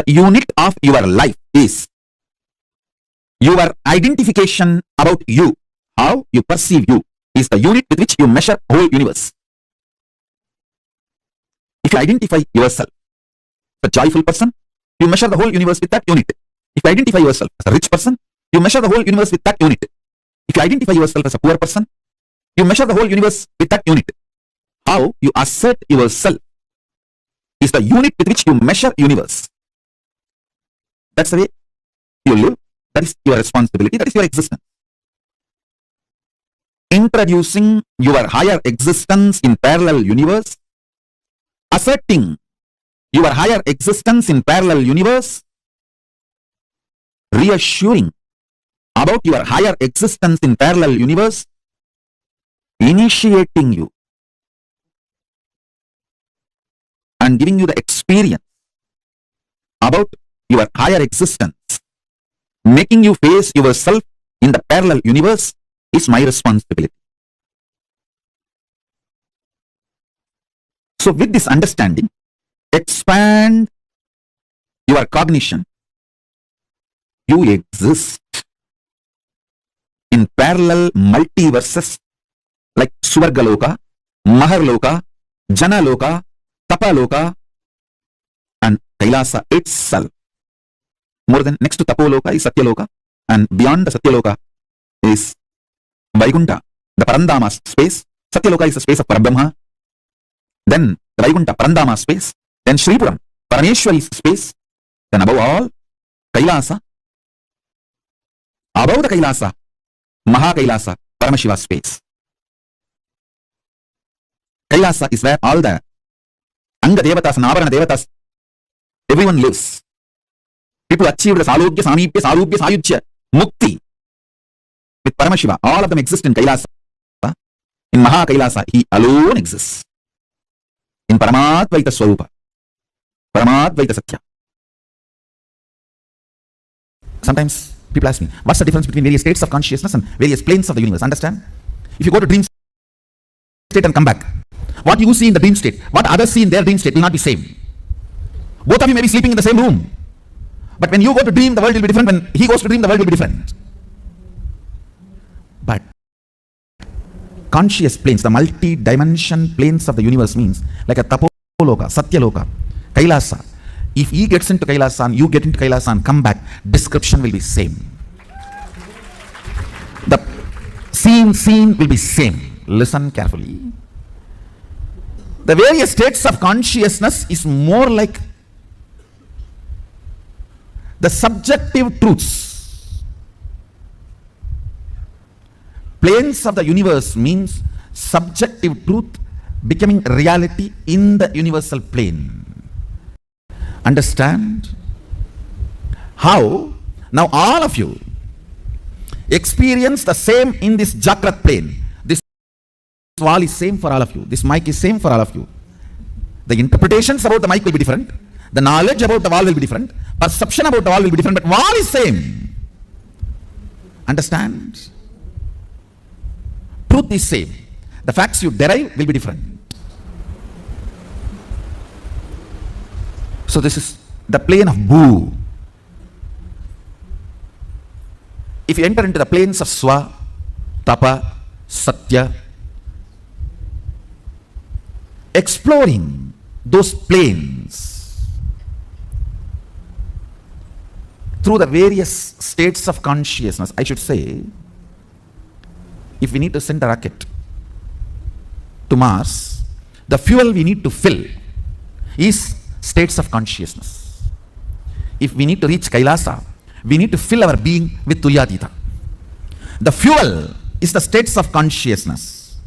The unit of your life is your identification about you. How you perceive you is the unit with which you measure the whole universe. If you identify yourself as a joyful person, you measure the whole universe with that unit. If you identify yourself as a rich person, you measure the whole universe with that unit. If you identify yourself as a poor person, you measure the whole universe with that unit. How you assert yourself is the unit with which you measure universe. That's the way you live. That is your responsibility. That is your existence. Introducing your higher existence in parallel universe, asserting your higher existence in parallel universe, reassuring about your higher existence in parallel universe, initiating you and giving you the experience about your higher existence, making you face yourself in the parallel universe is my responsibility. So with this understanding, expand your cognition. You exist in parallel multiverses like Swargaloka, Maharloka, Janaloka, Tapaloka, and Kailasa itself. More than next to Tapoloka is Satyaloka, and beyond the Satyaloka is Vaikunta, the Parandama space. Satyaloka is the space of Parabrahma. Then the Vaikunta Parandama space. Then Shripuram, Parameshwari's space. Then above all, Kailasa. Above the Kailasa, Mahakailasa, Paramashiva space. Kailasa is where all the Anga Devatas and Avarana Devatas, everyone lives. People achieve the Salogya, Samipya, Sarupya, Sayujya, Mukti. With Paramashiva, all of them exist in Kailasa. In Mahakailasa, he alone exists. In Paramatvaita Swarupa, Paramatvaita Satya. Sometimes people ask me, what's the difference between various states of consciousness and various planes of the universe? Understand? If you go to dream state and come back, what you see in the dream state, what others see in their dream state will not be same. Both of you may be sleeping in the same room. But when you go to dream, the world will be different. When he goes to dream, the world will be different. But conscious planes, the multi-dimension planes of the universe means like a Tapoloka, Satyaloka, Kailasa. If he gets into Kailasa and you get into Kailasa and come back, description will be same. The scene will be same. Listen carefully. The various states of consciousness is more like the subjective truths. Planes of the universe means subjective truth becoming reality in the universal plane. Understand? How? Now all of you experience the same in this Jagrat plane. This wall is same for all of you. This mic is same for all of you. The interpretations about the mic will be different. The knowledge about the wall will be different. Perception about the wall will be different. But wall is same. Understand? Truth is same. The facts you derive will be different. So this is the plane of Bhu. If you enter into the planes of Swa, Tapa, Satya, exploring those planes through the various states of consciousness, I should say, if we need to send a rocket to Mars, the fuel we need to fill is states of consciousness. If we need to reach Kailasa, we need to fill our being with Tuyatita. The fuel is the states of consciousness.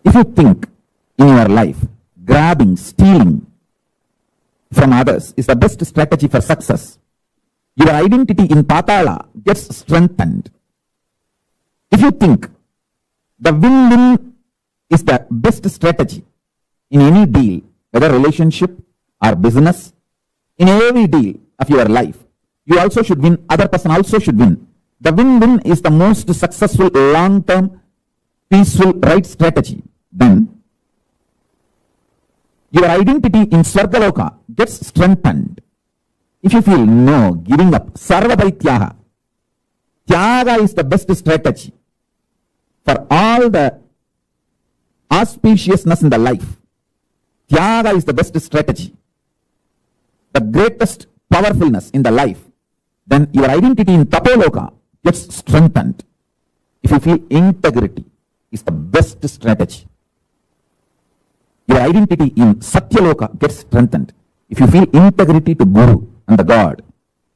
If you think in your life, grabbing, stealing from others is the best strategy for success, your identity in Patala gets strengthened. If you think the win-win is the best strategy in any deal, whether relationship or business, in every deal of your life, you also should win, other person also should win. The win-win is the most successful, long-term, peaceful, right strategy. Then Your identity in Swargaloka gets strengthened. If you feel no, giving up, sarva parityaga. Tyaga is the best strategy for all the auspiciousness in the life. Tyaga is the best strategy, the greatest powerfulness in the life. Then your identity in Tapoloka gets strengthened. If you feel integrity is the best strategy. Your identity in Satyaloka gets strengthened. If you feel integrity to Guru and the God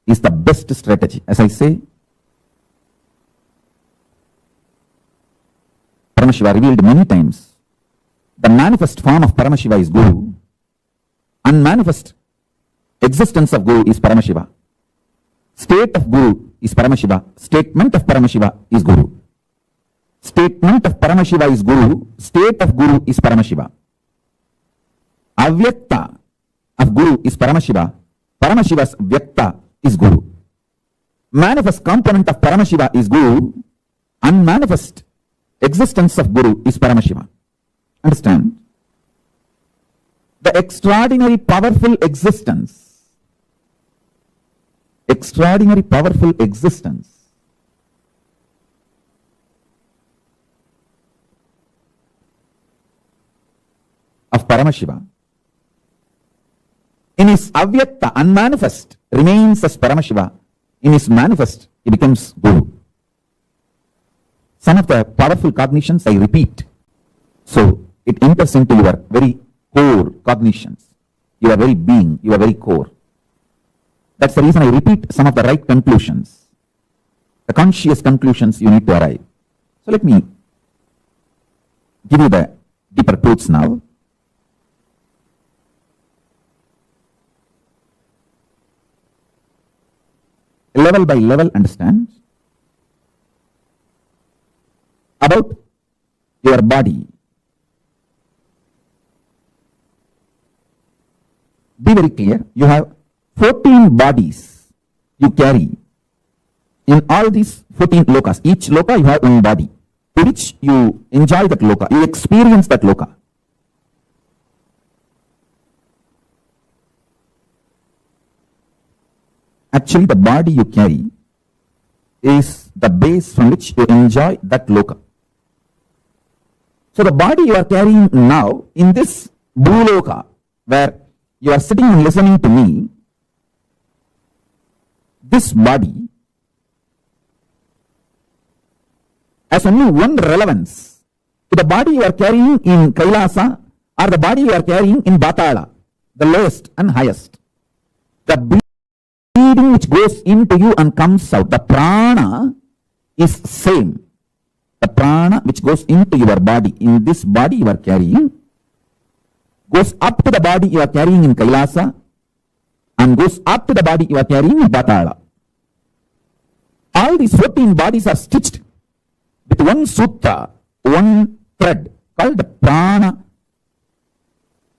is the best strategy. As I say, Paramashiva revealed many times, the manifest form of Paramashiva is Guru. Unmanifest existence of Guru is Paramashiva. State of Guru is Paramashiva. Statement of Paramashiva is Guru. Statement of Paramashiva is Guru. State of Guru is Paramashiva. Avyakta of Guru is Paramashiva. Paramashiva's Vyakta is Guru. Manifest component of Paramashiva is Guru. Unmanifest existence of Guru is Paramashiva. Understand? The extraordinary powerful existence of Paramashiva in his avyakta, unmanifest, remains as Paramashiva. In his manifest, he becomes Guru. Some of the powerful cognitions I repeat, so it enters into your very core cognitions, your very being, your very core. That's the reason I repeat some of the right conclusions, the conscious conclusions you need to arrive. So let me give you the deeper truths now. Level by level, understand about your body. Be very clear. You have 14 bodies you carry. In all these 14 lokas, each loka you have one body, to which you enjoy that loka, you experience that loka. Actually, the body you carry is the base from which you enjoy that loka. So the body you are carrying now in this bhuloka, where you are sitting and listening to me, this body has only one relevance to the body you are carrying in Kailasa or the body you are carrying in Batala, the lowest and highest. The breathing which goes into you and comes out, the prana is same. The prana which goes into your body, in this body you are carrying, goes up to the body you are carrying in Kailasa and goes up to the body you are carrying in Batala. All these 14 bodies are stitched with one sutra, one thread called the prana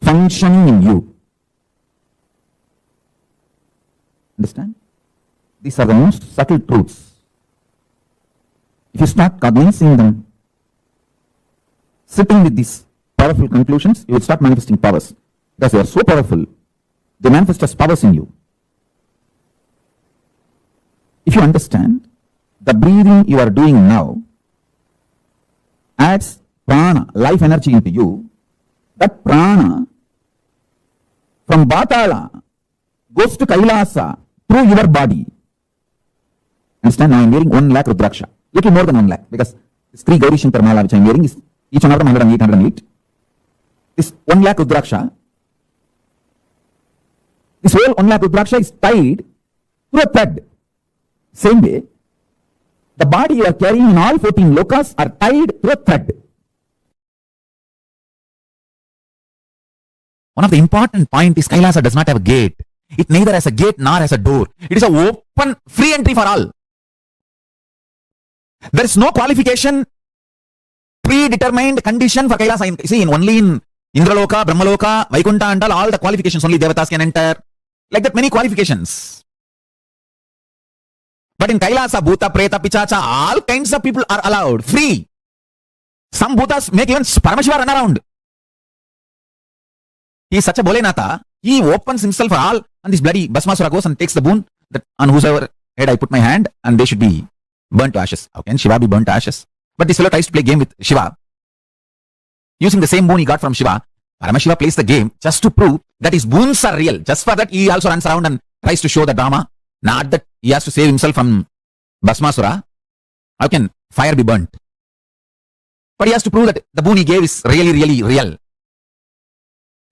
functioning in you. Understand? These are the most subtle truths. If you start cognizing them, sitting with these powerful conclusions, you will start manifesting powers. Because they are so powerful, they manifest as powers in you. If you understand, the breathing you are doing now adds prana, life energy into you. That prana from Batala goes to Kailasa through your body. Understand? Now I am wearing 1 lakh Rudraksha. Little more than 1 lakh, because this 3 Gauri Shankar Mala which I am wearing is each one of them 108, 108. This 1 lakh Rudraksha, this whole 1 lakh Rudraksha is tied through a thread. Same way, the body you are carrying in all 14 lokas are tied through a thread. One of the important point is Kailasa does not have a gate. It neither has a gate nor has a door. It is an open, free entry for all. There is no qualification, predetermined condition for Kailasa. See, only in Indraloka, Brahmaloka, Vaikunta and all the qualifications, only Devatas can enter. Like that, many qualifications. But in Kailasa, Bhuta, Preta, Pichacha, all kinds of people are allowed, free. Some Bhutas make even Paramashiva run around. He is such a Bholenatha. He opens himself for all, and this bloody Bhasmasura goes and takes the boon that on whosoever head I put my hand, and they should be burnt to ashes. How can Shiva be burnt to ashes? But this fellow tries to play game with Shiva. Using the same boon he got from Shiva, Paramashiva plays the game just to prove that his boons are real. Just for that, he also runs around and tries to show the drama. Not that he has to save himself from Bhasmasura. How can fire be burnt? But he has to prove that the boon he gave is really, really real.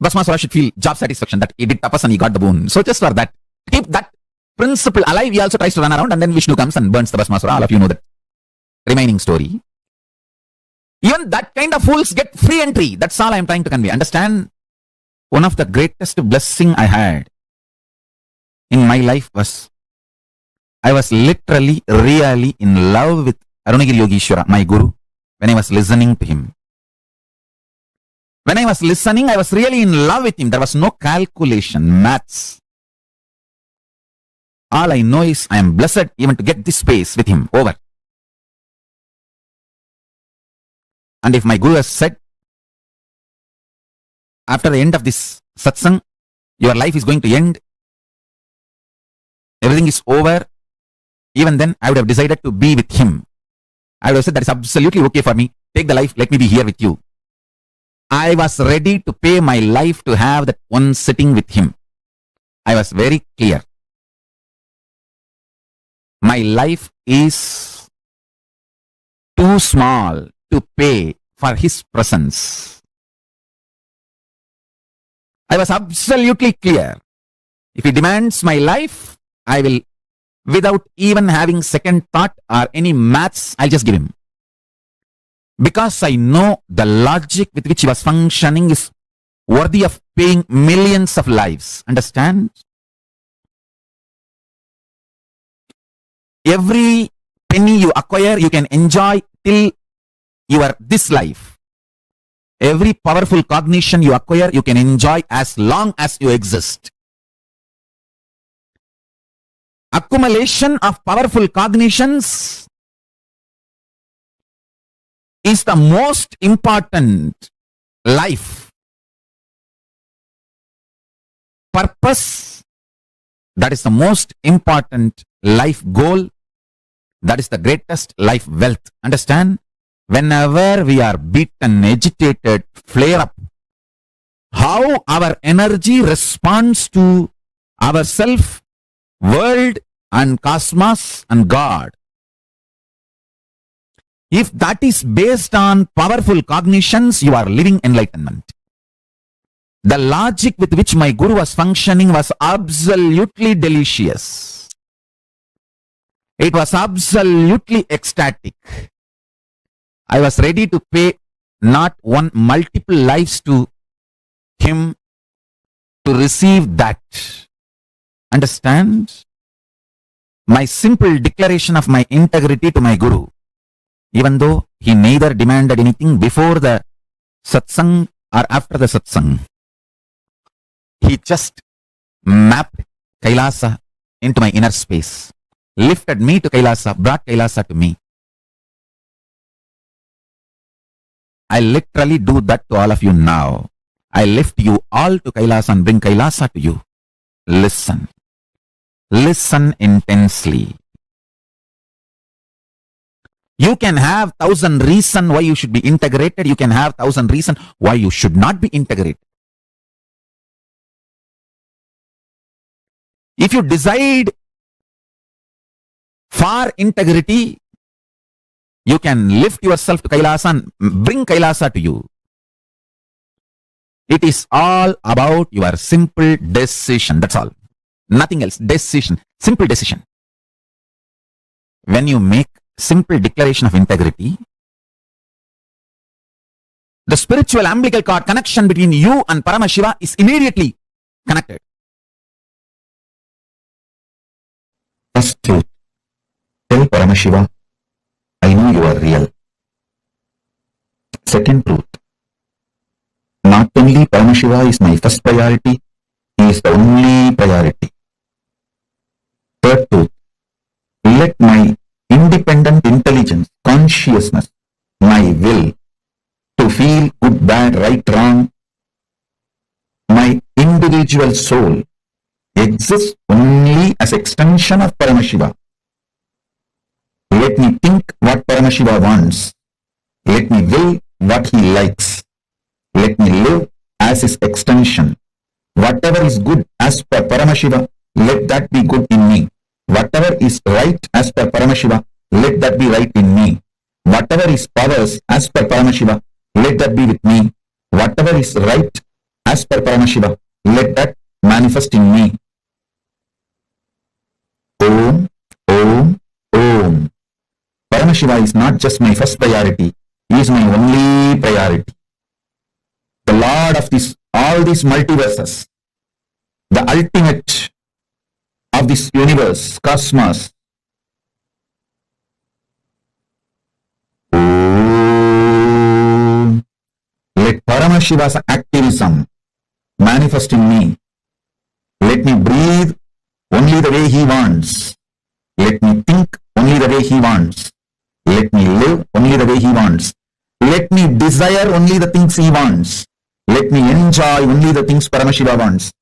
Bhasmasura should feel job satisfaction that he did tapas and he got the boon. So just for that, to keep that principle alive, he also tries to run around, and then Vishnu comes and burns the Bhasmasura. All of you know that remaining story. Even that kind of fools get free entry. That's all I am trying to convey. Understand? One of the greatest blessing I had in my life was, I was literally, really in love with Arunagiri Yogeshwara, my guru, when I was listening to him. When I was listening, I was really in love with him. There was no calculation, maths. All I know is I am blessed even to get this space with him. Over. And if my guru has said, after the end of this satsang, your life is going to end, everything is over, even then I would have decided to be with him. I would have said that is absolutely okay for me. Take the life, let me be here with you. I was ready to pay my life to have that one sitting with him. I was very clear. My life is too small to pay for his presence. I was absolutely clear. If he demands my life, I will, without even having second thought or any maths, I'll just give him. Because I know the logic with which he was functioning is worthy of paying millions of lives. Understand? Every penny you acquire, you can enjoy till your this life. Every powerful cognition you acquire, you can enjoy as long as you exist. Accumulation of powerful cognitions is the most important life purpose. That is the most important life goal. That is the greatest life wealth. Understand? Whenever we are beaten, agitated, flare up, how our energy responds to ourself, world and cosmos and God. If that is based on powerful cognitions, you are living enlightenment. The logic with which my guru was functioning was absolutely delicious. It was absolutely ecstatic. I was ready to pay not one, multiple lives to him to receive that. Understand? My simple declaration of my integrity to my guru, even though he neither demanded anything before the satsang or after the satsang, he just mapped Kailasa into my inner space, lifted me to Kailasa, brought Kailasa to me. I literally do that to all of you now. I lift you all to Kailasa and bring Kailasa to you. Listen. Listen intensely. You can have 1,000 reasons why you should be integrated. You can have 1,000 reasons why you should not be integrated. If you decide for integrity, you can lift yourself to Kailasa and bring Kailasa to you. It is all about your simple decision. That's all. Nothing else. Decision. Simple decision. When you make simple declaration of integrity, the spiritual umbilical cord connection between you and Paramashiva is immediately connected. First truth. Tell Paramashiva, I know you are real. Second truth. Not only Paramashiva is my first priority, he is the only priority. Third truth. Let my independent intelligence, consciousness, my will to feel good, bad, right, wrong, my individual soul exists only as extension of Paramashiva. Let me think what Paramashiva wants. Let me will what he likes. Let me live as his extension. Whatever is good as per Paramashiva, let that be good in me. Whatever is right as per Paramashiva, let that be right in me. Whatever is powers as per Paramashiva, let that be with me. Whatever is right as per Paramashiva, let that manifest in me. Om, Om, Om. Paramashiva is not just my first priority, he is my only priority. The Lord of all these multiverses, the ultimate of this universe, cosmos. Om. Let Paramashiva's activism manifest in me. Let me breathe only the way he wants. Let me think only the way he wants. Let me live only the way he wants. Let me desire only the things he wants. Let me enjoy only the things Paramashiva wants.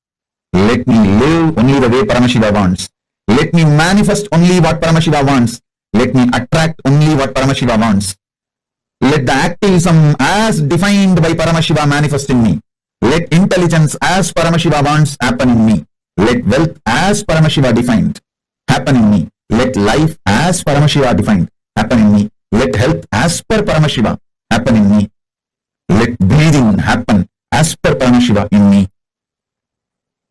Let me live only the way Paramashiva wants. Let me manifest only what Paramashiva wants. Let me attract only what Paramashiva wants. Let the activism as defined by Paramashiva manifest in me. Let intelligence as Paramashiva wants happen in me. Let wealth as Paramashiva defined happen in me. Let life as Paramashiva defined happen in me. Let health as per Paramashiva happen in me. Let breathing happen as per Paramashiva in me.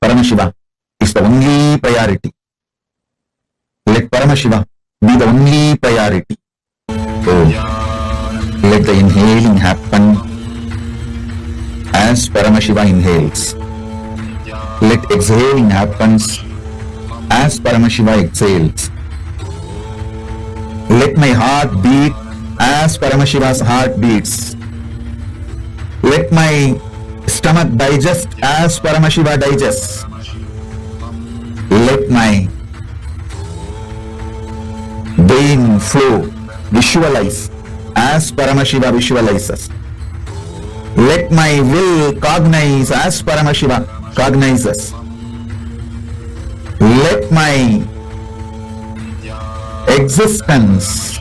Paramashiva is the only priority. Let Paramashiva be the only priority. Oh, let the inhaling happen as Paramashiva inhales. Let exhaling happens as Paramashiva exhales. Let my heart beat as Paramashiva's heart beats. Let my stomach digest as Paramashiva digests. Let my brain flow, visualize as Paramashiva visualizes. Let my will cognize as Paramashiva cognizes. Let my existence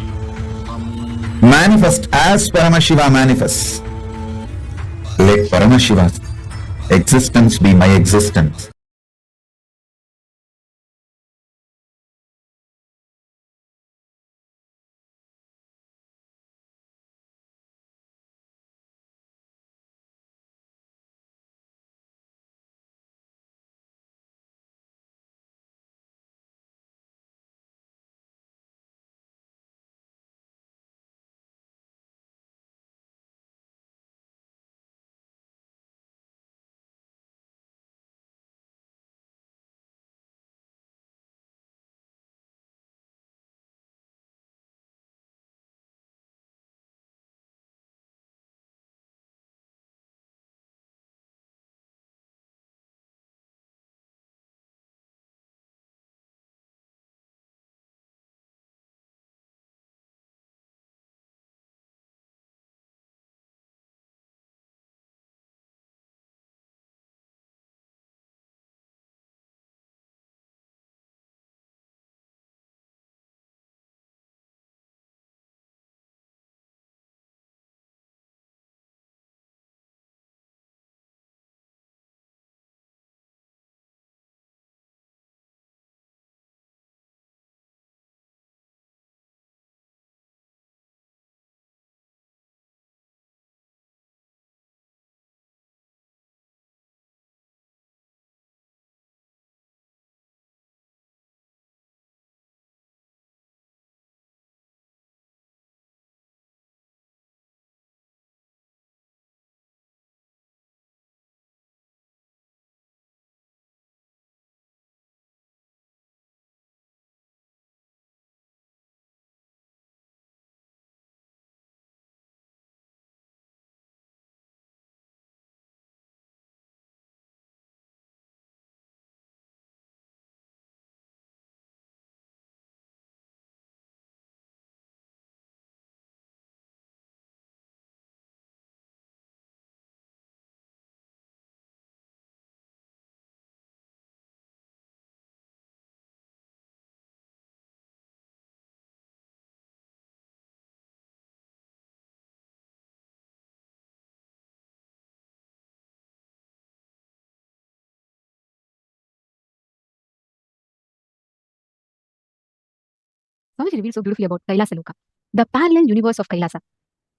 manifest as Paramashiva manifests. Let Paramashiva's existence be my existence. Swamiji revealed so beautifully about KAILΑSA Loka, the parallel universe of Kailasa.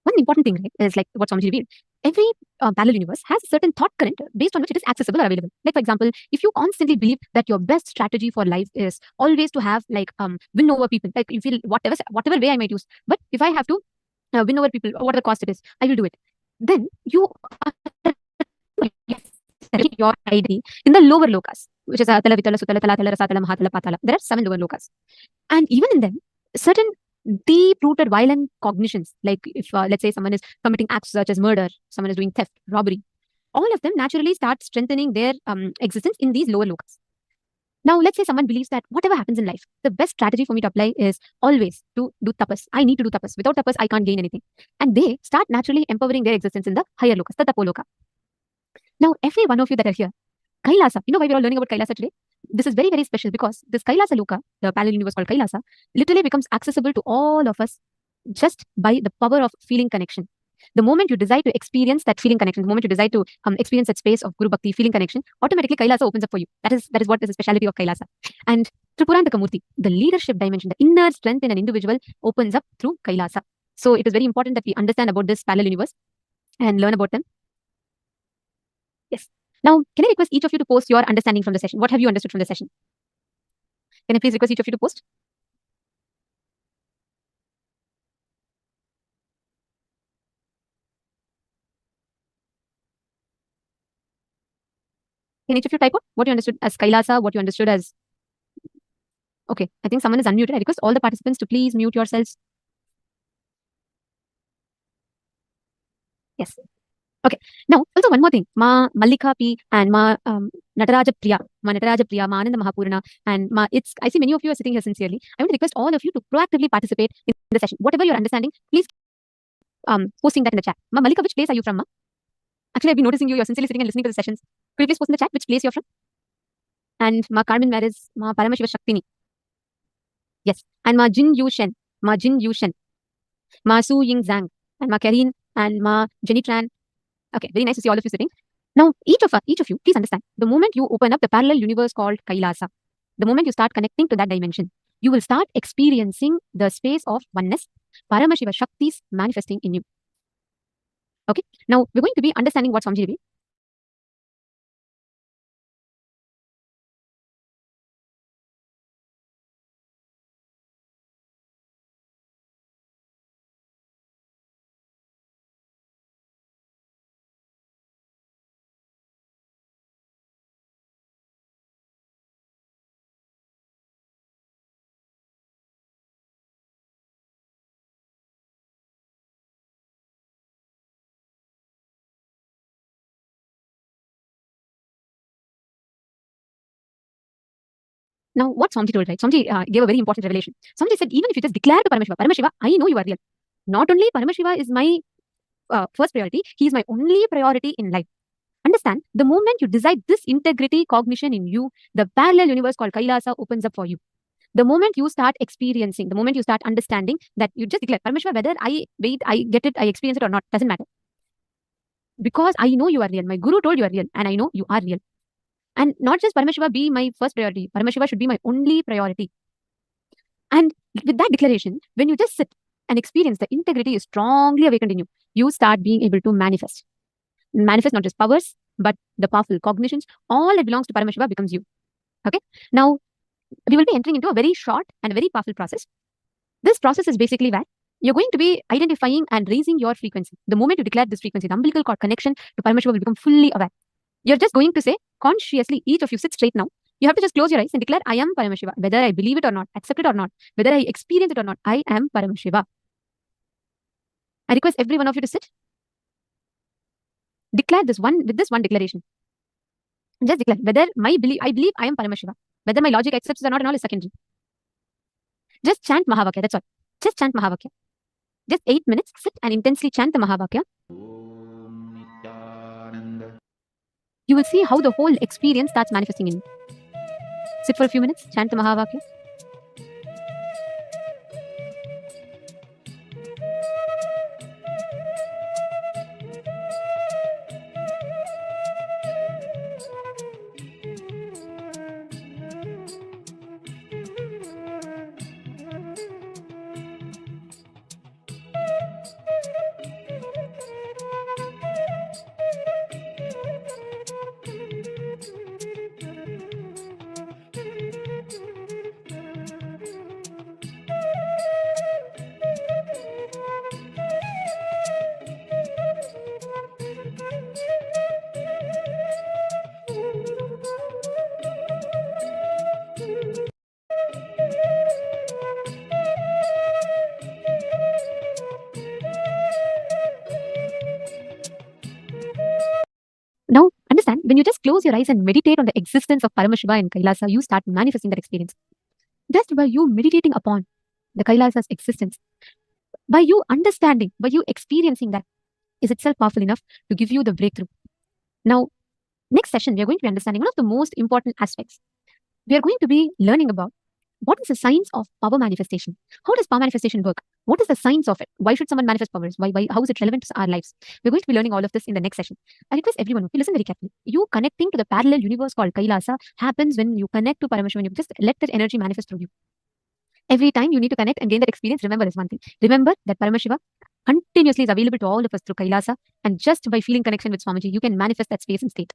One important thing, right, is like what Swamiji revealed. Every parallel universe has a certain thought current based on which it is accessible or available. Like, for example, if you constantly believe that your best strategy for life is always to have win over people, like you feel whatever way I might use, but if I have to win over people, whatever cost it is, I will do it. Then you are your ID in the lower lokas, which is Atala, Vitala, Sutala, Tala, Tala, Rasatala, Mahatala, Patala. There are 7 lower lokas. And even in them, certain deep-rooted violent cognitions, like if, let's say, someone is committing acts such as murder, someone is doing theft, robbery, all of them naturally start strengthening their existence in these lower lokas. Now, let's say someone believes that whatever happens in life, the best strategy for me to apply is always to do tapas. I need to do tapas. Without tapas, I can't gain anything. And they start naturally empowering their existence in the higher lokas, the tapoloka. Now, every one of you that are here, Kailasa, you know why we're all learning about Kailasa today? This is very, very special because this KAILΑSA Loka, the parallel universe called Kailasa, literally becomes accessible to all of us just by the power of feeling connection. The moment you decide to experience that feeling connection, the moment you decide to experience that space of Guru Bhakti, feeling connection, automatically Kailasa opens up for you. That is what is the speciality of Kailasa. And Tripurantaka, the leadership dimension, the inner strength in an individual opens up through Kailasa. So it is very important that we understand about this parallel universe and learn about them. Yes. Now, can I request each of you to post your understanding from the session? What have you understood from the session? Can I please request each of you to post? Can each of you type out what you understood as Kailasa, what you understood as... Okay, I think someone is unmuted. I request all the participants to please mute yourselves. Yes. Okay. Now, also one more thing. Ma Mallika P and Ma Nataraja Priya, Ma Ananda Mahapurana, and I see many of you are sitting here sincerely. I want to request all of you to proactively participate in the session. Whatever you're understanding, please posting that in the chat. Ma Mallika, which place are you from, Ma? Actually, I've been noticing you're sincerely sitting and listening to the sessions. Could you please post in the chat which place you're from? And Ma Carmen Maris, Ma Paramashiva Shaktini. Yes. And Ma Jin Yu Shen, Ma Su Ying Zhang, and Ma Karin, and Ma Jenny Tran. Okay, very nice to see all of you sitting. Now, each of you, please understand, the moment you open up the parallel universe called Kailasa, the moment you start connecting to that dimension, you will start experiencing the space of oneness, Paramashiva Shaktis manifesting in you. Okay, now we're going to be understanding what Swamiji revealed. Now, what Swamiji told, right? Swamiji gave a very important revelation. Swamiji said, even if you just declare to Paramashiva, I know you are real. Not only Paramashiva is my first priority, he is my only priority in life. Understand, the moment you decide this integrity cognition in you, the parallel universe called Kailasa opens up for you. The moment you start experiencing, the moment you start understanding that you just declare, Paramashiva, whether I get it, I experience it or not, doesn't matter. Because I know you are real. My Guru told you are real, and I know you are real. And not just Paramashiva be my first priority, Paramashiva should be my only priority. And with that declaration, when you just sit and experience the integrity is strongly awakened in you, you start being able to manifest. Manifest not just powers, but the powerful cognitions. All that belongs to Paramashiva becomes you. Okay. Now, we will be entering into a very short and very powerful process. This process is basically where you're going to be identifying and raising your frequency. The moment you declare this frequency, the umbilical cord connection to Paramashiva will become fully aware. You're just going to say consciously, each of you sit straight now. You have to just close your eyes and declare, I am Paramashiva. Whether I believe it or not, accept it or not, whether I experience it or not, I am Paramashiva. I request every one of you to sit. Declare this one with this one declaration. Just declare whether I believe I am Paramashiva. Whether my logic accepts it or not and all is secondary. Just chant Mahavakya, that's all. Just chant Mahavakya. Just 8 minutes, sit and intensely chant the Mahavakya. You will see how the whole experience starts manifesting in you. Sit for a few minutes, chant the Mahavakya. understand, when you just close your eyes and meditate on the existence of Paramashiva and Kailasa, you start manifesting that experience. Just by you meditating upon the Kailasa's existence, by you understanding, by you experiencing that, is itself powerful enough to give you the breakthrough. Now, next session, we are going to be understanding one of the most important aspects. We are going to be learning about what is the science of power manifestation. How does power manifestation work? What is the science of it? Why should someone manifest powers? Why? How is it relevant to our lives? We're going to be learning all of this in the next session. I request everyone to listen very carefully. You connecting to the parallel universe called Kailasa happens when you connect to Paramashivam. You just let that energy manifest through you. Every time you need to connect and gain that experience, remember this one thing. Remember that Paramashiva continuously is available to all of us through Kailasa, and just by feeling connection with Swamiji, you can manifest that space and state.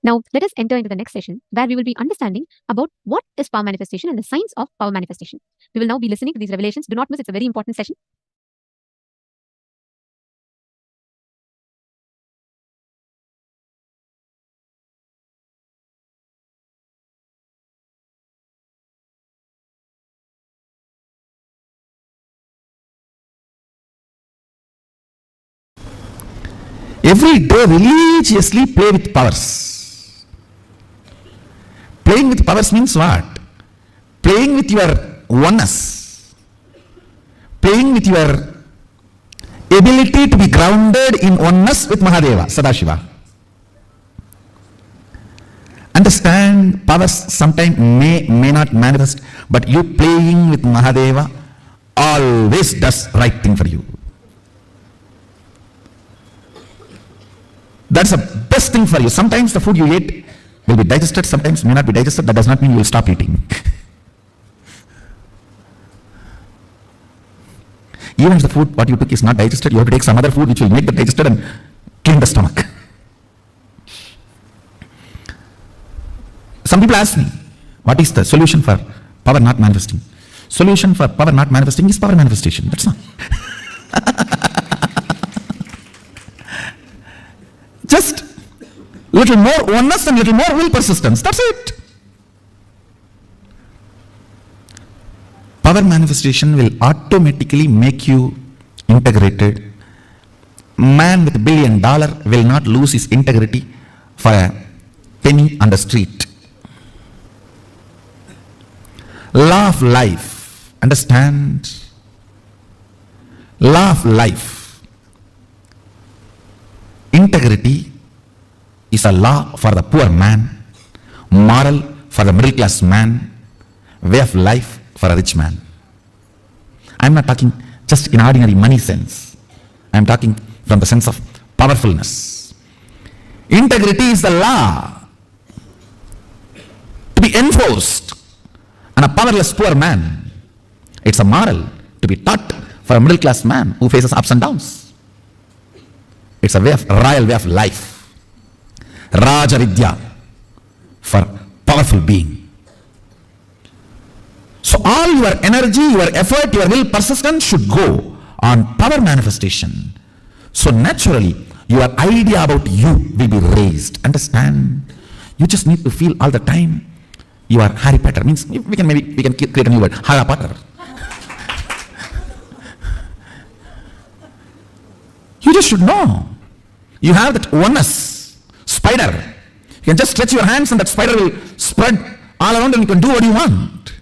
Now, let us enter into the next session where we will be understanding about what is power manifestation and the science of power manifestation. We will now be listening to these revelations. Do not miss, it's a very important session. Every day religiously play with powers. Playing with powers means what? Playing with your oneness. Playing with your ability to be grounded in oneness with Mahadeva, Sadashiva. Understand, powers sometimes may not manifest, but you playing with Mahadeva always does right thing for you. That's the best thing for you. Sometimes the food you ate will be digested, sometimes may not be digested. That does not mean you will stop eating. Even if the food what you took is not digested, you have to take some other food which will make the digested and clean the stomach. Some people ask me, what is the solution for power not manifesting? Solution for power not manifesting is power manifestation. That's all. Just little more oneness and little more will persistence. That's it. Power manifestation will automatically make you integrated. Man with $1 billion will not lose his integrity for a penny on the street. Law of life. Understand? Law of life. Integrity is a law for the poor man, moral for the middle class man, way of life for a rich man. I'm not talking just in ordinary money sense. I'm talking from the sense of powerfulness. Integrity is the law to be enforced on a powerless poor man. It's a moral to be taught for a middle class man who faces ups and downs. It's a royal way of life. Raja Vidya for powerful being. So all your energy, your effort, your will, persistence should go on power manifestation. So naturally, your idea about you will be raised. Understand? You just need to feel all the time you are Harry Potter. Means we can create a new word, Harry Potter. You just should know. You have that oneness, spider. You can just stretch your hands and that spider will spread all around and you can do what you want.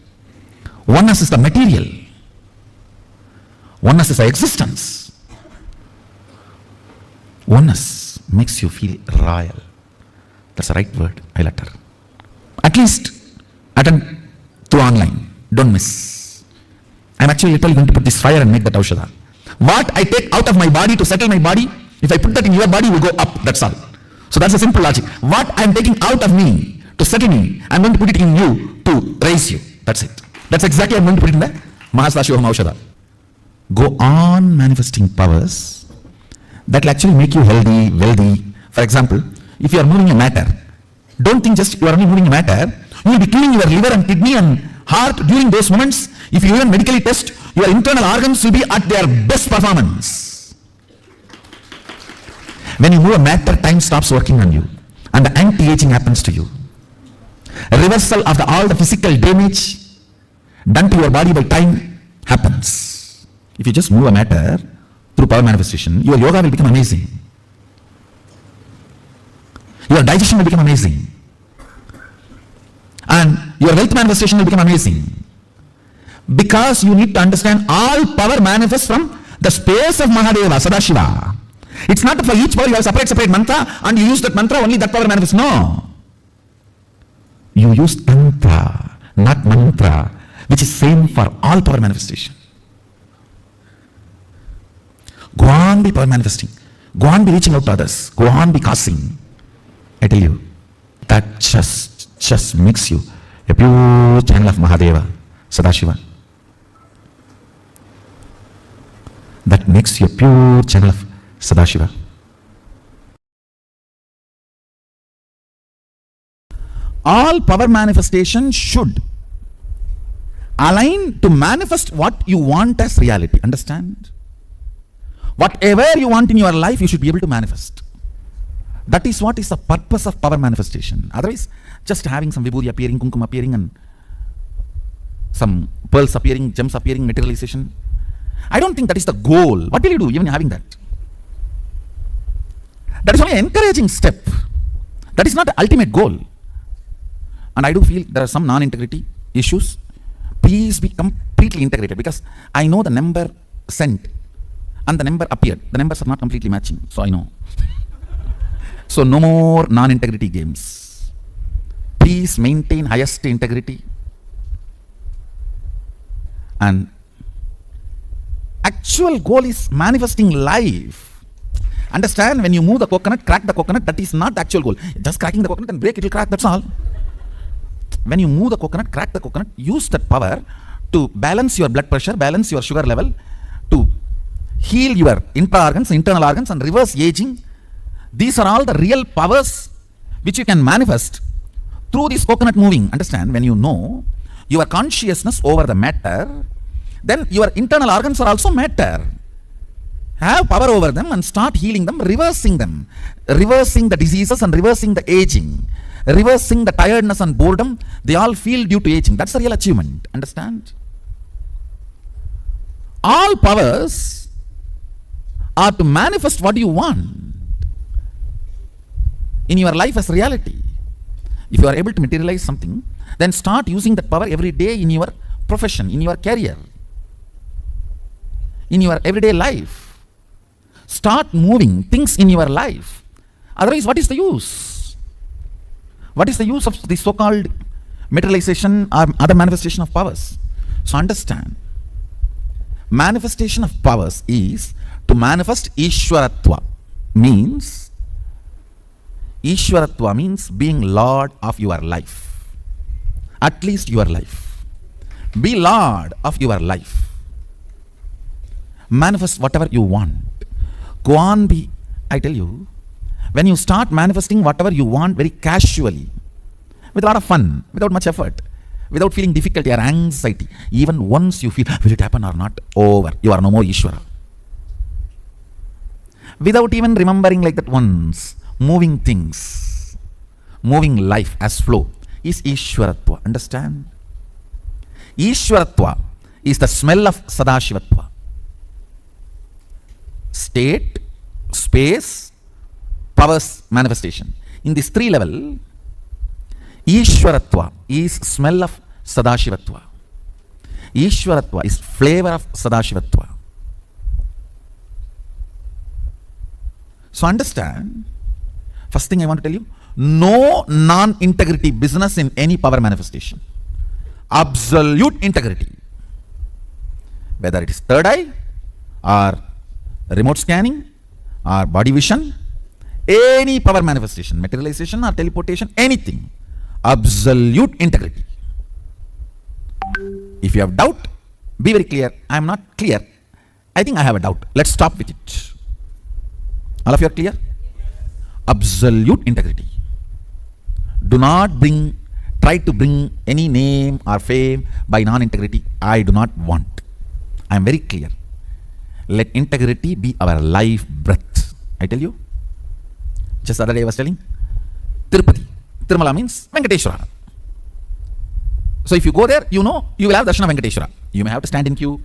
Oneness is the material. Oneness is the existence. Oneness makes you feel royal. That's the right word, I'll utter. At least attend through online. Don't miss. I'm actually literally going to put this fire and make that aushadha. What I take out of my body to settle my body, if I put that in your body, will go up. That's all. So that's a simple logic. What I'm taking out of me to settle me, I'm going to put it in you to raise you. That's it. That's exactly I'm going to put it in the Mahasvashivoham Aushadha. Go on manifesting powers that will actually make you healthy, wealthy. For example, if you are moving a matter, don't think just you are only moving a matter. You will be killing your liver and kidney and heart during those moments. If you even medically test, your internal organs will be at their best performance. When you move a matter, time stops working on you and the anti-aging happens to you. A reversal of all the physical damage done to your body by time happens. If you just move a matter through power manifestation, your yoga will become amazing. Your digestion will become amazing. And your wealth manifestation will become amazing. Because you need to understand all power manifests from the space of Mahadeva, Sadashiva. It's not that for each power you have separate mantra and you use that mantra, only that power manifests. No. You use tantra, not mantra, which is same for all power manifestation. Go on be power manifesting. Go on be reaching out to others. Go on be causing. I tell you, that just makes you a pure channel of Mahadeva, Sadashiva. That makes you a pure channel of Sadashiva. All power manifestation should align to manifest what you want as reality. Understand? Whatever you want in your life, you should be able to manifest. That is what is the purpose of power manifestation. Otherwise, just having some vibhuti appearing, kumkum appearing, and some pearls appearing, gems appearing, materialization, I don't think that is the goal. What will you do even having that? That is only an encouraging step. That is not the ultimate goal. And I do feel there are some non-integrity issues. Please be completely integrated, because I know the number sent and the number appeared. The numbers are not completely matching, so I know. So no more non-integrity games. Please maintain highest integrity. And actual goal is manifesting life. Understand, when you move the coconut, crack the coconut, that is not the actual goal. Just cracking the coconut and break, it will crack, that's all. When you move the coconut, crack the coconut, use that power to balance your blood pressure, balance your sugar level, to heal your intra-organs, internal organs, and reverse aging. These are all the real powers which you can manifest through this coconut moving. Understand, when you know your consciousness over the matter, then your internal organs are also matter. Have power over them and start healing them, reversing the diseases and reversing the aging, reversing the tiredness and boredom. They all feel due to aging. That's the real achievement. Understand? All powers are to manifest what you want in your life as reality. If you are able to materialize something, then start using that power every day in your profession, in your career, in your everyday life. Start moving things in your life. Otherwise, what is the use? What is the use of the so-called materialization or other manifestation of powers? So understand, manifestation of powers is to manifest Ishwaratva. Ishwaratva means being Lord of your life. At least your life. Be Lord of your life. Manifest whatever you want. Go on be, I tell you, when you start manifesting whatever you want very casually, with a lot of fun, without much effort, without feeling difficulty or anxiety, even once you feel, will it happen or not, over, you are no more Ishwara. Without even remembering like that once, moving things, moving life as flow, is Ishwaratva. Understand? Ishwaratva is the smell of Sadashivatva. State, space, powers, manifestation. In this three level, Ishwaratva is smell of Sadashivatva. Ishwaratva is flavor of Sadashivatva. So understand, first thing I want to tell you, no non-integrity business in any power manifestation. Absolute integrity. Whether it is third eye or remote scanning or body vision, any power manifestation, materialization or teleportation, anything, absolute integrity. If you have doubt, be very clear. I am not clear. I think I have a doubt. Let's stop with it. All of you are clear? Absolute integrity. Do not try to bring any name or fame by non-integrity. I do not want. I am very clear. Let integrity be our life breath. I tell you. Just the other day I was telling. Tirupati. Tirumala means Venkateshwara. So if you go there, you know you will have darshan of Venkateshwara. You may have to stand in queue.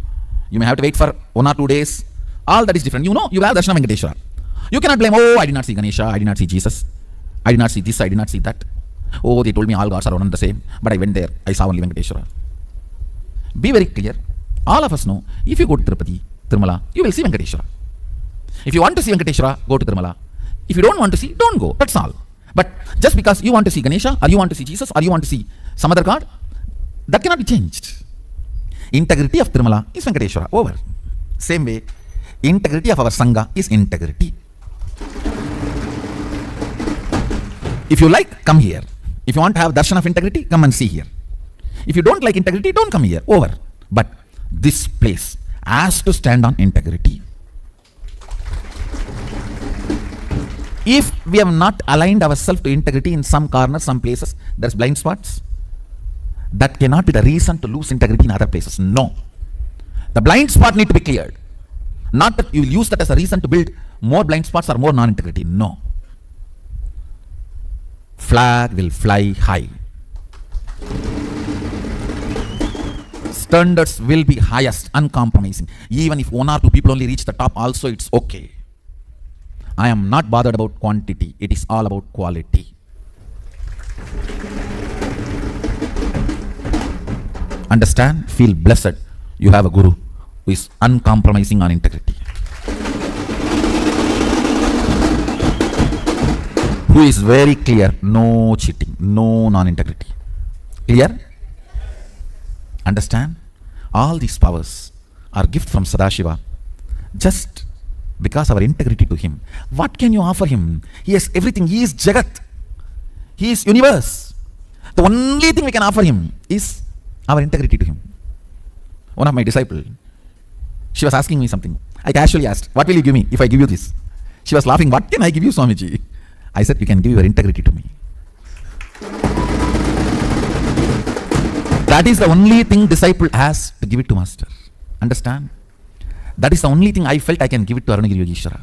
You may have to wait for 1 or 2 days. All that is different. You know you will have darshan of Venkateshwara. You cannot blame, oh, I did not see Ganesha, I did not see Jesus. I did not see this, I did not see that. Oh, they told me all gods are one and the same, but I went there, I saw only Venkateshwara. Be very clear. All of us know, if you go to Tirupati, Tirumala, you will see Venkateshwara. If you want to see Venkateshwara, go to Tirumala. If you don't want to see, don't go. That's all. But just because you want to see Ganesha, or you want to see Jesus, or you want to see some other god, that cannot be changed. Integrity of Tirumala is Venkateshwara. Over. Same way, integrity of our Sangha is integrity. If you like, come here. If you want to have darshan of integrity, come and see here. If you don't like integrity, don't come here. Over. But this place has to stand on integrity. If we have not aligned ourselves to integrity in some corners, some places, there's blind spots. That cannot be the reason to lose integrity in other places. No. The blind spot need to be cleared. Not that you will use that as a reason to build more blind spots or more non-integrity. No. Flag will fly high. Standards will be highest, uncompromising. Even if one or two people only reach the top, also it's okay. I am not bothered about quantity. It is all about quality. Understand? Feel blessed. You have a guru who is uncompromising on integrity. Who is very clear, no cheating, no non-integrity. Clear? Understand? All these powers are gift from Sadashiva just because our integrity to him. What can you offer him? He has everything. He is Jagat. He is universe. The only thing we can offer him is our integrity to him. One of my disciples, she was asking me something. I casually asked, what will you give me if I give you this? She was laughing, what can I give you, Swamiji? I said, you can give your integrity to me. That is the only thing disciple has to give it to master. Understand? That is the only thing I felt I can give it to Arunagiri Yogeshwara.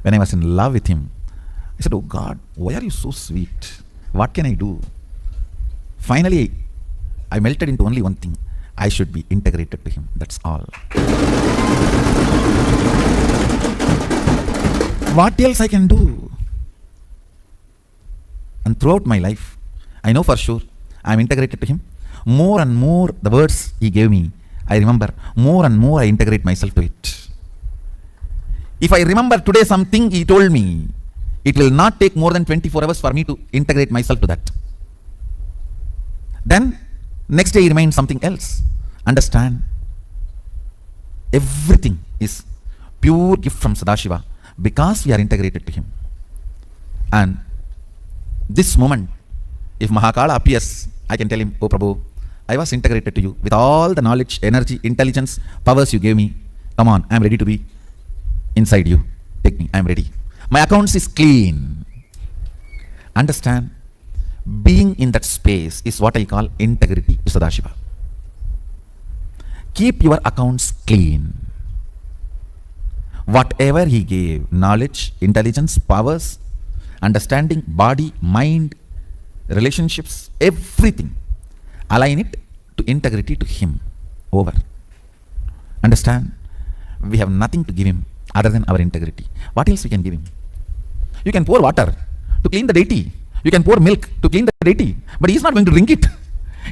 When I was in love with him, I said, oh God, why are you so sweet? What can I do? Finally, I melted into only one thing. I should be integrated to him. That's all. What else I can do? And throughout my life, I know for sure, I am integrated to him. More and more, the words he gave me, I remember, more and more I integrate myself to it. If I remember today something he told me, it will not take more than 24 hours for me to integrate myself to that. Then, next day he reminds something else. Understand? Everything is pure gift from Sadashiva because we are integrated to him. And this moment, if Mahakala appears, I can tell him, oh Prabhu, I was integrated to you with all the knowledge, energy, intelligence, powers you gave me. Come on, I am ready to be inside you. Take me, I am ready. My accounts is clean. Understand? Being in that space is what I call integrity to Sadashiva. Keep your accounts clean. Whatever he gave, knowledge, intelligence, powers, understanding, body, mind, relationships, everything, align it to integrity to him. Over. Understand? We have nothing to give him other than our integrity. What else we can give him? You can pour water to clean the deity. You can pour milk to clean the deity. But he is not going to drink it.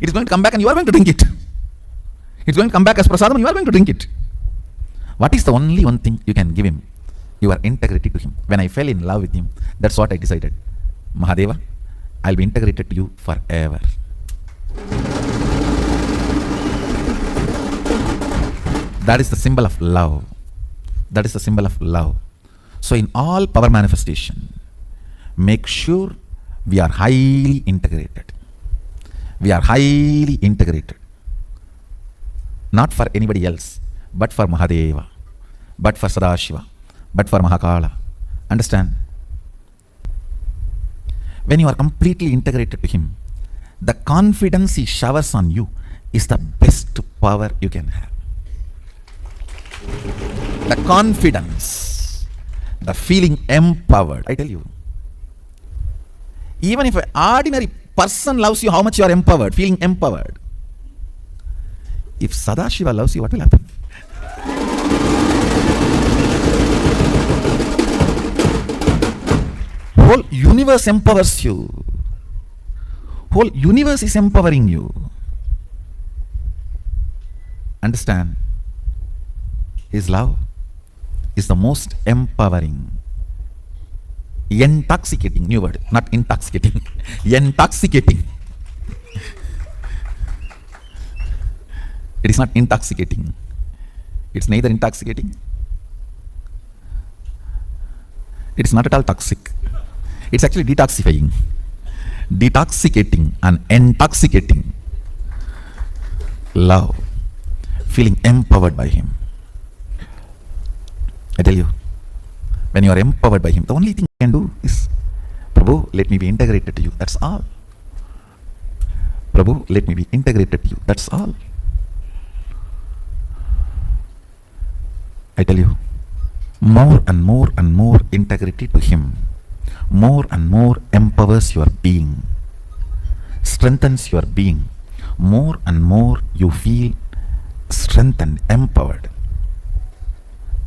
It is going to come back and you are going to drink it. It is going to come back as prasadam and you are going to drink it. What is the only one thing you can give him? Your integrity to him. When I fell in love with him, that's what I decided. Mahadeva, I'll be integrated to you forever. That is the symbol of love. That is the symbol of love. So in all power manifestation, make sure we are highly integrated. We are highly integrated. Not for anybody else, but for Mahadeva, but for Sadashiva, but for Mahakala. Understand? When you are completely integrated to him, the confidence he showers on you is the best power you can have. The confidence, the feeling empowered. I tell you, even if an ordinary person loves you, how much you are empowered, feeling empowered. If Sadashiva loves you, what will happen? Whole universe empowers you. Whole universe is empowering you. Understand? His love is the most empowering, intoxicating, new word, not intoxicating, intoxicating. It is not intoxicating. It's neither intoxicating. It's not at all toxic. It's actually detoxifying, detoxicating and intoxicating. Love, feeling empowered by him. I tell you, when you are empowered by him, the only thing you can do is, Prabhu, let me be integrated to you. That's all. Prabhu, let me be integrated to you. That's all. I tell you, more and more and more integrity to him, more and more empowers your being, strengthens your being. More and more you feel strengthened, empowered.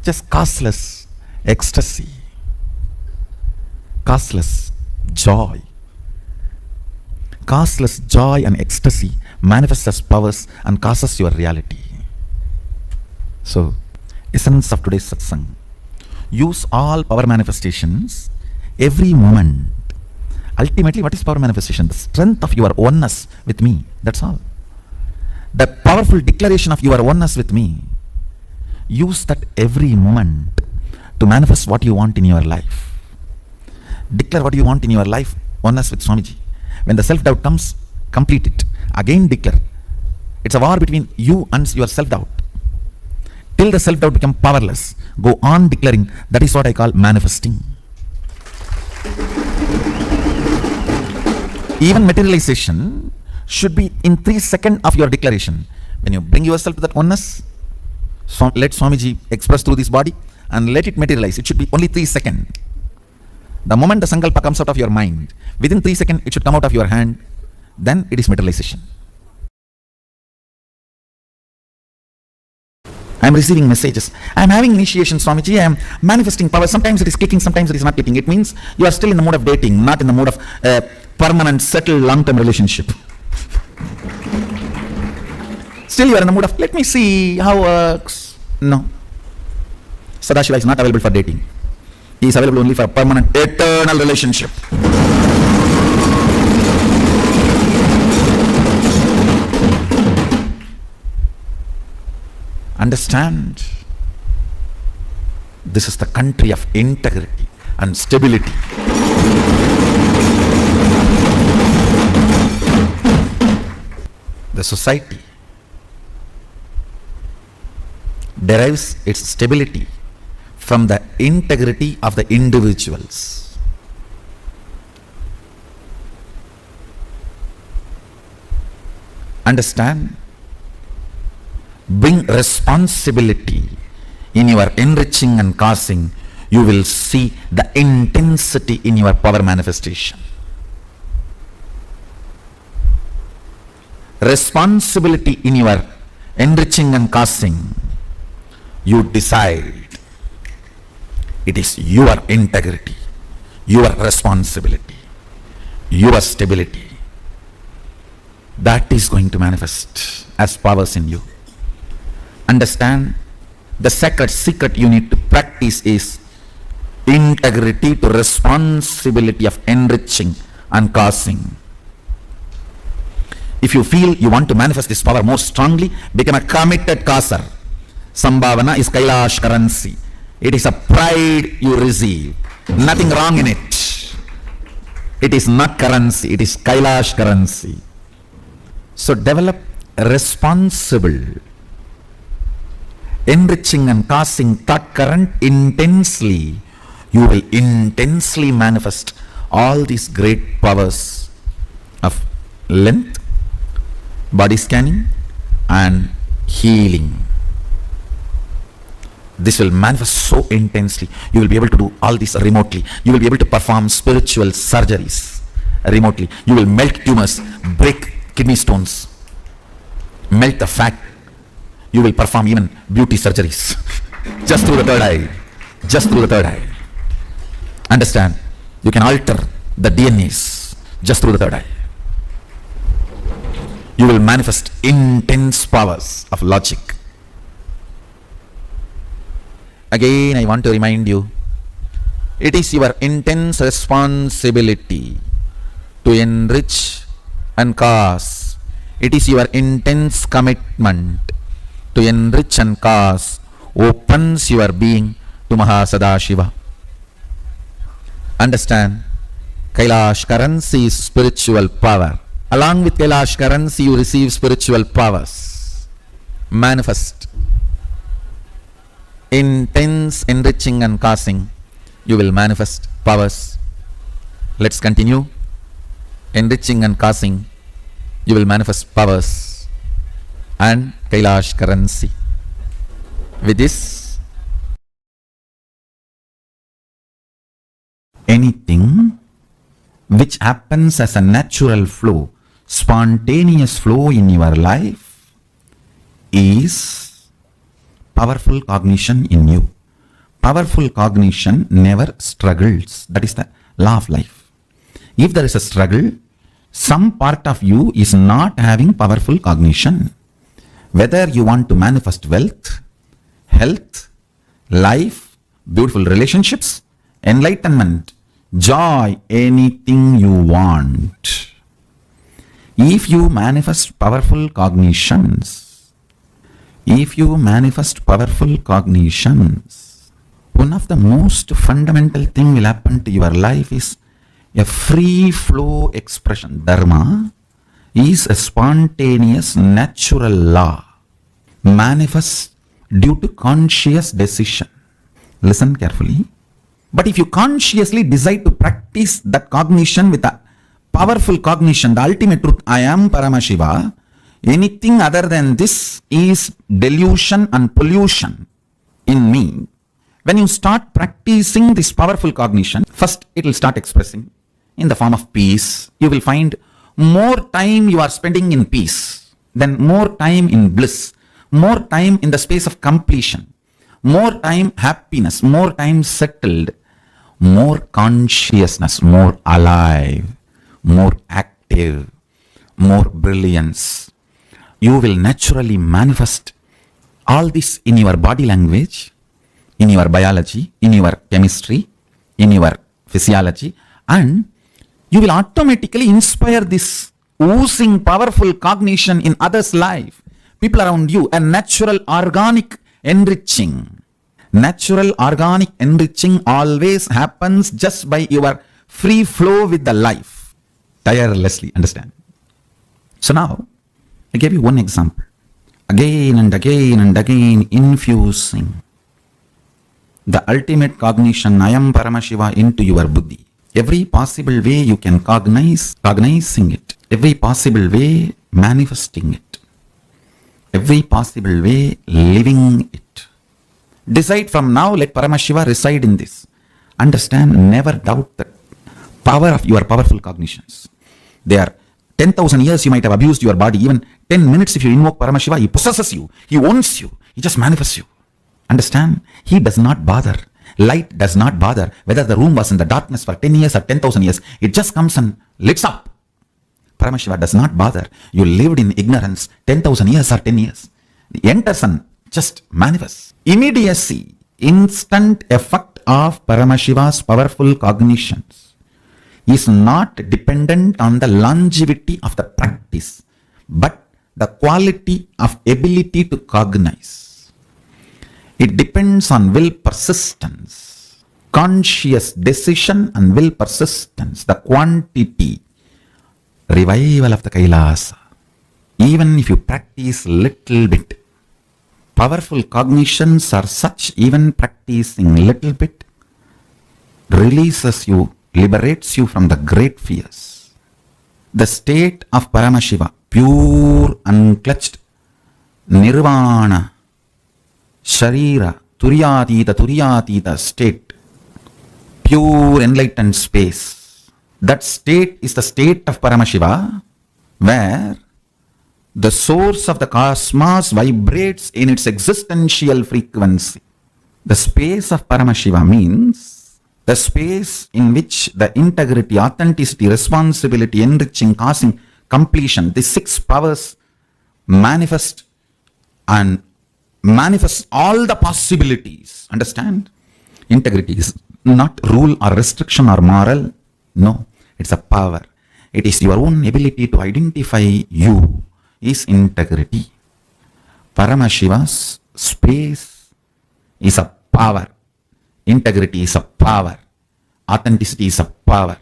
Just causeless ecstasy, causeless joy. Causeless joy and ecstasy manifests as powers and causes your reality. So, essence of today's satsang, use all power manifestations every moment. Ultimately, what is power manifestation? The strength of your oneness with me. That's all. The powerful declaration of your oneness with me. Use that every moment to manifest what you want in your life. Declare what you want in your life, oneness with Swamiji. When the self-doubt comes, complete it. Again declare. It's a war between you and your self-doubt. Till the self-doubt becomes powerless, go on declaring. That is what I call manifesting. Even materialization should be in 3 seconds of your declaration. When you bring yourself to that oneness, let Swamiji express through this body and let it materialize. It should be only 3 seconds. The moment the sankalpa comes out of your mind, within 3 seconds it should come out of your hand. Then it is materialization. I am receiving messages. I am having initiation, Swamiji. I am manifesting power. Sometimes it is clicking, sometimes it is not clicking. It means you are still in the mode of dating, not in the mode of permanent, settled, long-term relationship. Still you are in the mood of, let me see how it works. No. Sadashiva is not available for dating. He is available only for a permanent, eternal relationship. Understand? This is the country of integrity and stability. The society derives its stability from the integrity of the individuals. Understand? Bring responsibility in your enriching and causing. You will see the intensity in your power manifestation. Responsibility in your enriching and causing. You decide. It is your integrity, your responsibility, your stability. That is going to manifest as powers in you. Understand? The secret you need to practice is integrity to responsibility of enriching and causing. If you feel you want to manifest this power more strongly, become a committed causer. Sambhavana is Kailash currency. It is a pride you receive. Nothing wrong in it. It is not currency. It is Kailash currency. So develop a responsible, enriching and causing thought current intensely. You will intensely manifest all these great powers of length, body scanning and healing. This will manifest so intensely. You will be able to do all this remotely. You will be able to perform spiritual surgeries remotely. You will melt tumors, break kidney stones, melt the fat. You will perform even beauty surgeries just through the third eye. Just through the third eye. Understand? You can alter the DNAs just through the third eye. You will manifest intense powers of logic. Again, I want to remind you, it is your intense responsibility to enrich and cause. It is your intense commitment to enrich and cause opens your being to Mahasadashiva. Understand, Kailash currency is spiritual power. Along with Kailash currency, you receive spiritual powers. Manifest. Intense enriching and causing, you will manifest powers. Let's continue. Enriching and causing, you will manifest powers and Kailash currency. With this, anything which happens as a natural flow, spontaneous flow in your life is powerful cognition in you. Powerful cognition never struggles. That is the law of life. If there is a struggle, some part of you is not having powerful cognition. Whether you want to manifest wealth, health, life, beautiful relationships, enlightenment, joy, anything you want. If you manifest powerful cognitions, one of the most fundamental thing will happen to your life is a free flow expression. Dharma is a spontaneous natural law, manifests due to conscious decision. Listen carefully. But if you consciously decide to practice that cognition with a powerful cognition, the ultimate truth, I am Paramashiva, anything other than this is delusion and pollution in me. When you start practicing this powerful cognition, first it will start expressing in the form of peace. You will find more time you are spending in peace, then more time in bliss, more time in the space of completion, more time happiness, more time settled, more consciousness, more alive, more active, more brilliance. You will naturally manifest all this in your body language, in your biology, in your chemistry, in your physiology, and you will automatically inspire this oozing powerful cognition in others' life, people around you, a natural organic enriching. Natural organic enriching always happens just by your free flow with the life, tirelessly, understand. So now, I gave you one example. Again and again and again, infusing the ultimate cognition, I am Paramashiva, into your buddhi. Every possible way you can cognizing it. Every possible way manifesting it. Every possible way living it. Decide from now, let Paramashiva reside in this. Understand, never doubt the power of your powerful cognitions. They are 10,000 years you might have abused your body. Even 10 minutes if you invoke Paramashiva, he possesses you. He owns you. He just manifests you. Understand? He does not bother. Light does not bother. Whether the room was in the darkness for 10 years or 10,000 years, it just comes and lights up. Paramashiva does not bother. You lived in ignorance 10,000 years or 10 years. The enters and just manifests. Immediacy, instant effect of Paramashiva's powerful cognitions is not dependent on the longevity of the practice, but the quality of ability to cognize. It depends on will persistence, conscious decision and will persistence, the quantity, revival of the Kailasa. Even if you practice little bit, powerful cognitions are such, even practicing little bit releases you, liberates you from the great fears. The state of Paramashiva, pure, unclutched, nirvana, sharira, turyatita state, pure enlightened space. That state is the state of Paramashiva, where the source of the cosmos vibrates in its existential frequency. The space of Paramashiva means the space in which the integrity, authenticity, responsibility, enriching, causing, completion, the 6 powers manifest and manifest all the possibilities. Understand? Integrity is not rule or restriction or moral. No, it's a power. It is your own ability to identify you is integrity. Paramashiva's space is a power. Integrity is a power. Authenticity is a power.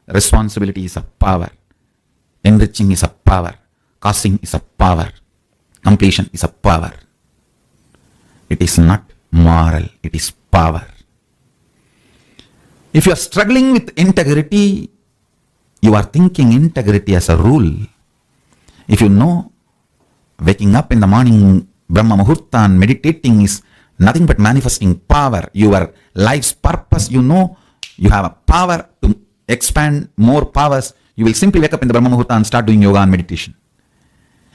Responsibility is a power. Enriching is a power. Causing is a power. Completion is a power. It is not moral. It is power. If you are struggling with integrity, you are thinking integrity as a rule. If you know waking up in the morning, Brahma Muhurta, and meditating is nothing but manifesting power, your life's purpose, you know you have a power to expand more powers, you will simply wake up in the Brahma Muhurta and start doing yoga and meditation.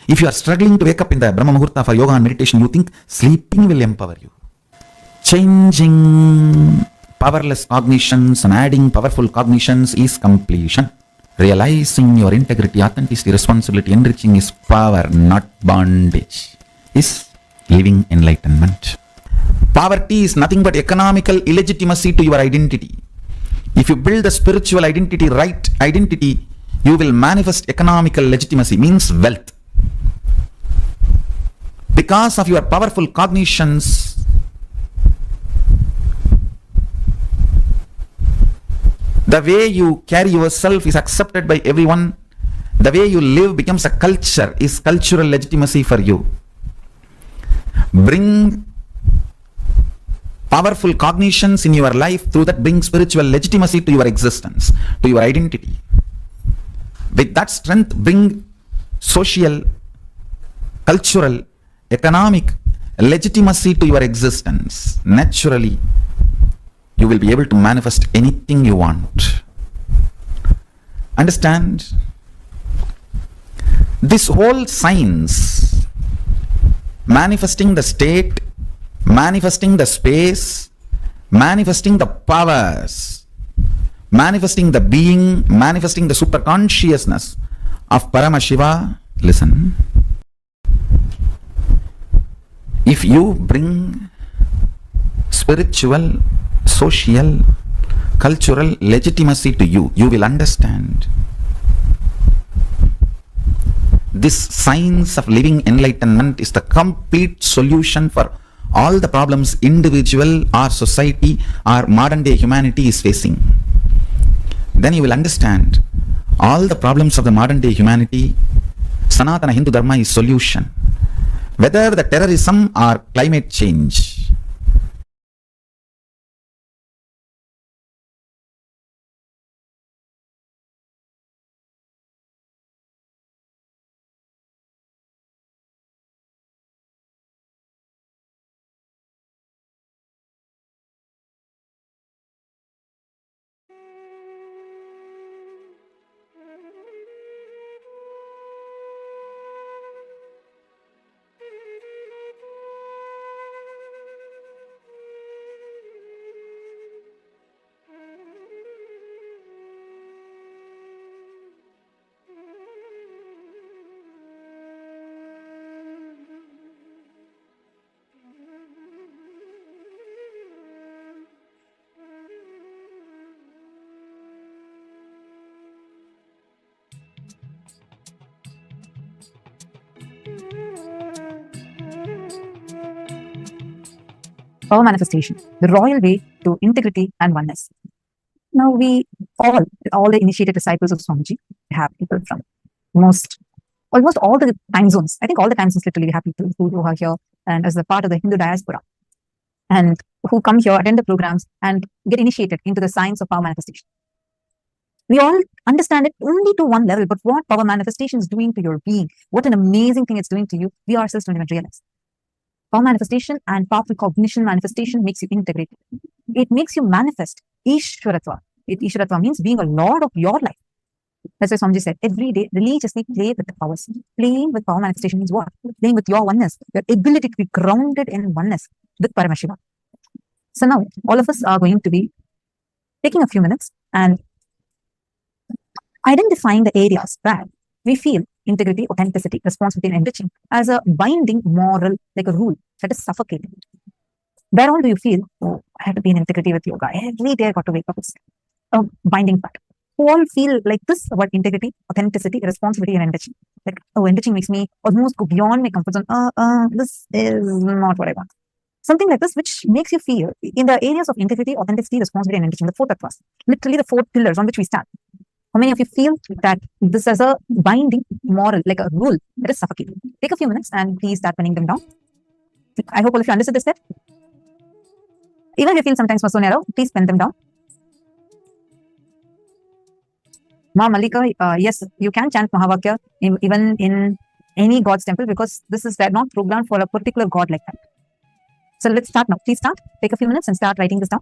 If you are struggling to wake up in the Brahma Muhurta for yoga and meditation, you think sleeping will empower you. Changing powerless cognitions and adding powerful cognitions is completion. Realizing your integrity, authenticity, responsibility, enriching is power, not bondage, is living enlightenment. Poverty is nothing but economical illegitimacy to your identity. If you build the spiritual identity, right identity, you will manifest economical legitimacy, means wealth. Because of your powerful cognitions, the way you carry yourself is accepted by everyone. The way you live becomes a culture, is cultural legitimacy for you. Bring powerful cognitions in your life, through that bring spiritual legitimacy to your existence, to your identity. With that strength, bring social, cultural, economic legitimacy to your existence. Naturally, you will be able to manifest anything you want. Understand? This whole science, manifesting the state, manifesting the space, manifesting the powers, manifesting the being, manifesting the super consciousness of Paramashiva. Listen. If you bring spiritual, social, cultural legitimacy to you, you will understand this science of living enlightenment is the complete solution for all the problems individual or society or modern day humanity is facing. Then you will understand all the problems of the modern day humanity, Sanatana Hindu Dharma is solution. Whether the terrorism or climate change, power manifestation, the royal way to integrity and oneness. Now we all the initiated disciples of Swamiji have people from almost all the time zones. I think all the time zones literally have people who are here and as a part of the Hindu diaspora and who come here, attend the programs and get initiated into the science of power manifestation. We all understand it only to one level, but what power manifestation is doing to your being, what an amazing thing it's doing to you, we ourselves don't even realize. Power manifestation and powerful cognition manifestation makes you integrated. It makes you manifest Ishwaratva. Ishwaratva means being a lord of your life. That's why Swamiji said, every day religiously play with the powers. Playing with power manifestation means what? Playing with your oneness, your ability to be grounded in oneness with Paramashiva. So now all of us are going to be taking a few minutes and identifying the areas where we feel integrity, authenticity, responsibility, and enriching as a binding moral, like a rule that is suffocating. Where all do you feel, oh, I have to be in integrity with yoga. Every day I got to wake up. It's a binding part. Who all feel like this about integrity, authenticity, responsibility, and enriching? Like, oh, enriching makes me almost go beyond my comfort zone. This is not what I want. Something like this, which makes you feel in the areas of integrity, authenticity, responsibility, and enriching, the four tattvas, literally the four pillars on which we stand. How many of you feel that this is a binding moral, like a rule that is suffocating? Take a few minutes and please start penning them down. I hope all of you understood this step. Even if you feel sometimes so narrow, please pen them down. Ma Malika, yes, you can chant Mahavakya even in any God's temple, because this is not programmed for a particular God like that. So let's start now. Please start. Take a few minutes and start writing this down.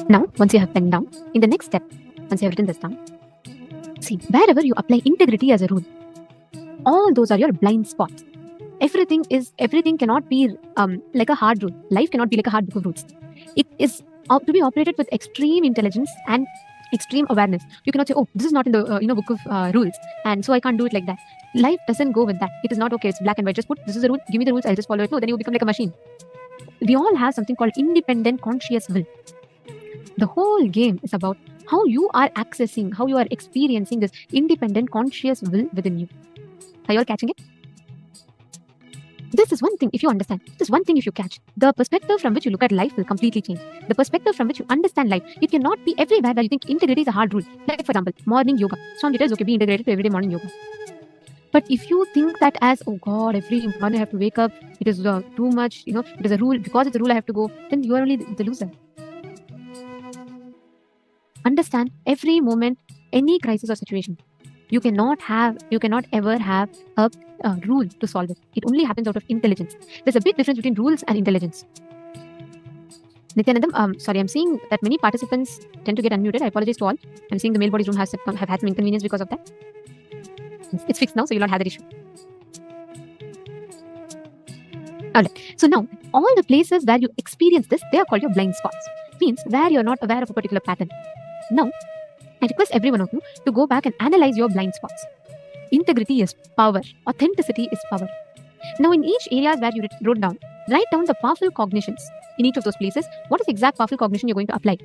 Now, once you have penned down, in the next step, once you have written this down, see, wherever you apply integrity as a rule, all those are your blind spots. Everything cannot be like a hard rule. Life cannot be like a hard book of rules. It is to be operated with extreme intelligence and extreme awareness. You cannot say, oh, this is not in the book of rules, and so I can't do it like that. Life doesn't go with that. It is not okay. It's black and white. Just put, this is the rule. Give me the rules. I'll just follow it. No, then you become like a machine. We all have something called independent conscious will. The whole game is about how you are accessing, how you are experiencing this independent conscious will within you. Are you all catching it? This is one thing, if you understand, this is one thing if you catch. The perspective from which you look at life will completely change. The perspective from which you understand life, it cannot be everywhere where you think integrity is a hard rule. Like for example, morning yoga. Swami tells, okay, be integrated to everyday morning yoga. But if you think that as, oh God, every morning I have to wake up, it is too much, it is a rule, because it's a rule I have to go, then you are only the loser. Understand every moment, any crisis or situation. You cannot ever have a rule to solve it. It only happens out of intelligence. There's a big difference between rules and intelligence. Nithyananda, sorry, I'm seeing that many participants tend to get unmuted. I apologize to all. I'm seeing the male bodies room have had some inconvenience because of that. It's fixed now, so you'll not have that issue. Alright. So now, all the places where you experience this, they are called your blind spots. Means where you're not aware of a particular pattern. Now, I request every one of you to go back and analyze your blind spots. Integrity is power. Authenticity is power. Now, in each areas where you wrote down, write down the powerful cognitions in each of those places. What is the exact powerful cognition you're going to apply?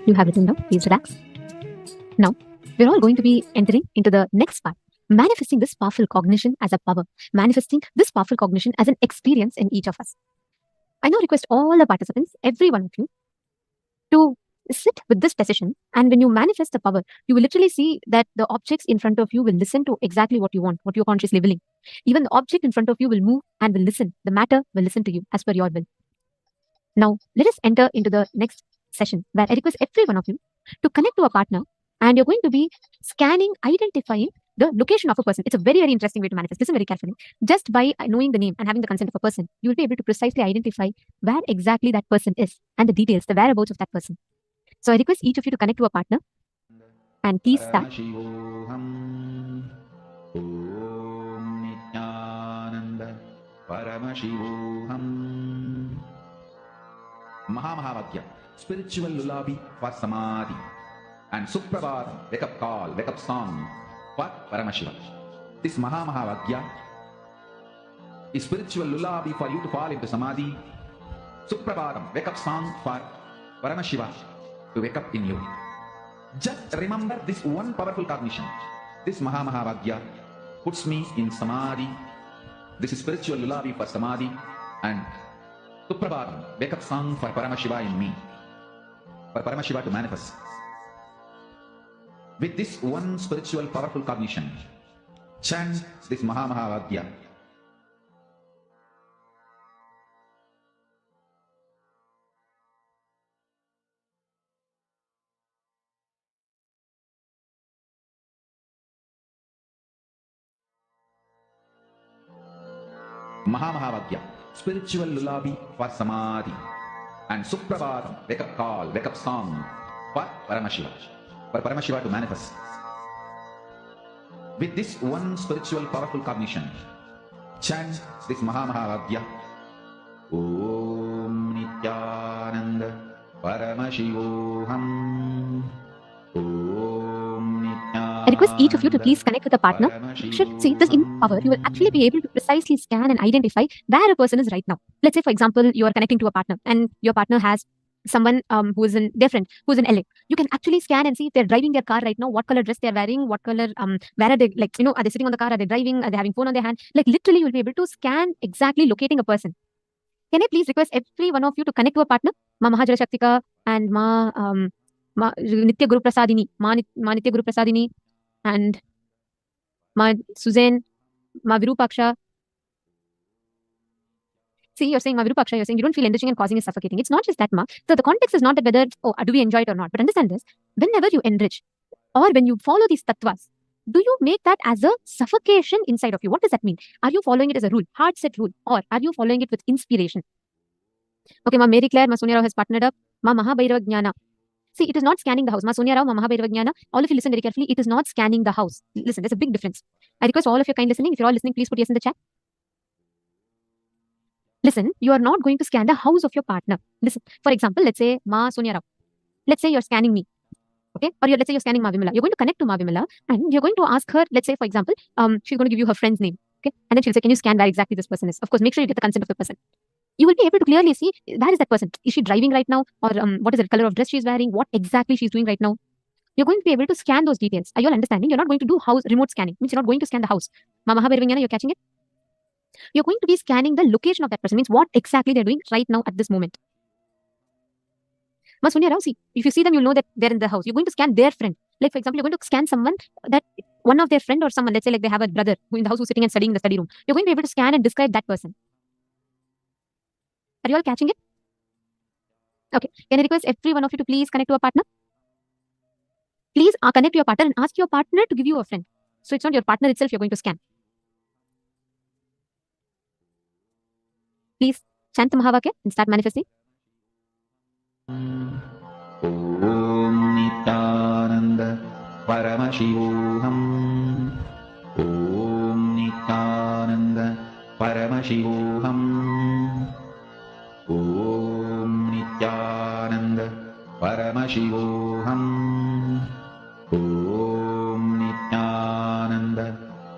If you have written down, please relax. Now, we're all going to be entering into the next part, manifesting this powerful cognition as a power, manifesting this powerful cognition as an experience in each of us. I now request all the participants, every one of you, to sit with this position, and when you manifest the power, you will literally see that the objects in front of you will listen to exactly what you want, what you're consciously willing. Even the object in front of you will move and will listen. The matter will listen to you as per your will. Now, let us enter into the next session, where I request every one of you to connect to a partner, and you're going to be scanning, identifying the location of a person. It's a very, very interesting way to manifest. Listen very carefully. Just by knowing the name and having the consent of a person, you will be able to precisely identify where exactly that person is and the details, the whereabouts of that person. So I request each of you to connect to a partner, and please start. Paramashivoham. Om Nithyananda. Paramashivoham. Mahamahavagyam, spiritual lullaby for Samadhi, and Suprabhatam, wake up call, wake up song for Paramashiva. This Mahamahavagyam is spiritual lullaby for you to fall into Samadhi. Suprabhatam, wake up song for Paramashiva to wake up in you. Just remember this one powerful cognition. This Mahamahavagyam puts me in Samadhi. This is spiritual lullaby for Samadhi, and Suprabhatam, wake up song for Paramashiva in me, for Paramashiva to manifest. With this one spiritual powerful cognition, chant this Mahamahavagyam. Mahamahavagyam, spiritual lullaby for Samadhi, and Suprabhatam, wake up call, wake up song for Paramashiva to manifest. With this one spiritual powerful cognition, chant this Mahamahavagyam. Om Nithyananda Paramashivoham. Om Nithyananda. I request each of you to please connect with a partner. See, this in power, you will actually be able to precisely scan and identify where a person is right now. Let's say, for example, you are connecting to a partner, and your partner has someone who is in their friend who's in LA. You can actually scan and see if they're driving their car right now, what color dress they're wearing, what color where are they, like, are they sitting on the car, are they driving, are they having phone on their hand? Like, literally you'll be able to scan exactly locating a person. Can I please request every one of you to connect to a partner? Ma Mahajala Shaktika and Ma Nitya Guru Prasadini, Ma Nitya Guru Prasadini, and Ma Suzanne, Ma Virupaksha. See, you're saying Ma Virupaksha, you're saying you don't feel enriching and causing is suffocating. It's not just that, Ma. So the context is not that whether, do we enjoy it or not? But understand this, whenever you enrich or when you follow these tattvas, do you make that as a suffocation inside of you? What does that mean? Are you following it as a rule, hard set rule, or are you following it with inspiration? Okay, Ma Mary Claire, Ma Sonia Rao has partnered up. Ma Mahabhairava Jnana. See, it is not scanning the house. Ma Sonia Rao, Ma Mahabhairava Jnana. All of you listen very carefully. It is not scanning the house. Listen, there's a big difference. I request all of your kind listening. If you're all listening, please put yes in the chat. Listen, you are not going to scan the house of your partner. Listen, for example, let's say Ma Sonia Rao. Let's say you're scanning me. Okay, or let's say you're scanning Ma Vimala. You're going to connect to Ma Vimala, and you're going to ask her, let's say, for example, she's going to give you her friend's name. Okay, and then she'll say, can you scan where exactly this person is? Of course, make sure you get the consent of the person. You will be able to clearly see where is that person. Is she driving right now? Or what is the color of dress she's wearing? What exactly she's doing right now? You're going to be able to scan those details. Are you all understanding? You're not going to do house remote scanning. Means you're not going to scan the house. Ma Mahabhairava Jnana, you're catching it? You're going to be scanning the location of that person. Means what exactly they're doing right now at this moment. Ma Sonia Rao, see, if you see them, you'll know that they're in the house. You're going to scan their friend. Like, for example, you're going to scan someone that one of their friend or someone, let's say like they have a brother who in the house who's sitting and studying in the study room. You're going to be able to scan and describe that person. Are you all catching it? Okay. Can I request every one of you to please connect to a partner? Please connect to your partner and ask your partner to give you a friend. So it's not your partner itself you're going to scan. Please chant the Mahavakya and start manifesting. Om Nithyananda Paramashivoham. Om Nithyananda Paramashivoham. Om Nithyananda Paramashivoham. Om Nithyananda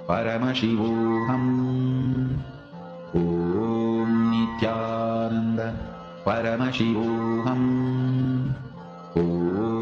Paramashivoham. Om Nithyananda Paramashivoham. Om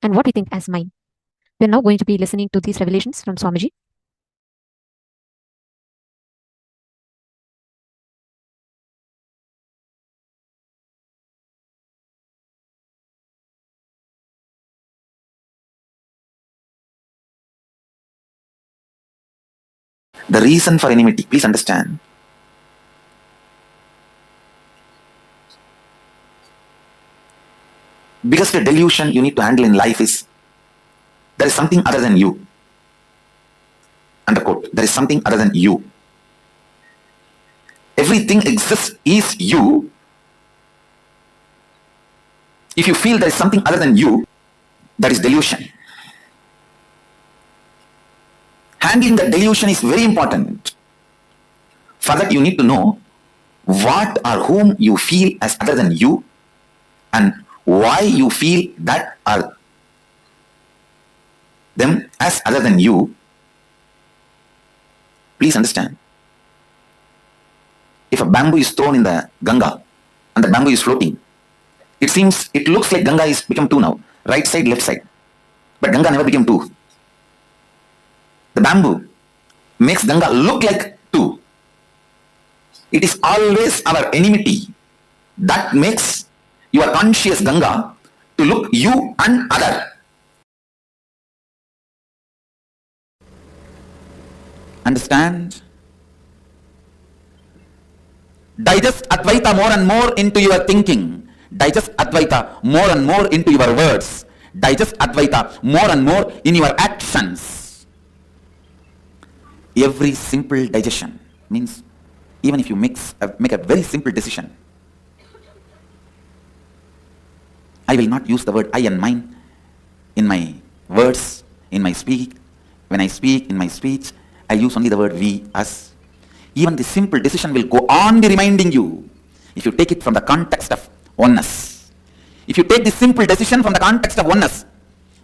and what we think as mine. We are now going to be listening to these revelations from Swamiji. The reason for enmity, please understand. Because the delusion you need to handle in life is there is something other than you. Underquote, there is something other than you. Everything exists is you. If you feel there is something other than you, that is delusion. Handling the delusion is very important. For that, you need to know what or whom you feel as other than you and why you feel that or them as other than you. Please understand. If a bamboo is thrown in the Ganga and the bamboo is floating, it looks like Ganga is become two now, right side, left side. But Ganga never became two. The bamboo makes Ganga look like two. It is always our enmity that makes your conscious Ganga to look you and other. Understand? Digest Advaita more and more into your thinking. Digest Advaita more and more into your words. Digest Advaita more and more in your actions. Every simple digestion means even if you make a very simple decision, I will not use the word I and mine in my words, in my speak. When I speak in my speech, I'll use only the word we, us. Even the simple decision will go on be reminding you, if you take it from the context of oneness. If you take the simple decision from the context of oneness,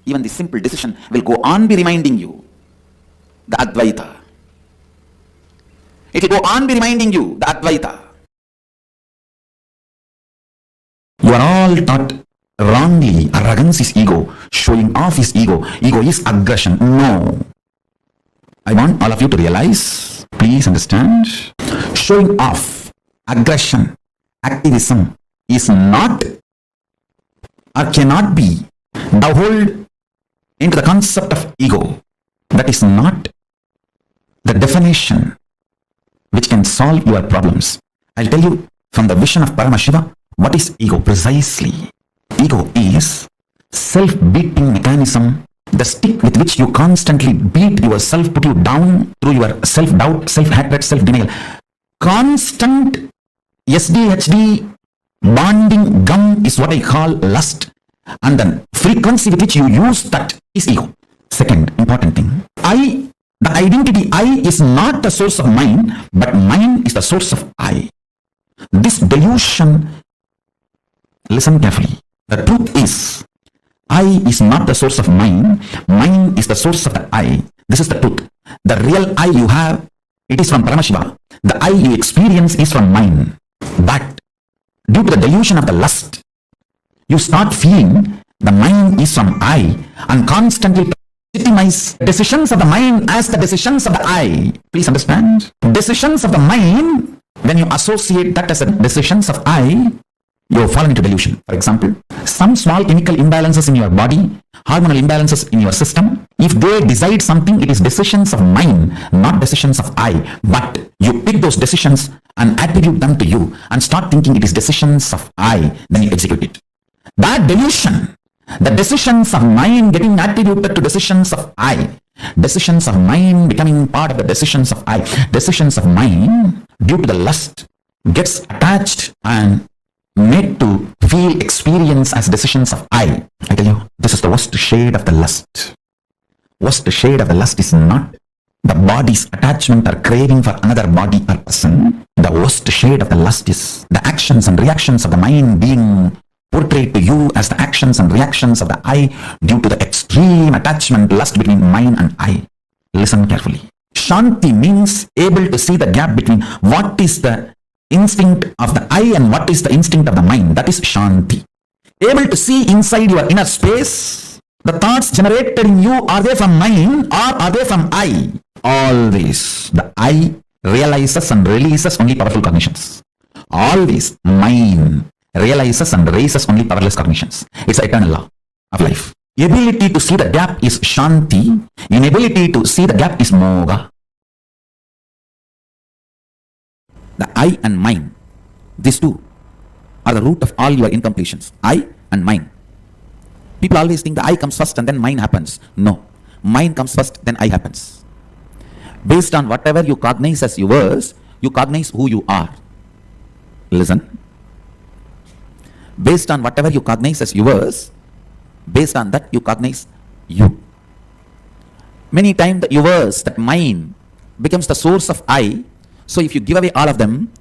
even the simple decision will go on be reminding you the Advaita. It will go on be reminding you the Advaita. You are all taught wrongly. Arrogance is ego. Showing off is ego. Ego is aggression. No. I want all of you to realize, please understand, showing off, aggression, activism is not or cannot be the hold into the concept of ego. That is not the definition which can solve your problems. I'll tell you from the vision of Paramashiva, what is ego precisely? Ego is self-beating mechanism, the stick with which you constantly beat yourself, put you down through your self-doubt, self-hatred, self-denial. Constant SDHD bonding gum is what I call lust, and the frequency with which you use that is ego. Second important thing, the identity I is not the source of mine, but mine is the source of I. This delusion, listen carefully. The truth is, I is not the source of mine is the source of the I. This is the truth. The real I you have, it is from Paramashiva. The I you experience is from mine. But due to the delusion of the lust, you start feeling the mine is from I and constantly legitimize decisions of the mind as the decisions of the I. Please understand. Decisions of the mind, when you associate that as the decisions of I, you have fallen into delusion. For example, some small chemical imbalances in your body, hormonal imbalances in your system, if they decide something, it is decisions of mind, not decisions of I. But you pick those decisions and attribute them to you and start thinking it is decisions of I, then you execute it. That delusion, the decisions of mind getting attributed to decisions of I, decisions of mind becoming part of the decisions of I, decisions of mind due to the lust gets attached and made to feel experience as decisions of I. I tell you, this is the worst shade of the lust. Worst shade of the lust is not the body's attachment or craving for another body or person. The worst shade of the lust is the actions and reactions of the mind being portrayed to you as the actions and reactions of the I due to the extreme attachment, lust between mind and I. Listen carefully. Shanti means able to see the gap between what is the instinct of the I and what is the instinct of the mind. That is Shanti. Able to see inside your inner space The thoughts generated in you, are they from mine or are they from I? Always the I realizes and releases only powerful cognitions. Always mine realizes and raises only powerless cognitions. It's an eternal law of life. Ability to see the gap is Shanti. Inability to see the gap is Moga. The I and mine, these two are the root of all your incompletions. I and mine. People always think the I comes first and then mine happens. No. Mine comes first, then I happens. Based on whatever you cognize as yours, you cognize who you are. Listen. Based on whatever you cognize as yours, based on that you cognize you. Many times the yours, that mine, becomes the source of I. So if you give away all of them,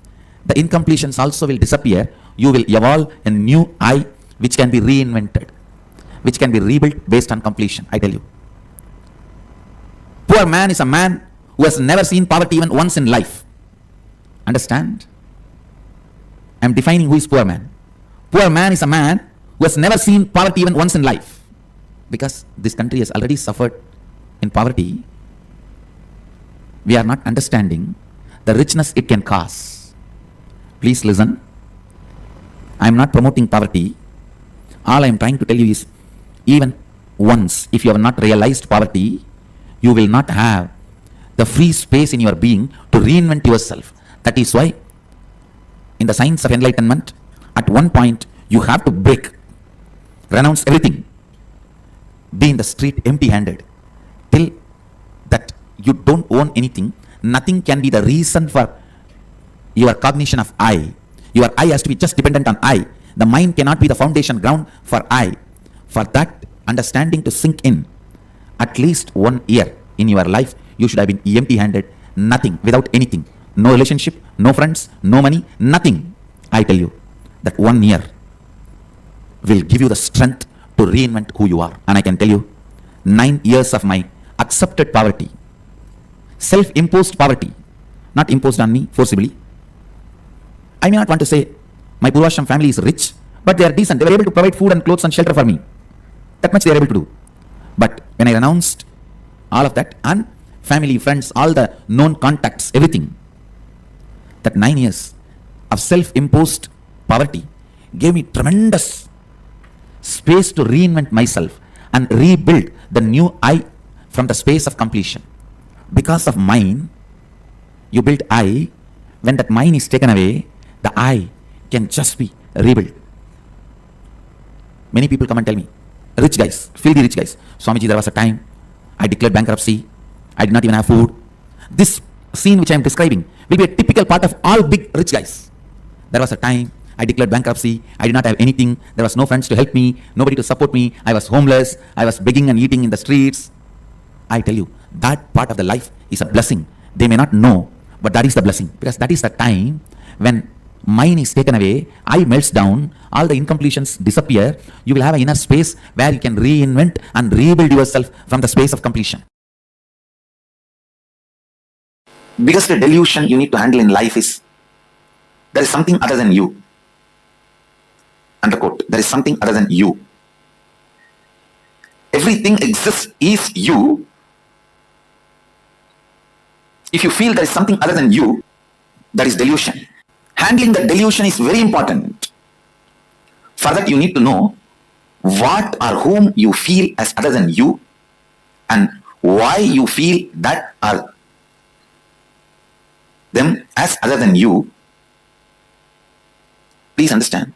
the incompletions also will disappear. You will evolve a new I which can be reinvented, which can be rebuilt based on completion. I tell you. Poor man is a man who has never seen poverty even once in life. Understand? I am defining who is poor man. Poor man is a man who has never seen poverty even once in life. Because this country has already suffered in poverty, we are not understanding the richness it can cause. Please listen. I am not promoting poverty. All I am trying to tell you is, even once, if you have not realized poverty, you will not have the free space in your being to reinvent yourself. That is why, in the science of enlightenment, at one point, you have to break, renounce everything, be in the street empty-handed, till that you don't own anything. Nothing can be the reason for your cognition of I. Your I has to be just dependent on I. The mind cannot be the foundation ground for I. For that understanding to sink in, at least 1 year in your life, you should have been empty-handed, nothing, without anything. No relationship, no friends, no money, nothing. I tell you, that 1 year will give you the strength to reinvent who you are. And I can tell you, 9 years of my accepted poverty, self-imposed poverty, not imposed on me forcibly. I may not want to say my Purvashram family is rich, but they are decent. They were able to provide food and clothes and shelter for me. That much they are able to do. But when I renounced all of that, and family, friends, all the known contacts, everything, that 9 years of self-imposed poverty gave me tremendous space to reinvent myself and rebuild the new I from the space of completion. Because of mine, you build I. When that mine is taken away, the I can just be rebuilt. Many people come and tell me, rich guys, filthy rich guys, Swamiji, there was a time I declared bankruptcy. I did not even have food. This scene which I am describing will be a typical part of all big rich guys. There was a time I declared bankruptcy. I did not have anything. There was no friends to help me, nobody to support me. I was homeless. I was begging and eating in the streets. I tell you, that part of the life is a blessing. They may not know, but that is the blessing. Because that is the time when mine is taken away, I melts down, all the incompletions disappear. You will have an inner space where you can reinvent and rebuild yourself from the space of completion. Biggest delusion you need to handle in life is, there is something other than you. Underquote, there is something other than you. Everything exists is you. If you feel there is something other than you, that is delusion. Handling the delusion is very important. For that you need to know what or whom you feel as other than you, and why you feel that or them as other than you. Please understand.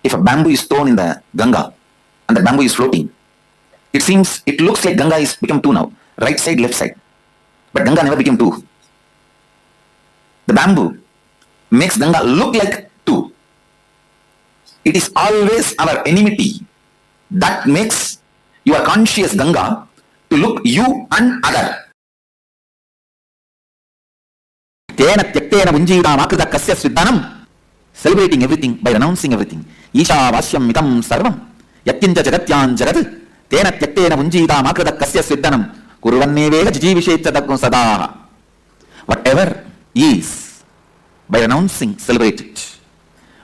If a bamboo is thrown in the Ganga and the bamboo is floating, it looks like Ganga is become two now, right side, left side. But Ganga never became two. The bamboo makes Ganga look like two. It is always our enmity that makes your conscious Ganga to look you and other. Celebrating everything by renouncing everything. Isha Vasyam Mitam Sarvam Yakinja Jagatyan Jagat Tena Tyaktena Vunjita Makrata Kasya Siddhanam Kurvanevega Jivishetadakun Sadaha. Whatever is, by renouncing, celebrate it.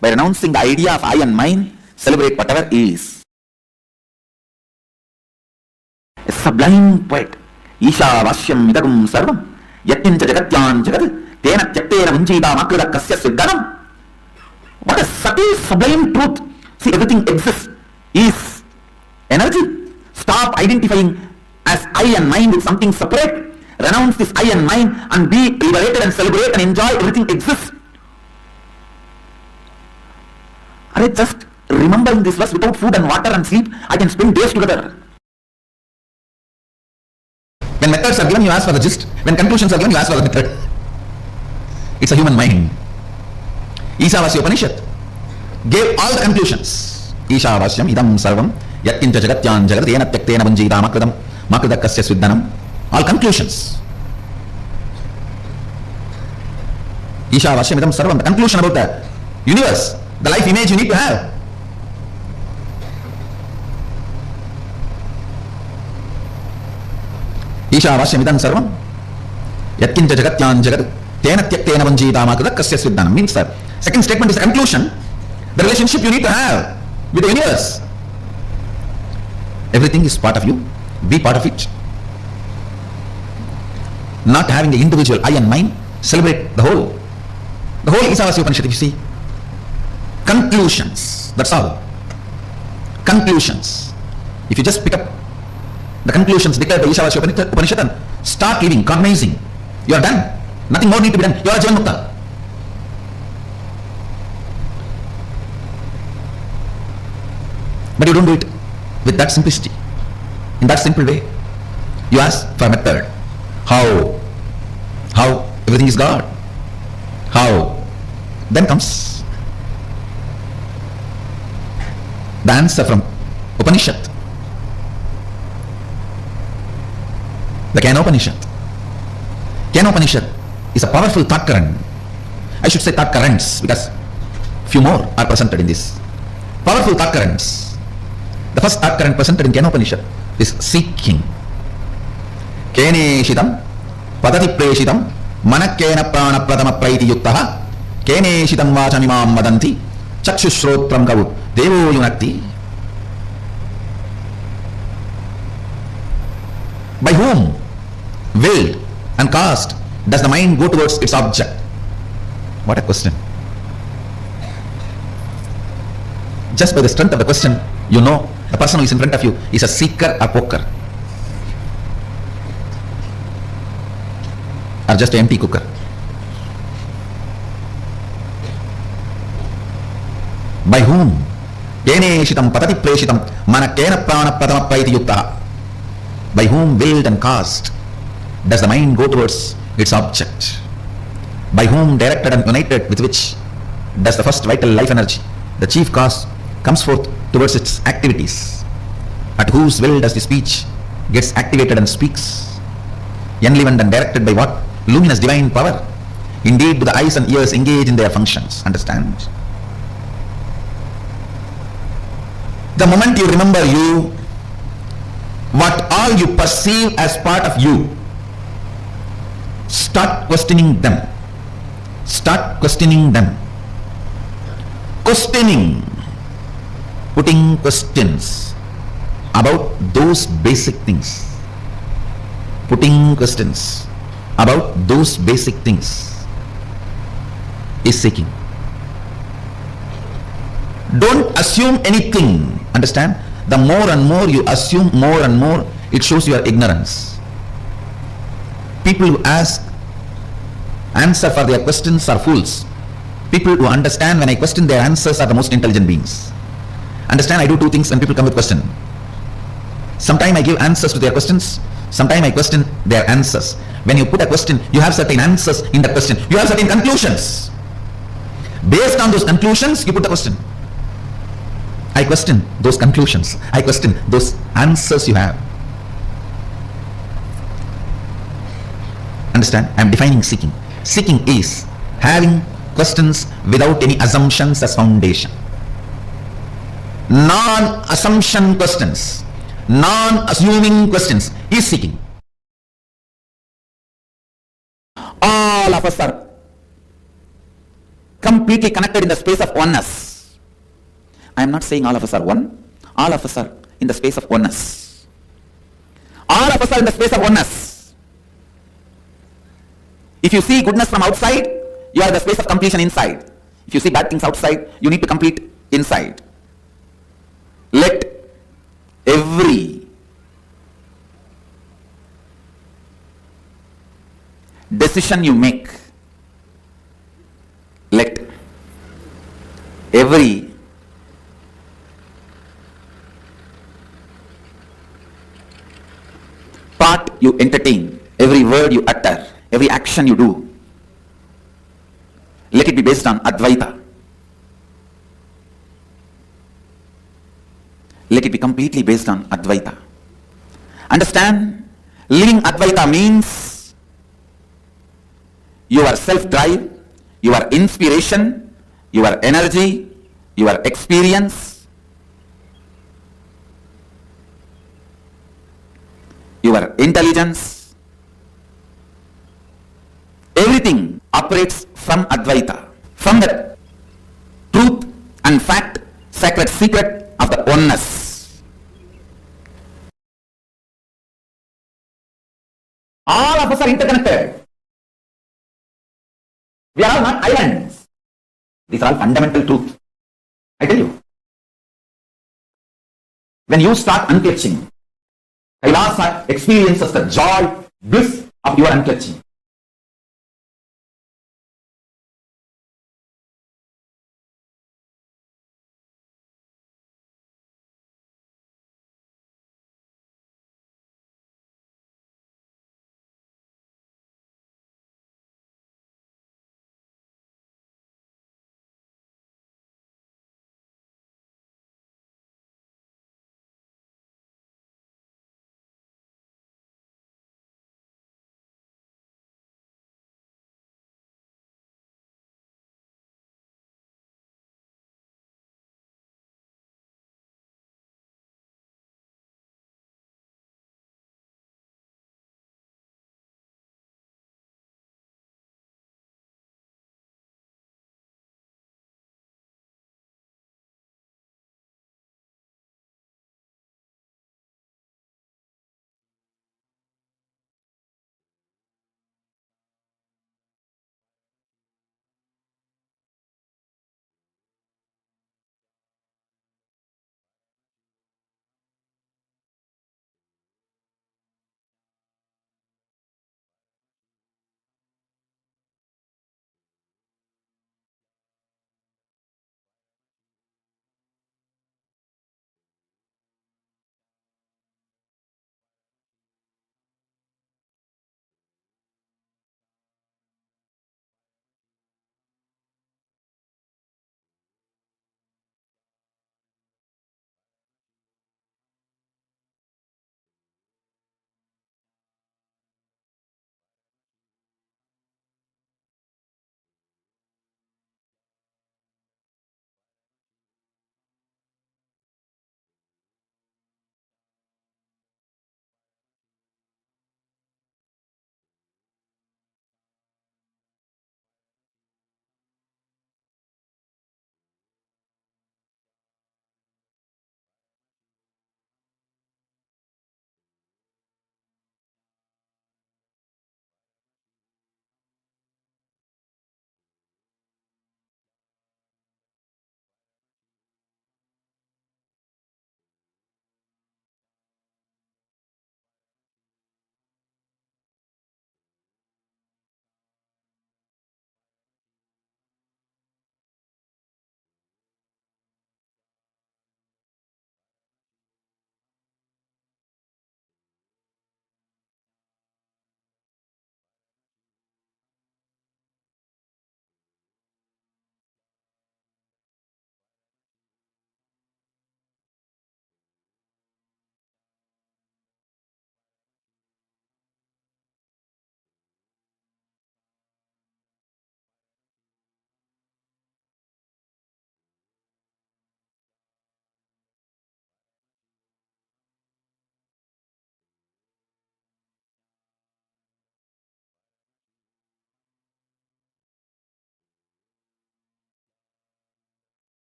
By renouncing the idea of I and mine, celebrate whatever is. sublime poet. Isha Vashyam Idagum Sarvam Yatincha Jagatyan Jagat Tena Tyaktena Munchida Makrida Kasya Siddhanam. What a subtle, sublime truth. See, everything exists, is energy. Stop identifying as I and mine with something separate. Renounce this I and mine and be liberated and celebrate and enjoy. Everything exists. Are just remembering this verse, without food and water and sleep, I can spend days together. When methods are given, you ask for the gist. When conclusions are given, you ask for the method. It's a human mind. Ishavasya Upanishad gave all the conclusions. Ishavasyam idam sarvam yatkincha jagatyan jagat yena tyaktena vanjita makridam makridakasya svidhanam. All conclusions. Ishavasyam idam sarvam, the conclusion about the universe, the life image you need to have. Ishavasyam idam sarvam yatkincha jagatyan jagat tena tyaktena vanjita makridakasya svidhanam means that second statement is the conclusion, the relationship you need to have with the universe. Everything is part of you, be part of it. Not having the individual I and mine, celebrate the whole. The whole Ishavasya Upanishad, if you see. Conclusions, that's all. Conclusions. If you just pick up the conclusions declared by Ishavasya Upanishad and start living, cognizing, you are done. Nothing more need to be done. You are Jivan Mukta. But you don't do it with that simplicity, in that simple way. You ask for a method. How? Everything is God. How? Then comes the answer from Upanishad. The Kenopanishad. Kenopanishad is a powerful thought current. I should say thought currents because few more are presented in this. Powerful thought currents. The first thought current presented in Kenopanishad is seeking. Keneshitam padati preshitam manakena prana pratama praiti yuktaha keneshitam vachamimam vadanti chakshushrotram gavu devo yunakti. By whom, willed and caused, does the mind go towards its object? What a question. Just by the strength of the question, you know the person who is in front of you is a seeker or poker, or just an empty cooker. By whom? Keneshitam patati preshitam manakena prana pratama praiti yuktaha. By whom, willed and caused, does the mind go towards its object? By whom, directed and united with which, does the first vital life energy, the chief cause, comes forth towards its activities? At whose will does the speech gets activated and speaks? Enlivened and directed by what luminous divine power? Indeed, do the eyes and ears engage in their functions? Understand? The moment you remember you, what all you perceive as part of you, start questioning them. Start questioning them. Questioning, putting questions about those basic things. Putting questions about those basic things is seeking. Don't assume anything. Understand? The more and more you assume, more and more it shows your ignorance. People who answer for their questions are fools. People who understand when I question their answers are the most intelligent beings. Understand, I do two things when people come with question. Sometimes I give answers to their questions, sometimes I question their answers. When you put a question, you have certain answers in the question. You have certain conclusions. Based on those conclusions, you put the question. I question those conclusions. I question those answers you have. Understand? I am defining seeking. Seeking is having questions without any assumptions as foundation. Non-assumption questions, non-assuming questions is seeking. All of us are completely connected in the space of oneness. I am not saying all of us are one. All of us are in the space of oneness. All of us are in the space of oneness. If you see goodness from outside, you are in the space of completion inside. If you see bad things outside, you need to complete inside. Let every decision you make, let every part you entertain, every word you utter, every action you do, let it be based on Advaita. Let it be completely based on Advaita. Understand? Living Advaita means your self-drive, your inspiration, your energy, your experience, your intelligence, everything operates from Advaita, from the truth and fact, sacred secret of the oneness. All of us are interconnected. We are all not islands. These are all fundamental truths. I tell you. When you start unclutching, Kailasa experiences the joy, bliss of your unclutching.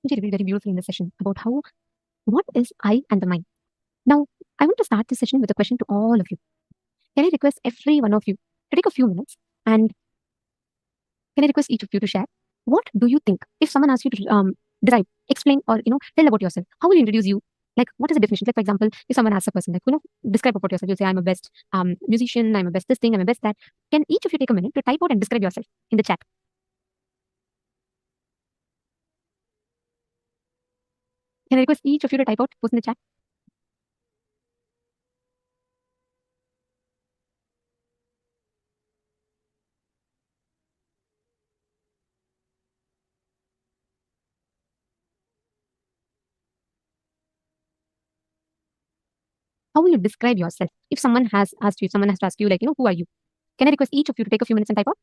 revealed very beautifully in the session about what is I and the mind. Now, I want to start this session with a question to all of you. Can I request every one of you to take a few minutes and can I request each of you to share? What do you think? If someone asks you to describe, explain, or tell about yourself, how will you introduce you? Like, what is the definition? Like, for example, if someone asks a person, like, describe about yourself, you'll say, I'm a best musician, I'm a best this thing, I'm a best that. Can each of you take a minute to type out and describe yourself in the chat? Can I request each of you to type out, post in the chat? How will you describe yourself? If someone has asked you, if someone has to ask you, like, who are you? Can I request each of you to take a few minutes and type out?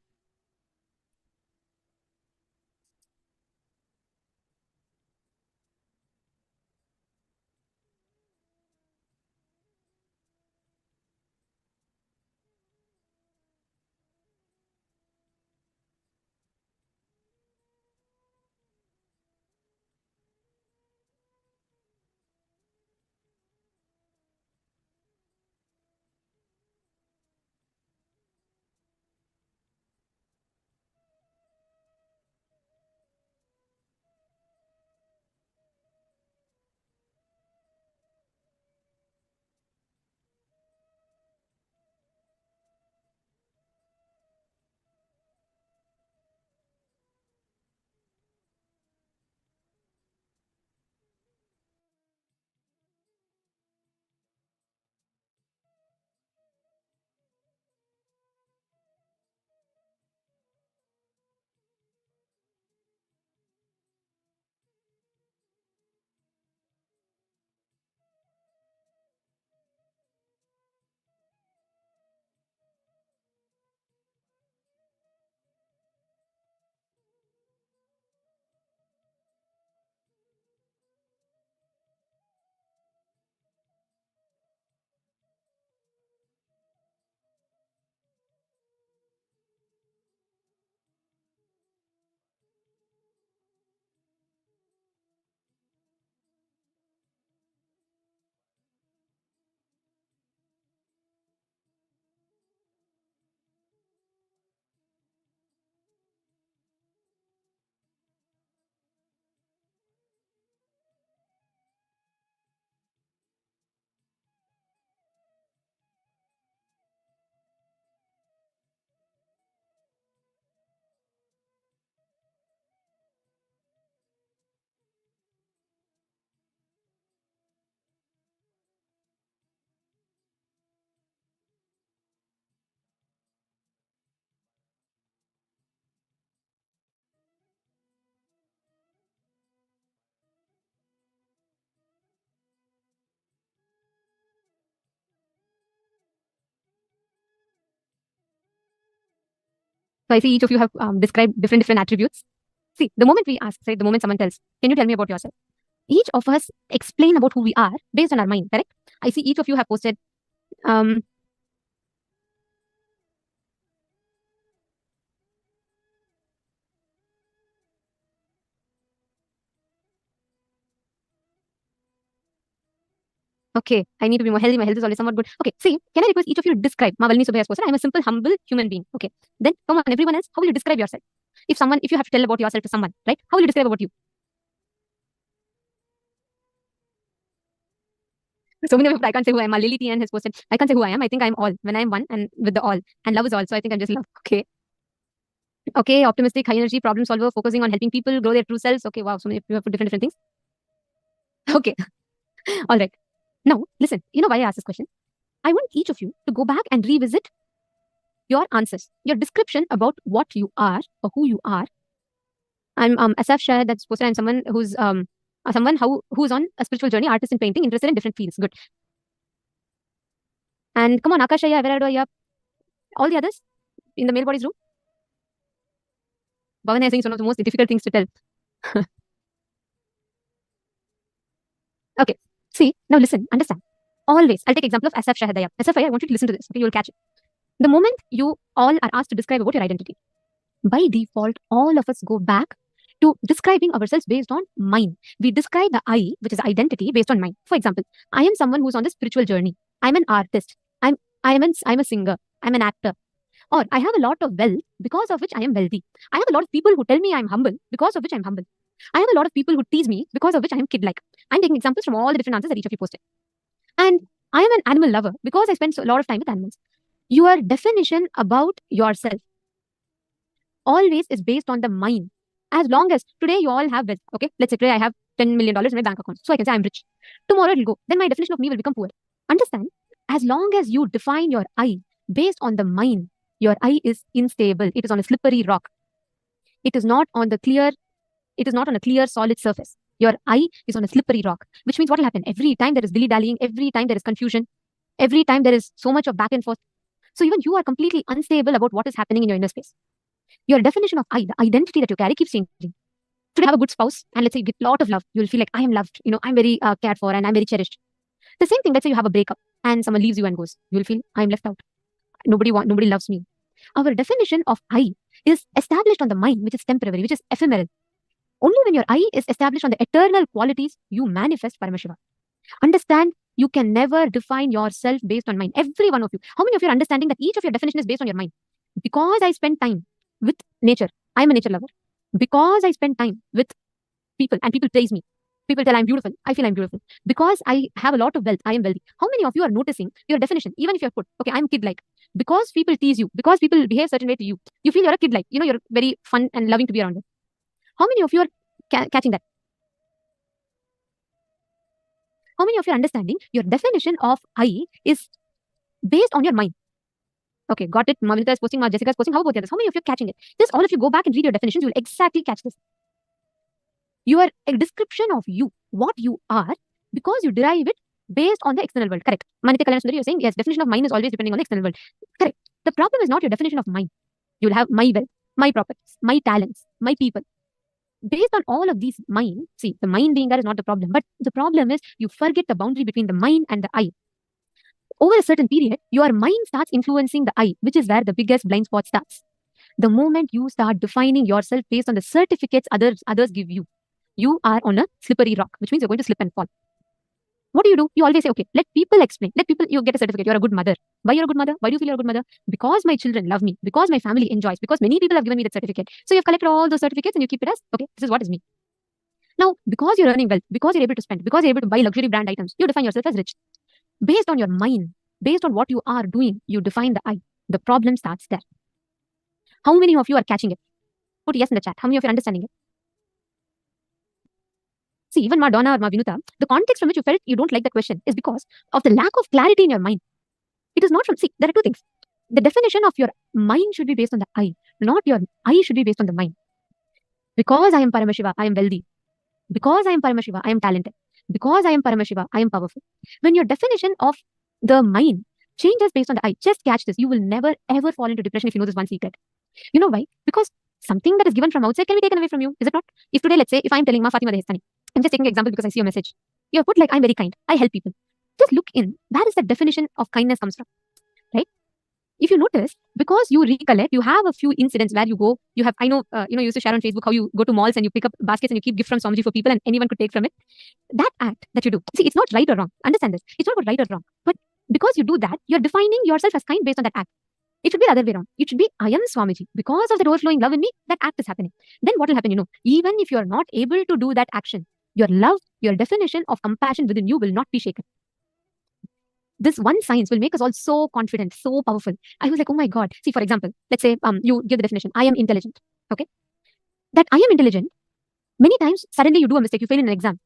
So I see each of you have described different attributes. See, the moment we ask, the moment someone tells, can you tell me about yourself? Each of us explain about who we are based on our mind, correct? I see each of you have posted okay, I need to be more healthy. My health is always somewhat good. Okay, see, can I request each of you to describe? Mavalini Subhay has posted, I'm a simple, humble human being. Okay, then come on, everyone else, how will you describe yourself? If you have to tell about yourself to someone, right? How will you describe about you? So many of you, I can't say who I am. Lily TN has posted, I can't say who I am. I think I'm all. When I'm one and with the all. And love is all. So I think I'm just love. Okay. Okay, optimistic, high energy, problem solver, focusing on helping people grow their true selves. Okay, wow, so many people have put different things. Okay, all right. Now, listen, you know why I asked this question? I want each of you to go back and revisit your answers, your description about what you are or who you are. I'm Asaf shared that's posted. I'm someone who's who's on a spiritual journey, artist in painting, interested in different fields. Good. And come on, Akashaya, Everardo, all the others in the male body's room. Bhavan, I think it's one of the most difficult things to tell. Okay. See, now listen, understand. Always, I'll take example of Asaf Shahadaya. Asaf, I want you to listen to this. Okay, you'll catch it. The moment you all are asked to describe about your identity, by default, all of us go back to describing ourselves based on mind. We describe the I, which is identity, based on mind. For example, I am someone who's on the spiritual journey. I'm an artist. I'm a singer. I'm an actor. Or I have a lot of wealth because of which I am wealthy. I have a lot of people who tell me I'm humble because of which I'm humble. I have a lot of people who tease me because of which I am kid-like. I'm taking examples from all the different answers that each of you posted. And I am an animal lover because I spend a lot of time with animals. Your definition about yourself always is based on the mind. As long as today you all have wealth, okay? Let's say today I have $10 million in my bank account. So I can say I'm rich. Tomorrow it will go. Then my definition of me will become poor. Understand? As long as you define your I based on the mind, your I is unstable. It is on a slippery rock. It is not on a clear solid surface. Your I is on a slippery rock, which means what will happen? Every time there is dilly-dallying, every time there is confusion, every time there is so much of back and forth. So even you are completely unstable about what is happening in your inner space. Your definition of I, the identity that you carry, keeps changing. Today you have a good spouse, and let's say you get a lot of love. You'll feel like I am loved. I'm very cared for, and I'm very cherished. The same thing, let's say you have a breakup, and someone leaves you and goes. You'll feel I'm left out. Nobody loves me. Our definition of I is established on the mind, which is temporary, which is ephemeral. Only when your I is established on the eternal qualities, you manifest Paramashiva. Understand, you can never define yourself based on mind. Every one of you. How many of you are understanding that each of your definition is based on your mind? Because I spend time with nature, I'm a nature lover. Because I spend time with people and people praise me. People tell I'm beautiful, I feel I'm beautiful. Because I have a lot of wealth, I am wealthy. How many of you are noticing your definition, even if you're put, okay, I'm kid-like. Because people tease you, because people behave certain way to you, you feel you're a kid-like. You're very fun and loving to be around them. How many of you are catching that? How many of you are understanding your definition of I is based on your mind? Okay, got it. Mamita is posting, Jessica is posting. How about the others? How many of you are catching it? Just all of you go back and read your definitions. You will exactly catch this. Your description of you, what you are, because you derive it based on the external world. Correct. Manita Kailasa, you're saying, yes, definition of mind is always depending on the external world. Correct. The problem is not your definition of mind. You will have my wealth, my properties, my talents, my people. Based on all of these mind, see, the mind being there is not the problem. But the problem is you forget the boundary between the mind and the I. Over a certain period, your mind starts influencing the I, which is where the biggest blind spot starts. The moment you start defining yourself based on the certificates others give you, you are on a slippery rock, which means you're going to slip and fall. What do? You always say, okay, let people explain. You get a certificate. You're a good mother. Why you're a good mother? Why do you feel you're a good mother? Because my children love me. Because my family enjoys. Because many people have given me that certificate. So you've collected all those certificates and you keep it as, okay, this is what is me. Now, because you're earning wealth, because you're able to spend, because you're able to buy luxury brand items, you define yourself as rich. Based on your mind, based on what you are doing, you define the I. The problem starts there. How many of you are catching it? Put yes in the chat. How many of you are understanding it? See, even Madonna or Vinuta, the context from which you felt you don't like the question is because of the lack of clarity in your mind. It is not from, see, there are two things. The definition of your mind should be based on the I, not your I should be based on the mind. Because I am Paramashiva, I am wealthy. Because I am Paramashiva, I am talented. Because I am Paramashiva, I am powerful. When your definition of the mind changes based on the I, just catch this. You will never ever fall into depression if you know this one secret. You know why? Because something that is given from outside can be taken away from you. Is it not? If today, let's say, if I'm telling Ma Fatima Dehestani, I'm just taking an example because I see your message. You have put like, I'm very kind. I help people. Just look in. That is the definition of kindness comes from. Right? If you notice, because you recollect, you have a few incidents where you go, you have, I know, you used to share on Facebook how you go to malls and you pick up baskets and you keep gift from Swamiji for people and anyone could take from it. That act that you do. See, it's not right or wrong. Understand this. It's not about right or wrong. But because you do that, you're defining yourself as kind based on that act. It should be the other way around. It should be, I am Swamiji. Because of the overflowing love in me, that act is happening. Then what will happen? Even if you're not able to do that action, your love, your definition of compassion within you will not be shaken. This one science will make us all so confident, so powerful. I was like, oh my God. See, for example, let's say you give the definition, I am intelligent. Okay. That I am intelligent, many times, suddenly you do a mistake, you fail in an exam.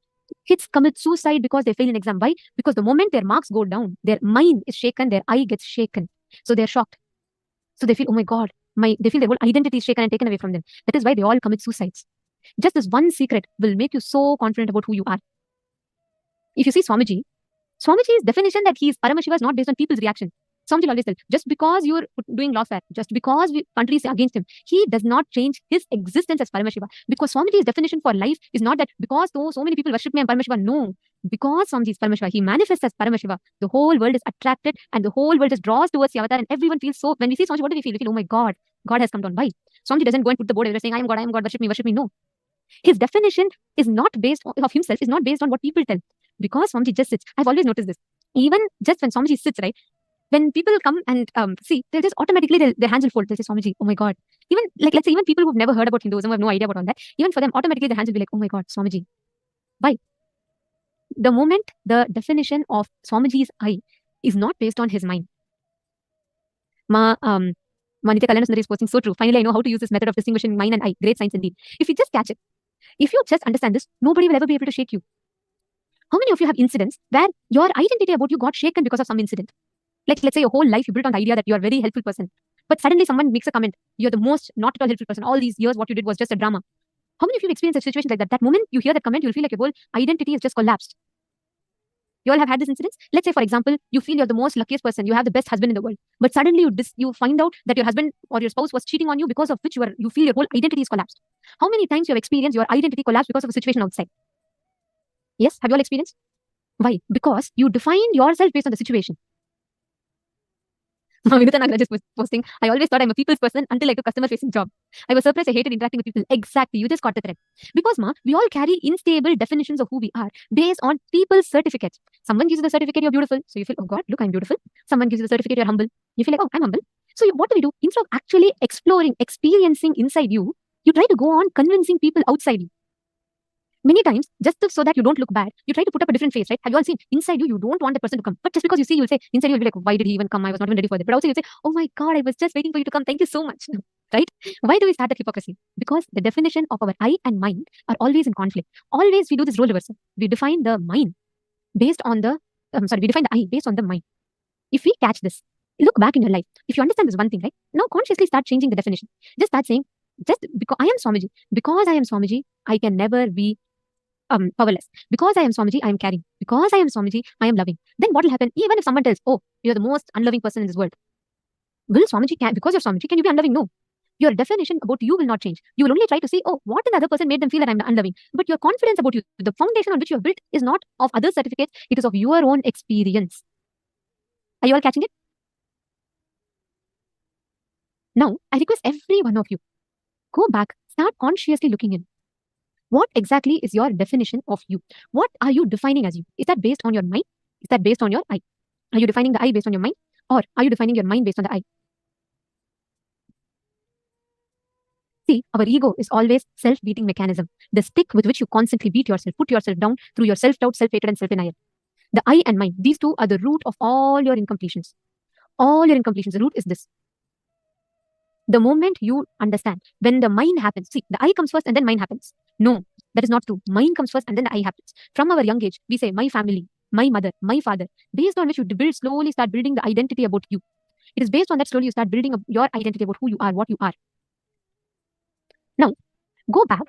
Kids commit suicide because they fail in exam. Why? Because the moment their marks go down, their mind is shaken, their eye gets shaken. So they're shocked. So they feel, oh my God, they feel their whole identity is shaken and taken away from them. That is why they all commit suicides. Just this one secret will make you so confident about who you are. If you see Swamiji's definition that he is Paramashiva is not based on people's reaction. Swamiji will always tell, just because you're doing lawfare, just because countries are against him, he does not change his existence as Paramashiva. Because Swamiji's definition for life is not that because so many people worship me and Paramashiva. No. Because Swamiji is Paramashiva, he manifests as Paramashiva. The whole world is attracted and the whole world just draws towards the avatar and everyone feels so, when we see Swamiji, what do we feel? We feel, oh my God, God has come down. Why? Swamiji doesn't go and put the board everywhere saying, I am God, worship me. No. His definition is not based on, of himself is not based on what people tell. Because Swamiji just sits. I've always noticed this. Even just when Swamiji sits, right? When people come and see, they'll just automatically, their hands will fold. They'll say, Swamiji, oh my God. Even, like, let's say, even people who've never heard about Hinduism, who have no idea about all that, even for them, automatically their hands will be like, oh my God, Swamiji. Why? The moment the definition of Swamiji's I is not based on his mind. Nithyananda is posting, so true. Finally, I know how to use this method of distinguishing mind and I. Great science indeed. If you just catch it, if you just understand this, nobody will ever be able to shake you. How many of you have incidents where your identity about you got shaken because of some incident? Like, let's say your whole life you built on the idea that you are a very helpful person, but suddenly someone makes a comment, you're the most not at all helpful person. All these years, what you did was just a drama. How many of you have experienced a situation like that? That moment you hear that comment, you'll feel like your whole identity is just collapsed. You all have had this incidents? Let's say, for example, you feel you're the most luckiest person, you have the best husband in the world, but suddenly you find out that your husband or your spouse was cheating on you, because of which you feel your whole identity is collapsed. How many times you have experienced your identity collapse because of a situation outside? Yes, have you all experienced? Why? Because you define yourself based on the situation. Nithyananda just was posting, I always thought I'm a people's person until I took customer-facing job. I was surprised I hated interacting with people. Exactly, you just caught the thread. Because we all carry unstable definitions of who we are based on people's certificates. Someone gives you the certificate, you're beautiful. So you feel, oh God, look, I'm beautiful. Someone gives you the certificate, you're humble. You feel like, oh, I'm humble. So what do? Instead of actually exploring, experiencing inside you, you try to go on convincing people outside you. Many times, just so that you don't look bad, you try to put up a different face, right? Have you all seen? Inside you, you don't want the person to come. But just because you see, you'll say, inside you'll be like, why did he even come? I was not even ready for that. But also you'll say, oh my God, I was just waiting for you to come. Thank you so much. Right? Why do we start that hypocrisy? Because the definition of our I and mind are always in conflict. Always we do this role reversal. We define the mind based on the, we define the I based on the mind. If we catch this, look back in your life. If you understand this one thing, right? Now consciously start changing the definition. Just start saying, just because I am Swamiji, because I am Swamiji, I can never be powerless. Because I am Swamiji, I am caring. Because I am Swamiji, I am loving. Then what will happen? Even if someone tells, oh, you're the most unloving person in this world. Will Swamiji, because you're Swamiji, can you be unloving? No. Your definition about you will not change. You will only try to see, oh, what in the other person made them feel that I'm unloving. But your confidence about you, the foundation on which you have built, is not of other certificates, it is of your own experience. Are you all catching it? Now, I request every one of you, go back, start consciously looking in. What exactly is your definition of you? What are you defining as you? Is that based on your mind? Is that based on your I? Are you defining the I based on your mind? Or are you defining your mind based on the I? See, our ego is always self-beating mechanism. The stick with which you constantly beat yourself, put yourself down through your self-doubt, self-hatred, and self-denial. The I and mind, these two are the root of all your incompletions. All your incompletions, the root is this. The moment you understand, when the mind happens, see, the I comes first and then mind happens. No, that is not true. Mind comes first and then the I happens. From our young age, we say, my family, my mother, my father, based on which you slowly start building the identity about you. It is based on that slowly you start building your identity about who you are, what you are. Now, go back.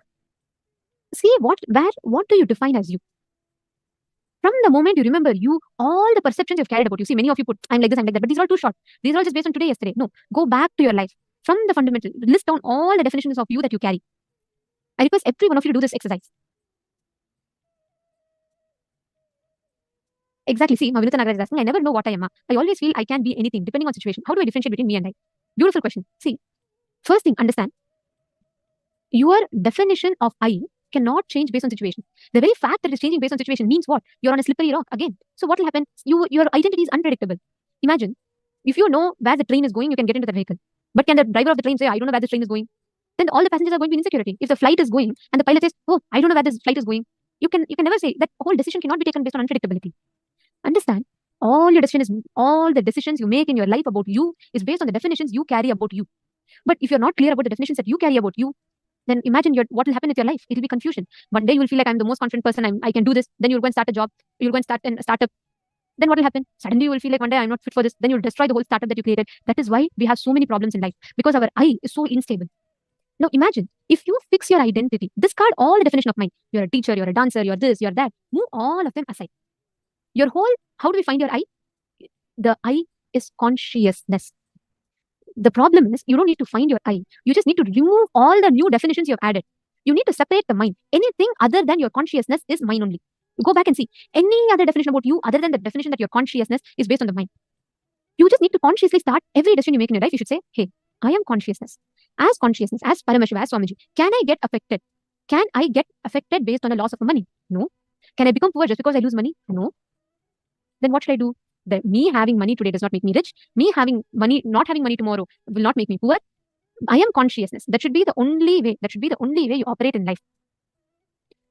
See what do you define as you? From the moment you remember you, all the perceptions you've carried about you. See, many of you put, I'm like this, I'm like that, but these are all too short. These are all just based on today, yesterday. No, go back to your life. From the fundamental, list down all the definitions of you that you carry. I request every one of you to do this exercise. Exactly. See, Nithyananda is asking, I never know what I am. I always feel I can be anything, depending on situation. How do I differentiate between me and I? Beautiful question. See, first thing, understand, your definition of I cannot change based on situation. The very fact that it's changing based on situation means what? You're on a slippery rock again. So what will happen? Your identity is unpredictable. Imagine, if you know where the train is going, you can get into the vehicle. But can the driver of the train say, I don't know where the train is going? Then all the passengers are going to be in insecurity. If the flight is going and the pilot says, oh, I don't know where this flight is going, you can never say that whole decision cannot be taken based on unpredictability. Understand? All the decisions you make in your life about you is based on the definitions you carry about you. But if you're not clear about the definitions that you carry about you, then imagine what will happen with your life. It will be confusion. One day you will feel like I'm the most confident person. I can do this. Then you'll go and start a job. You'll go and start a startup. Then what will happen? Suddenly you will feel like one day I'm not fit for this. Then you'll destroy the whole startup that you created. That is why we have so many problems in life, because our I is so unstable. Now imagine, if you fix your identity, discard all the definition of mind. You're a teacher, you're a dancer, you're this, you're that. Move all of them aside. How do we find your I? The I is consciousness. The problem is, you don't need to find your I. You just need to remove all the new definitions you have added. You need to separate the mind. Anything other than your consciousness is mind only. Go back and see any other definition about you other than the definition that your consciousness is based on the mind. You just need to consciously start every decision you make in your life. You should say, hey, I am consciousness. As consciousness, as Paramashiva, as Swamiji, can I get affected? Can I get affected based on the loss of money? No. Can I become poor just because I lose money? No. Then what should I do? Me having money today does not make me rich. Me having money, not having money tomorrow will not make me poor. I am consciousness. That should be the only way. That should be the only way you operate in life.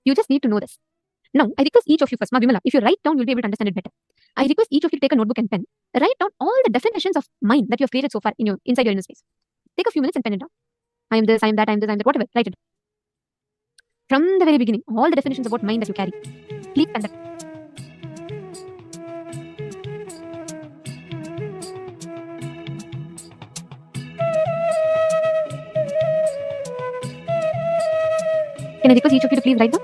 You just need to know this. Now, I request each of you first, Vimala, if you write down, you'll be able to understand it better. I request each of you to take a notebook and pen. Write down all the definitions of mind that you have created so far inside your inner space. Take a few minutes and pen it down. I am this, I am that, I am this, I am that, whatever. Write it. From the very beginning, all the definitions about mind that you carry. Please pen that. Can I request each of you to please write down?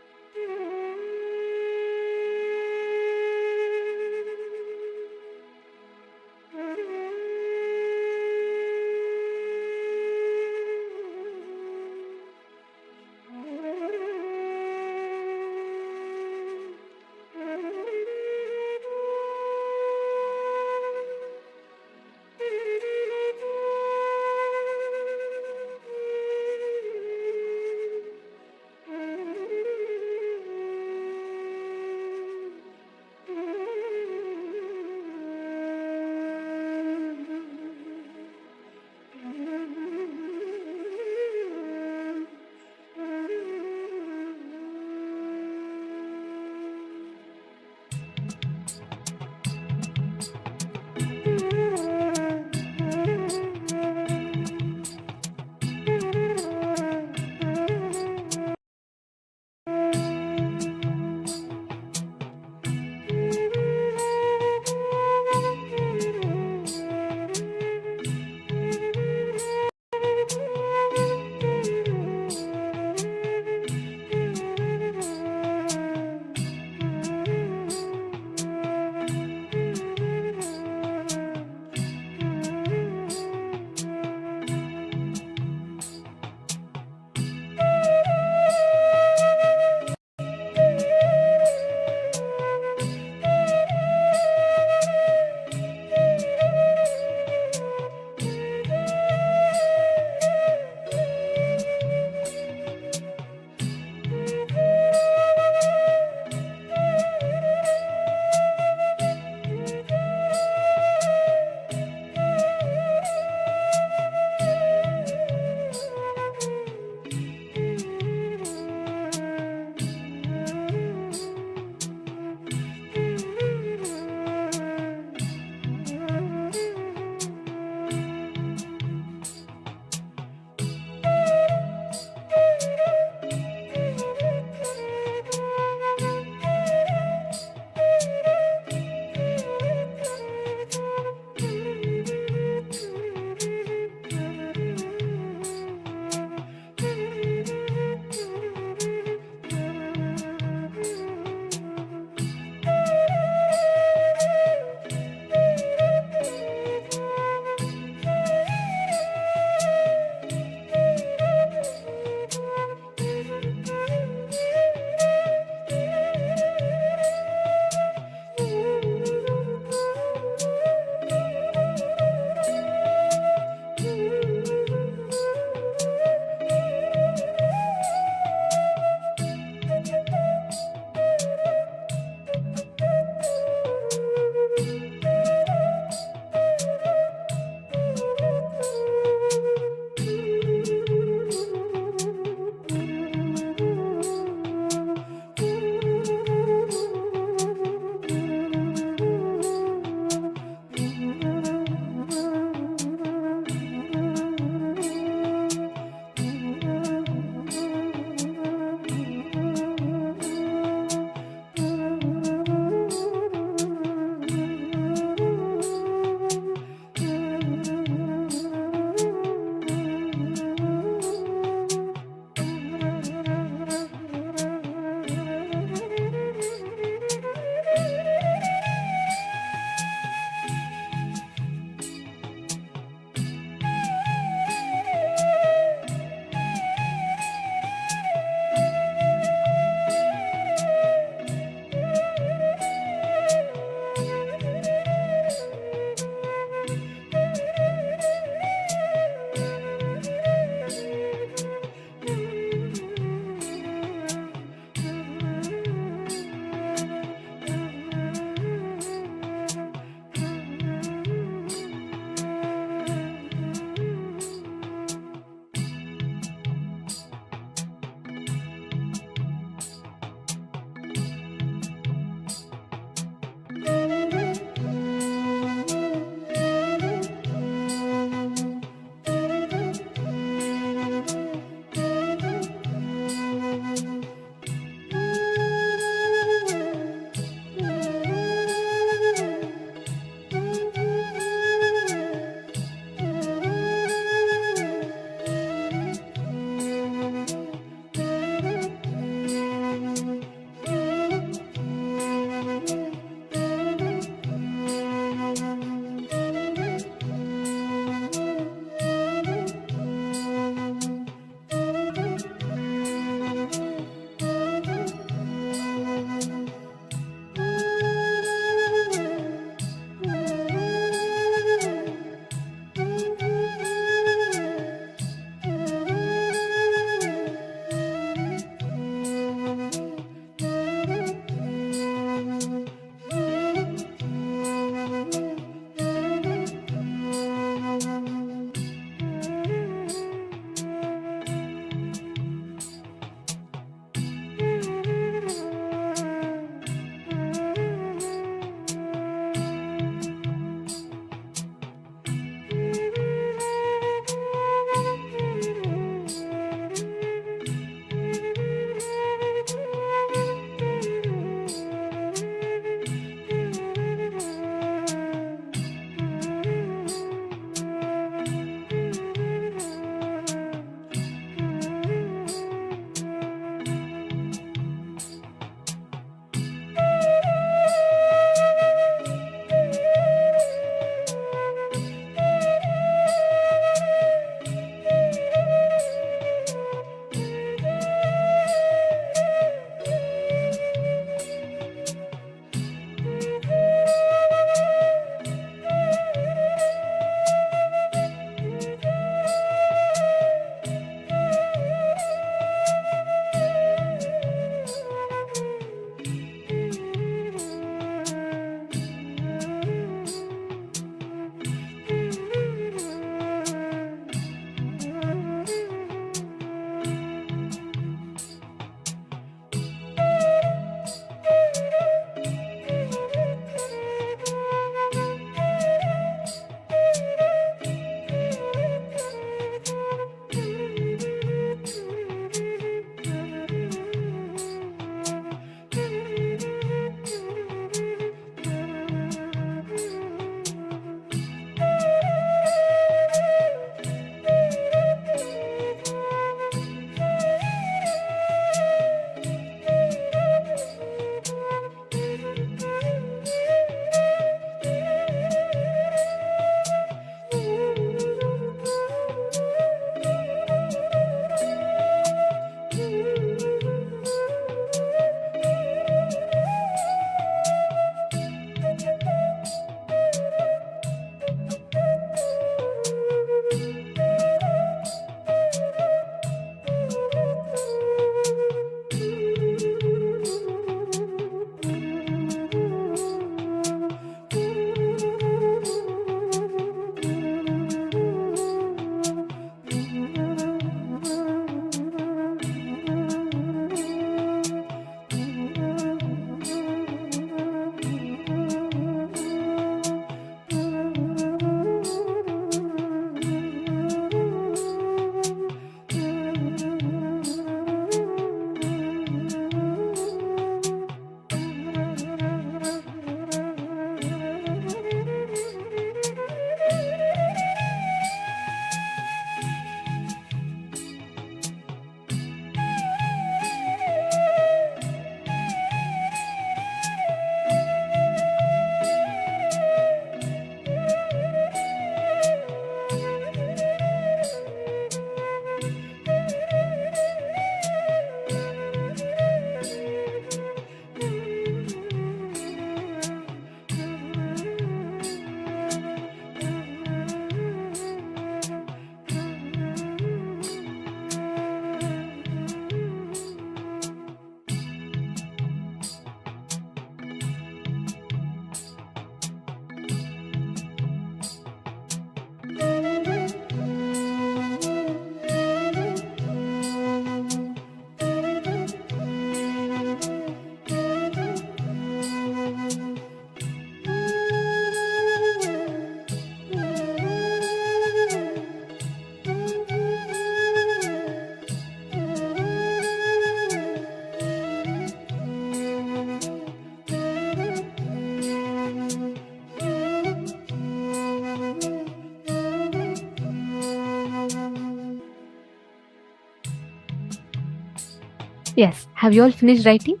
Yes. Have you all finished writing?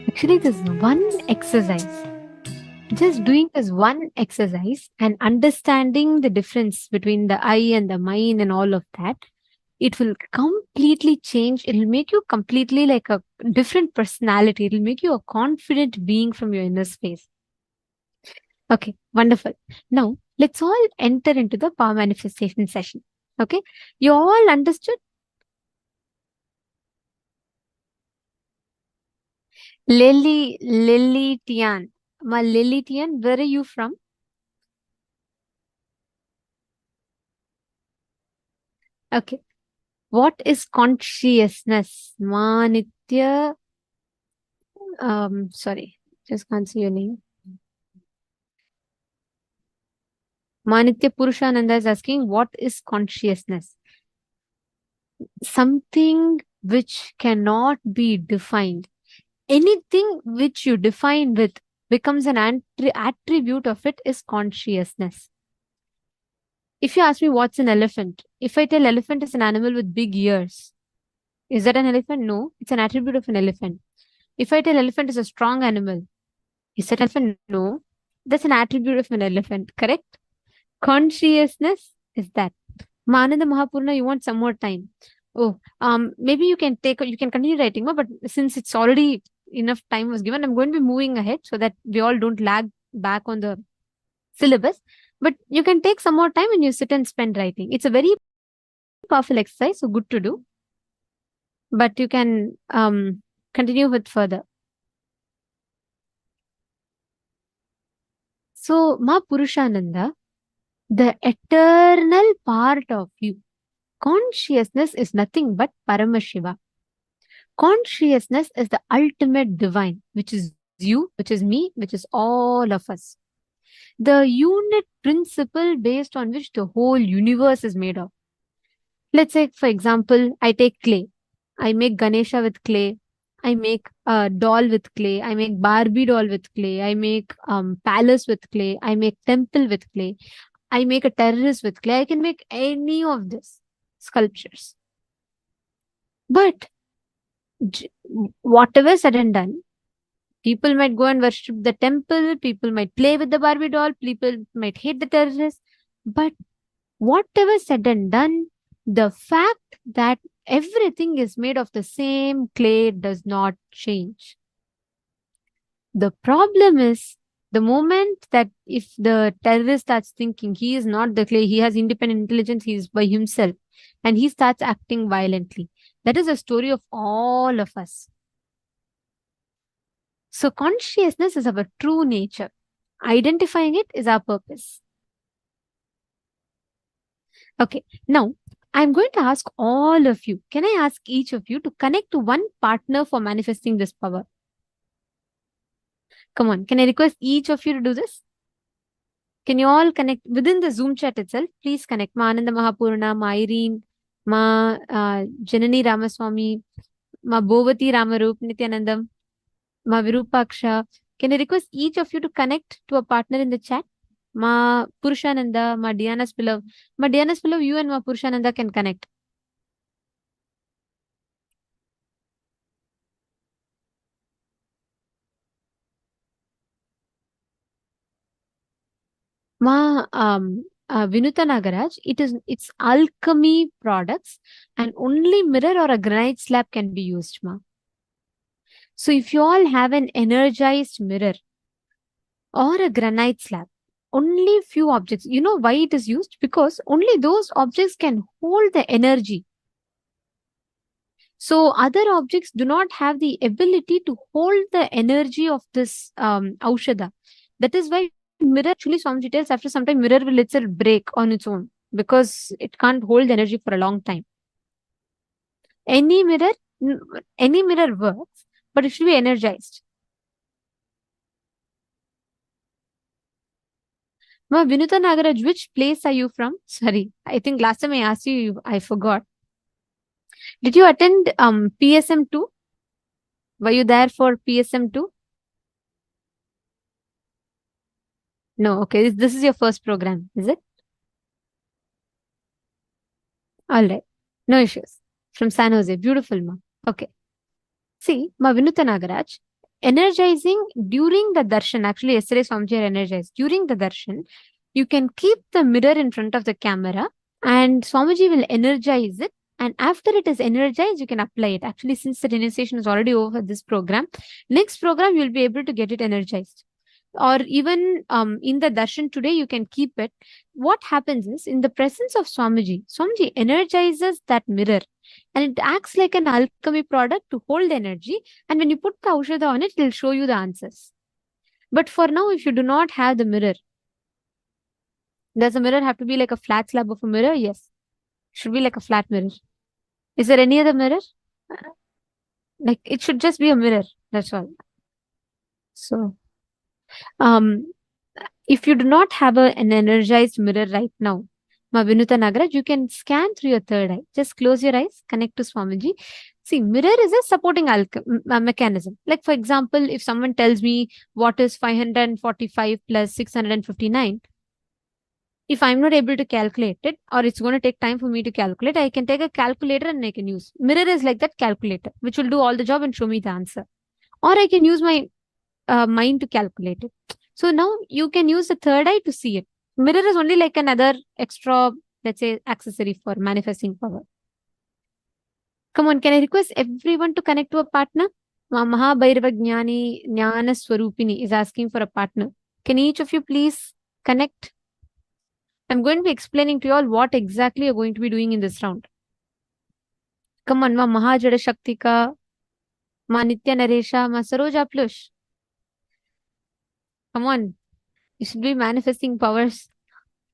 Actually, this one exercise, just doing this one exercise and understanding the difference between the I and the mine and all of that, it will completely change. It'll make you completely like a different personality. It'll make you a confident being from your inner space. Okay, wonderful. Now, let's all enter into the power manifestation session. Okay, you all understood? Lily Tian. Ma Lily Tian, where are you from? Okay. What is consciousness? Ma Nitya. Sorry, just can't see your name. Manitya Purushananda is asking, what is consciousness? Something which cannot be defined. Anything which you define with becomes an attribute of it is consciousness. If you ask me what's an elephant, if I tell elephant is an animal with big ears, is that an elephant? No, it's an attribute of an elephant. If I tell elephant is a strong animal, is that an elephant? No, that's an attribute of an elephant, correct? Consciousness is that. Mananda Mahapurna, you want some more time. Oh, maybe you can continue writing, but since it's already enough time was given, I'm going to be moving ahead so that we all don't lag back on the syllabus. But you can take some more time and you sit and spend writing. It's a very powerful exercise, so good to do. But you can continue with further. So, Ma Purushananda, the eternal part of you, consciousness is nothing but Paramashiva. Consciousness is the ultimate divine, which is you, which is me, which is all of us. The unit principle based on which the whole universe is made of. Let's say, for example, I take clay. I make Ganesha with clay. I make a doll with clay. I make Barbie doll with clay. I make palace with clay. I make temple with clay. I make a terrace with clay. I can make any of this sculptures. But whatever said and done, people might go and worship the temple, people might play with the Barbie doll, people might hate the terrace. But whatever said and done, the fact that everything is made of the same clay does not change. The problem is the moment that if the terrorist starts thinking he is not the clay, he has independent intelligence, he is by himself, and he starts acting violently. That is a story of all of us. So consciousness is our true nature. Identifying it is our purpose. Okay, now I'm going to ask all of you. Can I ask each of you to connect to one partner for manifesting this power? Come on, can I request each of you to do this? Can you all connect within the Zoom chat itself? Please connect. Ma Ananda Mahapurna, Ma Irene, Ma Janani Ramaswamy, Ma Bhovati Ramarup, Nithyanandam, Ma Virupaksha. Can I request each of you to connect to a partner in the chat? Ma Purushananda, Ma Diana Spillav. Ma Diana Spillav, you and Ma Purushananda can connect. Ma Vinuta Nagaraj, it's alchemy products and only mirror or a granite slab can be used, Ma. So if you all have an energized mirror or a granite slab, only few objects, you know why it is used? Because only those objects can hold the energy. So other objects do not have the ability to hold the energy of this Aushadha. That is why mirror, actually Swamiji tells, after some time mirror will itself break on its own because it can't hold the energy for a long time. Any mirror works, but it should be energized. Ma Vinuta Nagaraj, which place are you from? Sorry, I think last time I asked you, I forgot. Did you attend PSM 2? Were you there for PSM 2? No, okay. This is your first program, is it? All right. No issues. From San Jose. Beautiful, ma. Okay. See, ma Vinuta Nagaraj, energizing during the darshan. Actually, yesterday Swamiji are energized. During the darshan, you can keep the mirror in front of the camera and Swamiji will energize it. And after it is energized, you can apply it. Actually, since the initiation is already over this program, next program, you'll be able to get it energized. Or even in the darshan today, you can keep it. What happens is, in the presence of Swamiji, Swamiji energizes that mirror and it acts like an alchemy product to hold energy. And when you put the Aushadha on it, it will show you the answers. But for now, if you do not have the mirror, does the mirror have to be like a flat slab of a mirror? Yes. Should be like a flat mirror. Is there any other mirror? Like it should just be a mirror. That's all. So, if you do not have an energized mirror right now, Ma Vinuta Nagaraj, you can scan through your third eye. Just close your eyes, connect to Swamiji. See, mirror is a supporting mechanism. Like, for example, if someone tells me what is 545 plus 659, if I'm not able to calculate it, or it's going to take time for me to calculate, I can take a calculator and I can use. Mirror is like that calculator, which will do all the job and show me the answer. Or I can use my mind to calculate it. So now you can use the third eye to see it. Mirror is only like another extra, let's say, accessory for manifesting power. Come on, can I request everyone to connect to a partner? Mahabhairava Jnani Jnana Swarupini is asking for a partner. Can each of you please connect? I'm going to be explaining to you all what exactly you're going to be doing in this round. Come on, Ma Mahajada Shaktika, Ma Nitya Naresha, Ma Saroja Plush. Come on. You should be manifesting powers.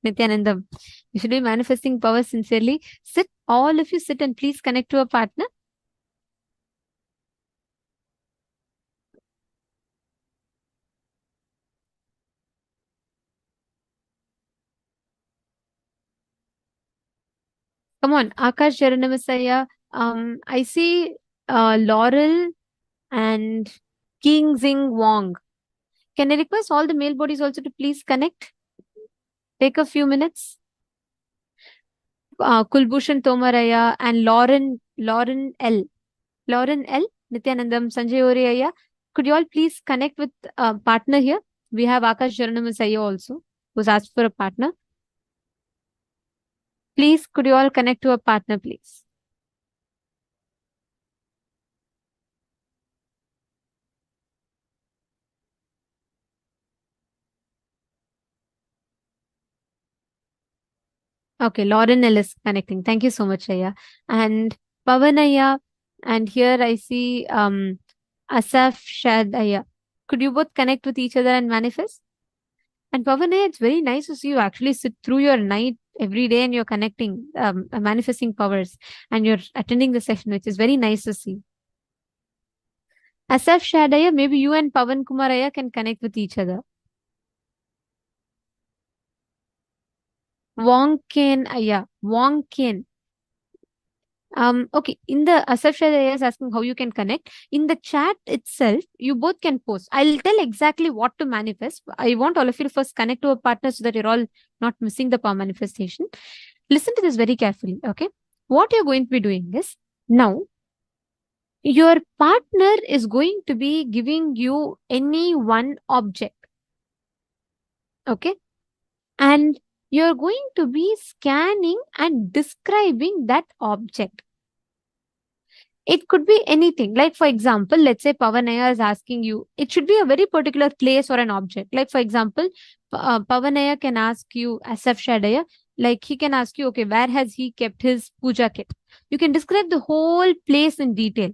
Nithyanandam. You should be manifesting powers sincerely. Sit, all of you sit and please connect to a partner. Come on, Akash Jaranamasaya. I see Laurel and King Zing Wong. Can I request all the male bodies also to please connect? Take a few minutes. Kulbhushan Tomaraya and Lauren L. Lauren L. Nithyanandam Sanjay Oriyaya. Could you all please connect with a partner here? We have Akash Jaranamasaya also, who's asked for a partner. Please, could you all connect to a partner, please? Okay, Lauren L is connecting. Thank you so much, Aya. And Pavanaya, and here I see Asaf Shadaya. Could you both connect with each other and manifest? And Pavanaya, it's very nice to see you actually sit through your night every day and you're connecting, manifesting powers, and you're attending the session, which is very nice to see. Asaf Shadaya, maybe you and Pavan Kumaraya can connect with each other. Wong Ken Aya, Wong Ken. Okay, in the Asaf Shadaya is asking how you can connect. In the chat itself, you both can post. I'll tell exactly what to manifest. I want all of you to first connect to a partner so that you're all not missing the power manifestation. Listen to this very carefully, okay? What you're going to be doing is, now, your partner is going to be giving you any one object, okay? And you're going to be scanning and describing that object. It could be anything. Like, for example, let's say Pavanaya is asking you, it should be a very particular place or an object. Like, for example, Pavanaya can ask you, Asaf Shadaya, like he can ask you, okay, where has he kept his puja kit? You can describe the whole place in detail.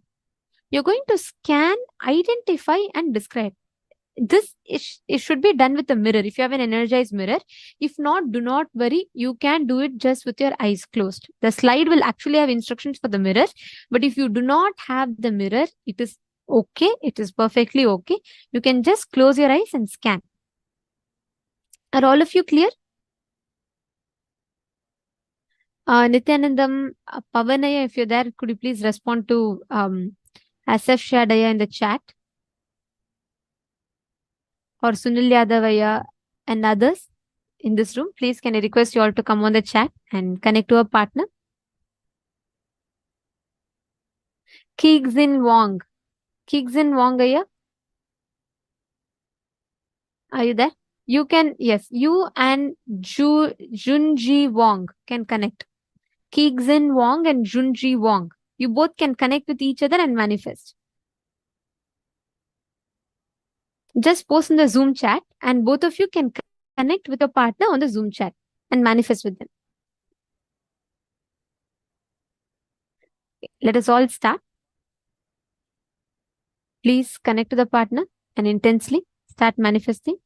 You're going to scan, identify, and describe. This it should be done with a mirror. If you have an energized mirror, if not, do not worry. You can do it just with your eyes closed. The slide will actually have instructions for the mirror, but if you do not have the mirror, it is okay. It is perfectly okay. You can just close your eyes and scan. Are all of you clear? Nithyanandam, Pavanaya, if you're there, could you please respond to Asaf Shadaya in the chat? Or Sunil Yadavaya and others in this room, please can I request you all to come on the chat and connect to a partner? Kigzin Wong. Kigzin Wong, are you there? You can, yes, you and Junji Wong can connect. Kigzin Wong and Junji Wong. You both can connect with each other and manifest. Just post in the Zoom chat and both of you can connect with your partner on the Zoom chat and manifest with them. Let us all start. Please connect to the partner and intensely start manifesting.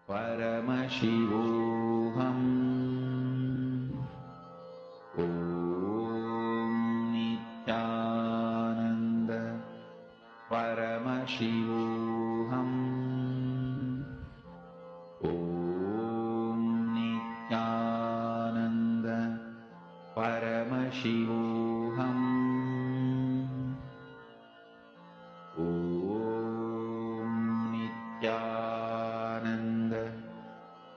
Paramashivoham. Om Nithyananda Paramashivoham. Om Nithyananda Paramashivoham. Om Nithyananda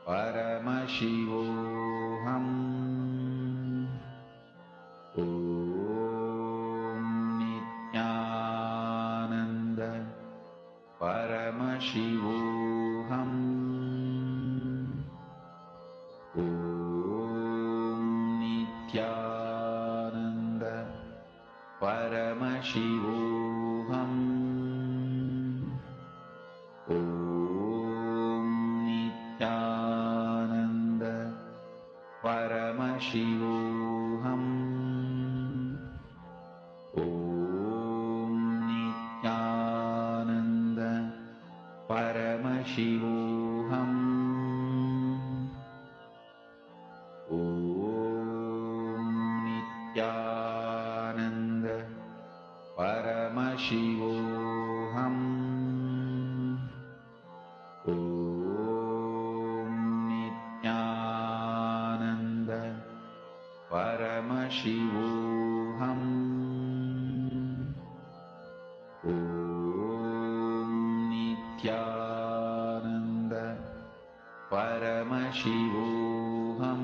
Paramashivoham. Om Nithyananda Paramashivoham. Om Nithyananda Paramashivoham. Om Nithyananda Paramashivoham. Om Nithyananda Paramashivoham. Om Nithyananda Paramashivoham. Om Nithyananda Paramashivoham. Om Nithyananda Paramashivoham.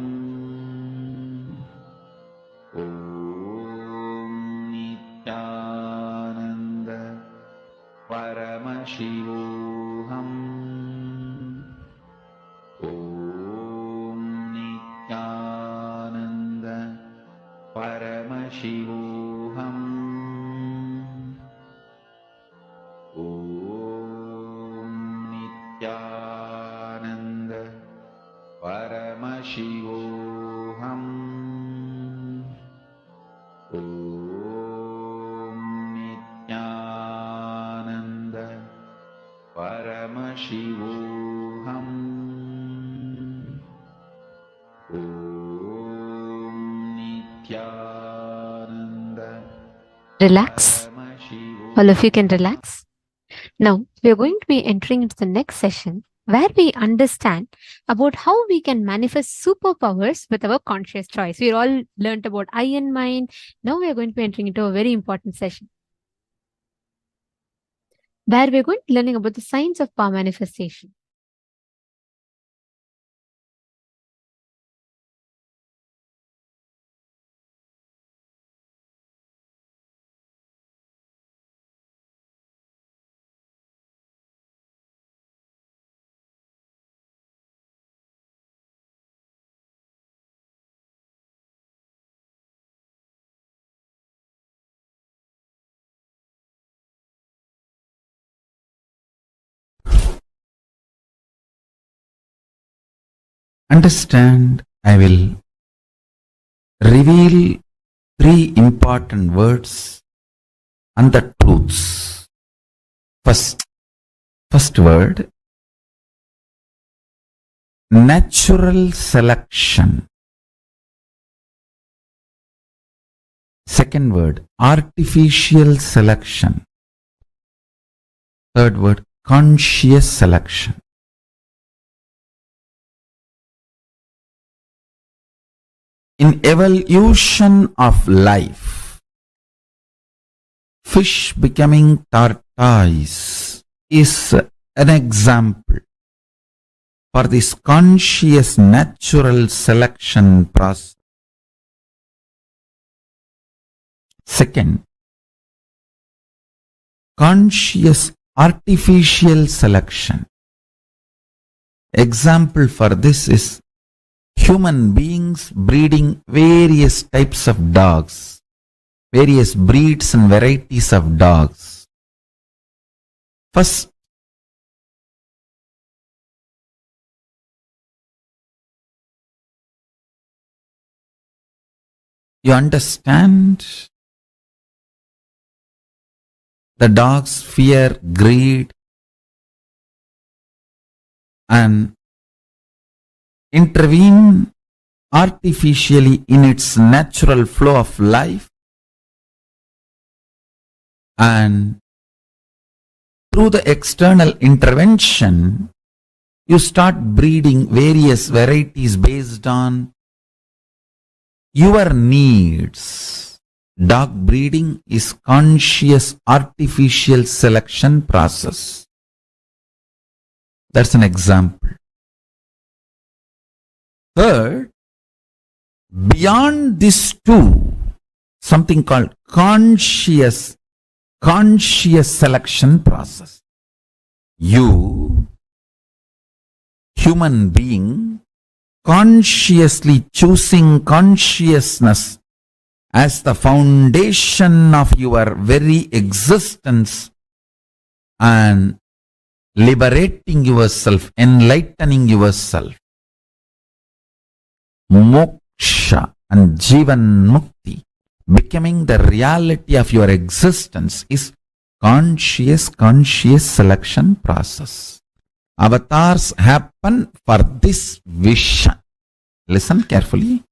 Om Nithyananda Paramashivoham. Om Nithyananda Paramashivoham. Om Nithyananda Paramashivoham. Om Nithyananda Paramashivoham. Om Nithyananda Relax. Paramashivoham. All of you can relax. Now, we are going to be entering into the next session where we understand about how we can manifest superpowers with our conscious choice. We all learned about I and mind. Now we are going to be entering into a very important session where we are going to be learning about the science of power manifestation. Understand, I will reveal three important words and the truths. First word, natural selection. Second word, artificial selection. Third word, conscious selection. In evolution of life, fish becoming tortoise is an example for this conscious natural selection process. Second, conscious artificial selection. Example for this is human beings breeding various types of dogs, various breeds and varieties of dogs. First, you understand the dogs fear greed and intervene artificially in its natural flow of life, and through the external intervention, you start breeding various varieties based on your needs. Dog breeding is conscious artificial selection process. That's an example. Third, beyond these two, something called conscious selection process. You, human being, consciously choosing consciousness as the foundation of your very existence and liberating yourself, enlightening yourself. Moksha and Jivan Mukti, becoming the reality of your existence, is conscious selection process. Avatars happen for this vision. Listen carefully.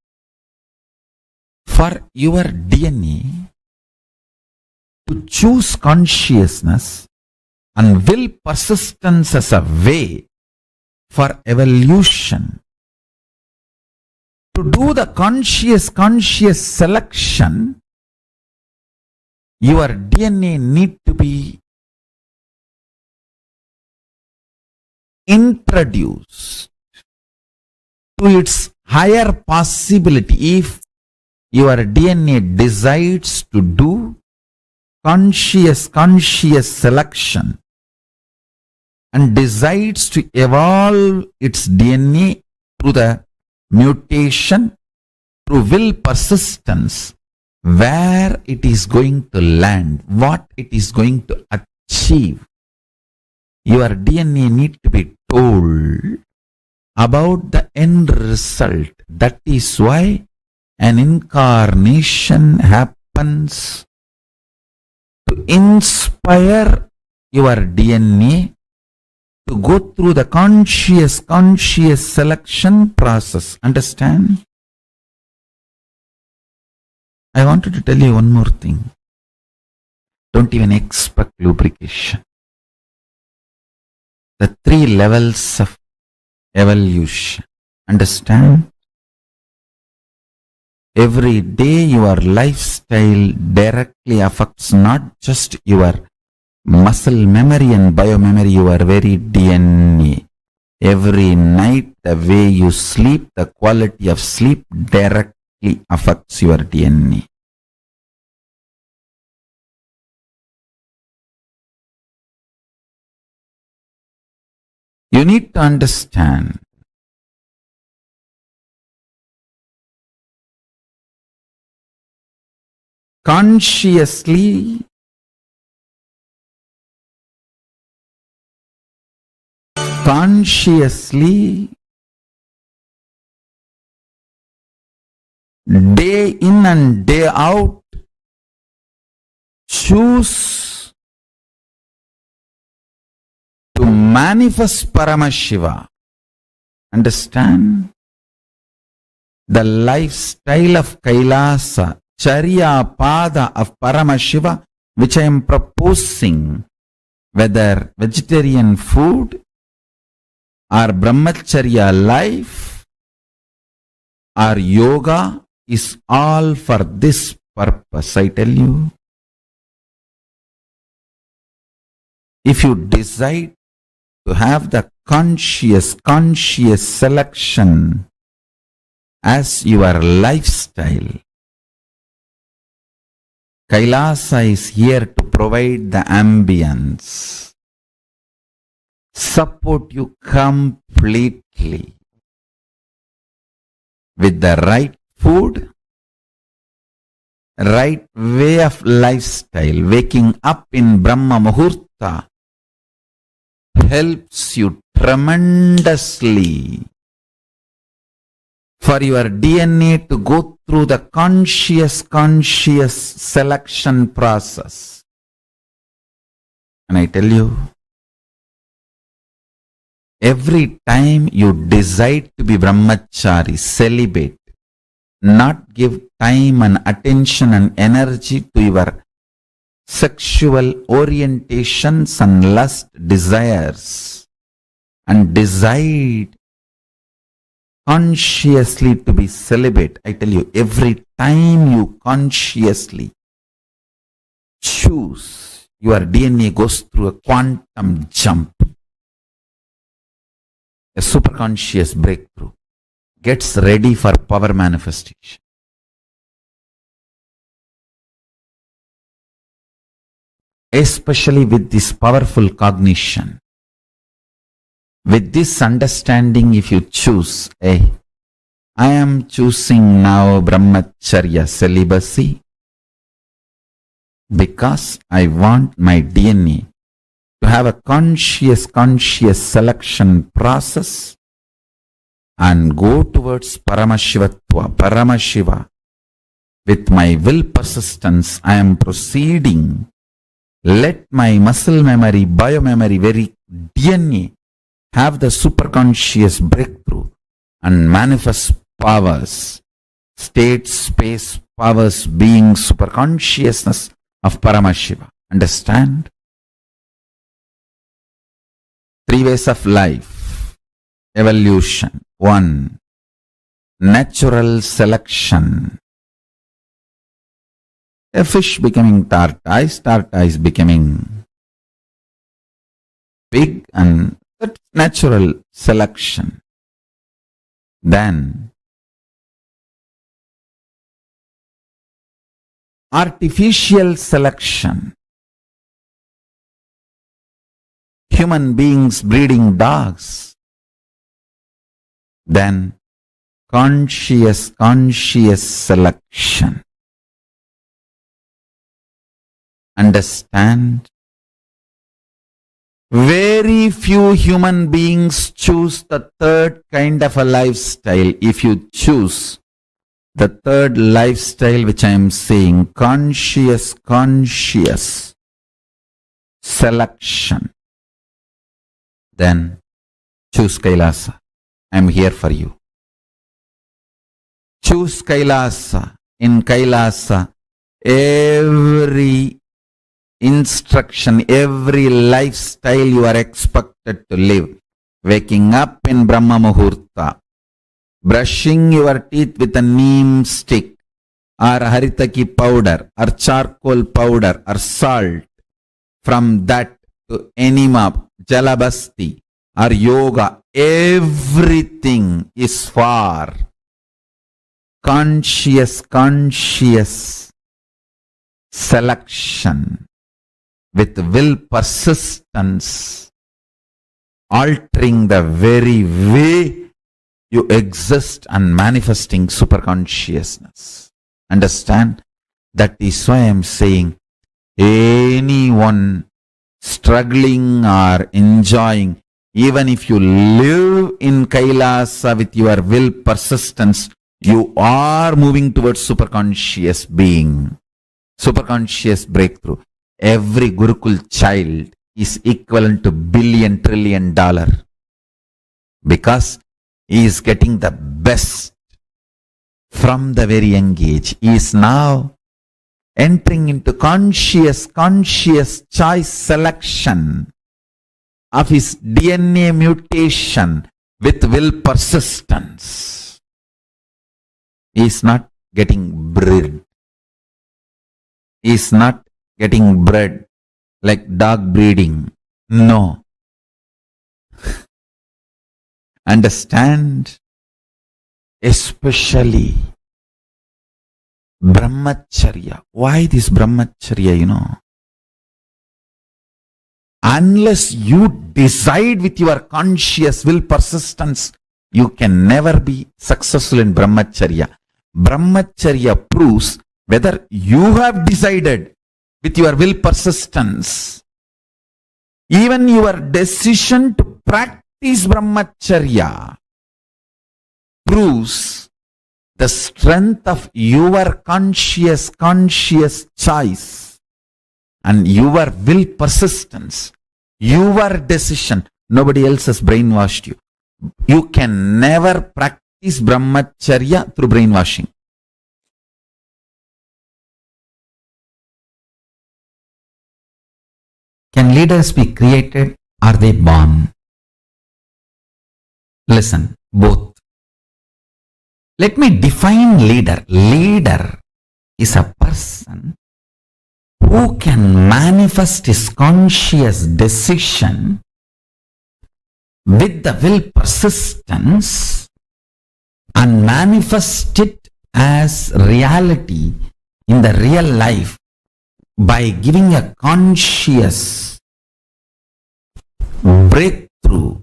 For your DNA to choose consciousness and will persistence as a way for evolution, to do the conscious selection, your DNA need to be introduced to its higher possibility. If your DNA decides to do conscious selection and decides to evolve its DNA through the mutation, through will persistence, where it is going to land, what it is going to achieve, your DNA need to be told about the end result. That is why an incarnation happens to inspire your DNA to go through the conscious selection process. Understand? I wanted to tell you one more thing. Don't even expect lubrication. The 3 levels of evolution. Understand? Every day your lifestyle directly affects not just your muscle memory and biomemory, your very DNA. Every night the way you sleep, the quality of sleep directly affects your DNA. You need to understand consciously day in and day out choose to manifest Paramashiva. Understand? The lifestyle of Kailasa, Charya Pada of Paramashiva, which I am proposing, whether vegetarian food or brahmacharya life or yoga, is all for this purpose. I tell you, if you decide to have the conscious selection as your lifestyle, Kailasa is here to provide the ambience, support you completely with the right food, right way of lifestyle. Waking up in Brahma Muhurta helps you tremendously for your DNA to go through the conscious selection process. And I tell you, Every time you decide to be brahmachari, celibate, not give time and attention and energy to your sexual orientations and lust desires, and decide consciously to be celibate. I tell you, every time you consciously choose, your DNA goes through a quantum jump, a superconscious breakthrough, gets ready for power manifestation. Especially with this powerful cognition, with this understanding, if you choose, I am choosing now brahmacharya, celibacy, because I want my DNA to have a conscious selection process and go towards Paramashivatva, Paramashiva. With my will persistence, I am proceeding. Let my muscle memory, biomemory, very DNA have the superconscious breakthrough and manifest powers, state, space, powers, being, superconsciousness of Paramashiva. Understand? 3 ways of life. Evolution. 1. Natural selection. A fish becoming tortoise, tortoise becoming pig, and that's natural selection. Then artificial selection. Human beings breeding dogs. Then conscious selection. Understand? Very few human beings choose the third kind of a lifestyle. If you choose the third lifestyle, which I am saying, conscious selection, then choose Kailasa. I am here for you. Choose Kailasa. In Kailasa, every instruction, every lifestyle you are expected to live. Waking up in Brahma Muhurta, brushing your teeth with a neem stick, or haritaki powder, or charcoal powder, or salt. From that to enema, jalabasti, or yoga, everything is for conscious selection with will persistence, altering the very way you exist and manifesting superconsciousness. Understand? That is why I am saying anyone struggling or enjoying, even if you live in Kailasa with your will persistence, you are moving towards superconscious being, superconscious breakthrough. Every Gurukul child is equivalent to $1 trillion because he is getting the best from the very young age. He is now entering into conscious choice selection of his DNA mutation with will persistence. He is not getting bred. He is not getting bred like dog breeding. No. Understand? Especially brahmacharya. Why this brahmacharya, Unless you decide with your conscious will persistence, you can never be successful in brahmacharya. Brahmacharya proves whether you have decided with your will persistence. Even your decision to practice brahmacharya proves the strength of your conscious choice and your will persistence, your decision Nobody else has brainwashed you. You can never practice brahmacharya through brainwashing. Can leaders be created? Are they born? Listen, both. Let me define leader. Leader is a person who can manifest his conscious decision with the will persistence and manifest it as reality in the real life by giving a conscious breakthrough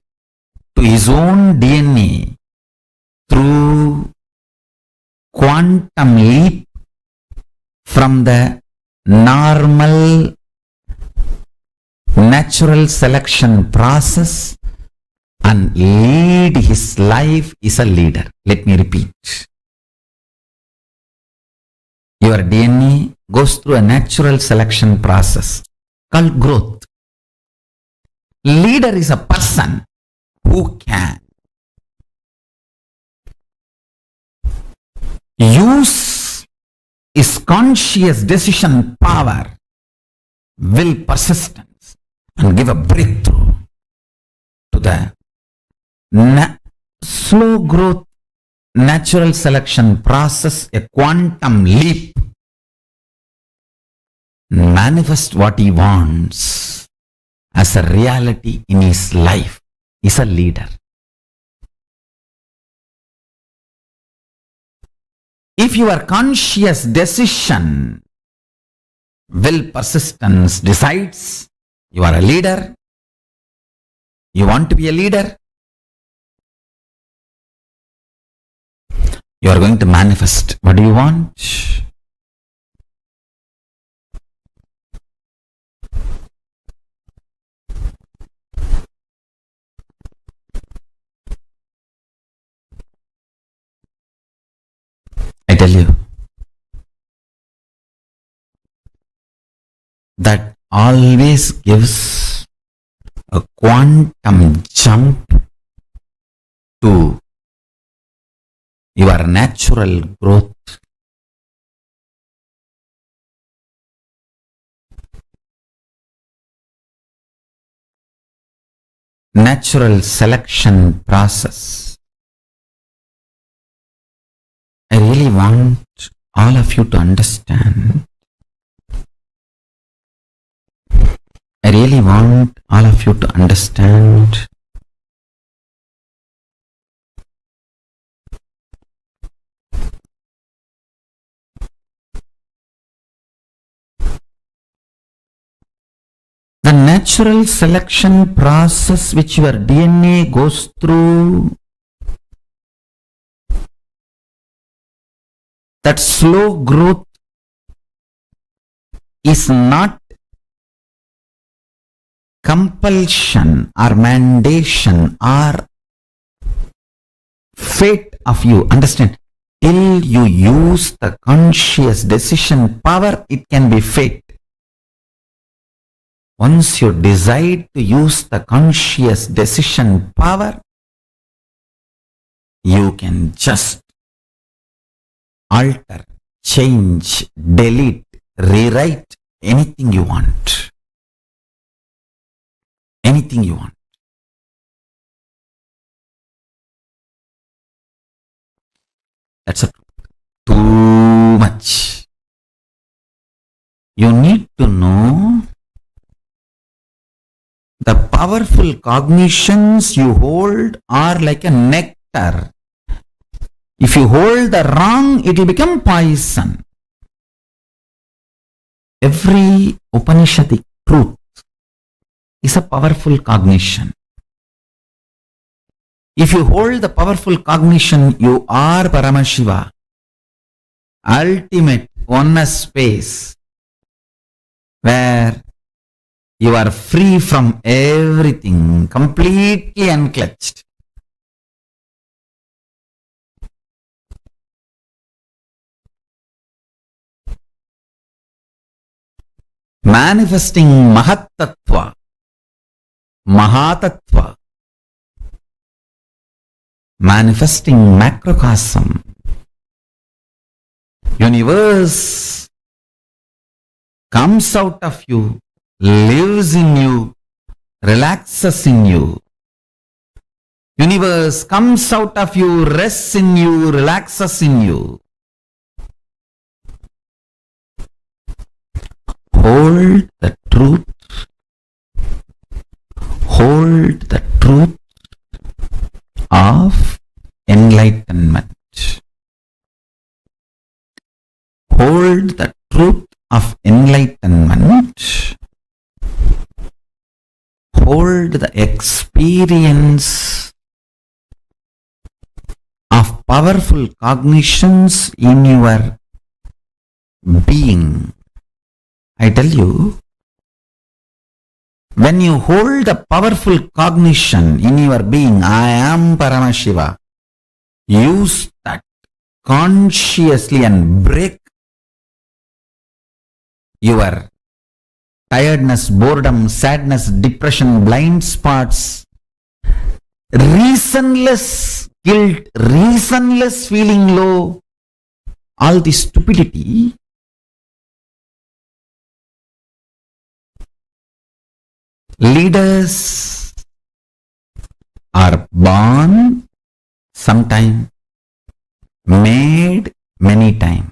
to his own DNA through quantum leap from the normal natural selection process and lead his life is a leader. Let me repeat. Your DNA goes through a natural selection process called growth. Leader is a person who can use his conscious decision power, will persistence, and give a breakthrough to the slow growth natural selection process, a quantum leap, manifest what he wants as a reality in his life. Is a leader. If your conscious decision, will persistence decides you are a leader, you want to be a leader, you are going to manifest what do you want. I tell you that always gives a quantum jump to your natural growth. Natural selection process. I really want all of you to understand. I really want all of you to understand the natural selection process which your DNA goes through. That slow growth is not compulsion or mandation or fate of you. Understand? Till you use the conscious decision power, it can be fate. Once you decide to use the conscious decision power, you can just alter, change, delete, rewrite anything you want. Anything you want. That's too much. You need to know the powerful cognitions you hold are like a nectar. If you hold the wrong, it will become poison. Every Upanishadic truth is a powerful cognition. If you hold the powerful cognition, you are Paramashiva, ultimate oneness space, where you are free from everything, completely unclutched. Manifesting Mahat Tattva, Mahatattva, manifesting macrocosm. Universe comes out of you, lives in you, relaxes in you. Universe comes out of you, rests in you, relaxes in you. Hold the truth. Hold the truth of enlightenment. Hold the truth of enlightenment. Hold the experience of powerful cognitions in your being. I tell you, when you hold a powerful cognition in your being, I am Paramashiva, use that consciously and break your tiredness, boredom, sadness, depression, blind spots, reasonless guilt, reasonless feeling low, all this stupidity. Leaders are born sometime, made many times.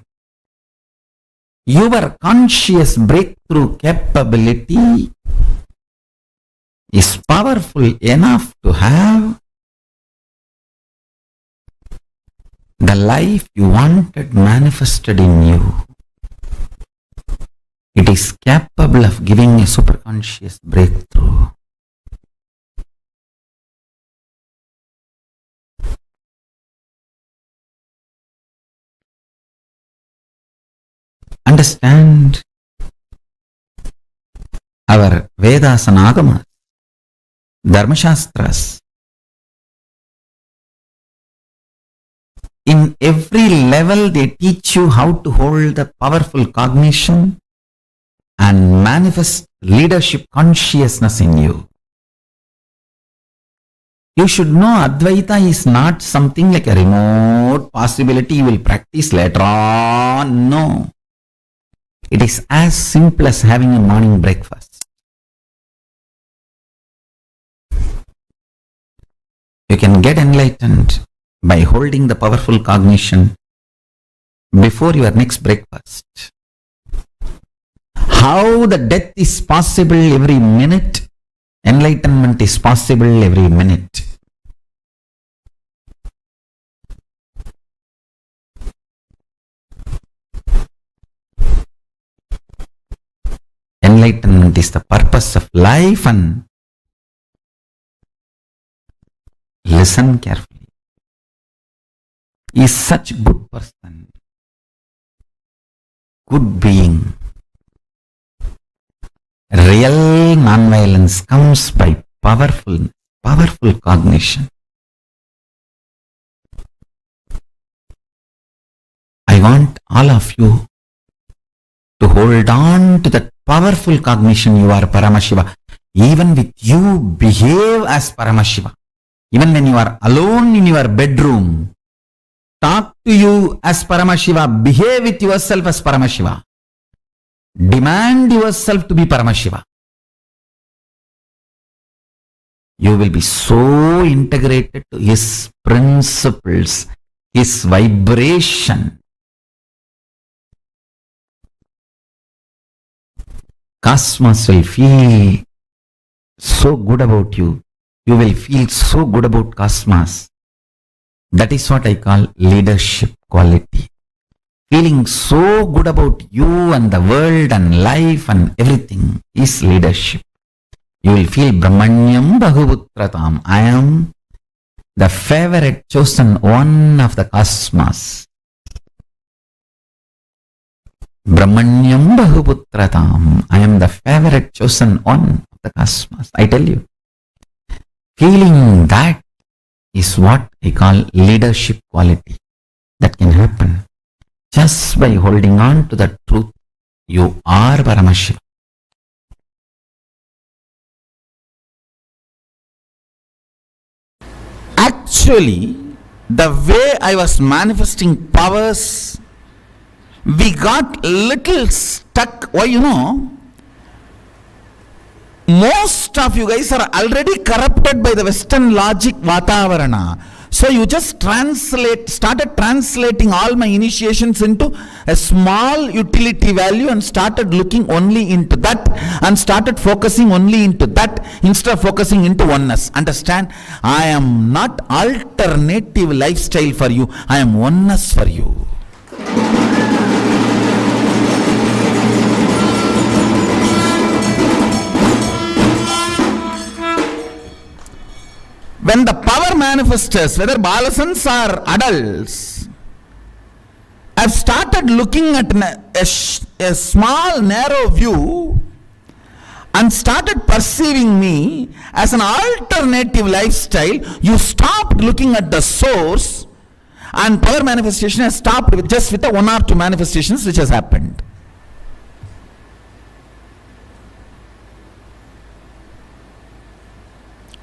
Your conscious breakthrough capability is powerful enough to have the life you wanted manifested in you. It is capable of giving a superconscious breakthrough. Understand our Vedas and Agamas, Dharmashastras. In every level they teach you how to hold the powerful cognition and manifest leadership consciousness in you. You should know Advaita is not something like a remote possibility you will practice later on. No. It is as simple as having a morning breakfast. You can get enlightened by holding the powerful cognition before your next breakfast. How the death is possible every minute, enlightenment is possible every minute. Enlightenment is the purpose of life, and listen carefully. He is such a good person, good being. Real non-violence comes by powerful cognition. I want all of you to hold on to that powerful cognition. You are Paramashiva. Even with you, behave as Paramashiva. Even when you are alone in your bedroom, talk to you as Paramashiva. Behave with yourself as Paramashiva. Demand yourself to be Paramashiva. You will be so integrated to His principles, His vibration. Cosmos will feel so good about you. You will feel so good about Cosmos. That is what I call leadership quality. Feeling so good about you and the world and life and everything is leadership. You will feel Brahmanyam Bahuputratam. I am the favorite chosen one of the cosmos. Brahmanyam Bahuputratam. I am the favorite chosen one of the cosmos. I tell you. Feeling that is what I call leadership quality. That can happen just by holding on to the truth. You are Paramashiva. Actually, the way I was manifesting powers, we got little stuck. Why, most of you guys are already corrupted by the Western logic Vatavarana. So you just started translating all my initiations into a small utility value and started looking only into that and started focusing only into that instead of focusing into oneness. Understand? I am not alternative lifestyle for you. I am oneness for you. When the power manifestors, whether balasans or adults, have started looking at a small narrow view and started perceiving me as an alternative lifestyle, you stopped looking at the source, and power manifestation has stopped with the one or two manifestations which has happened.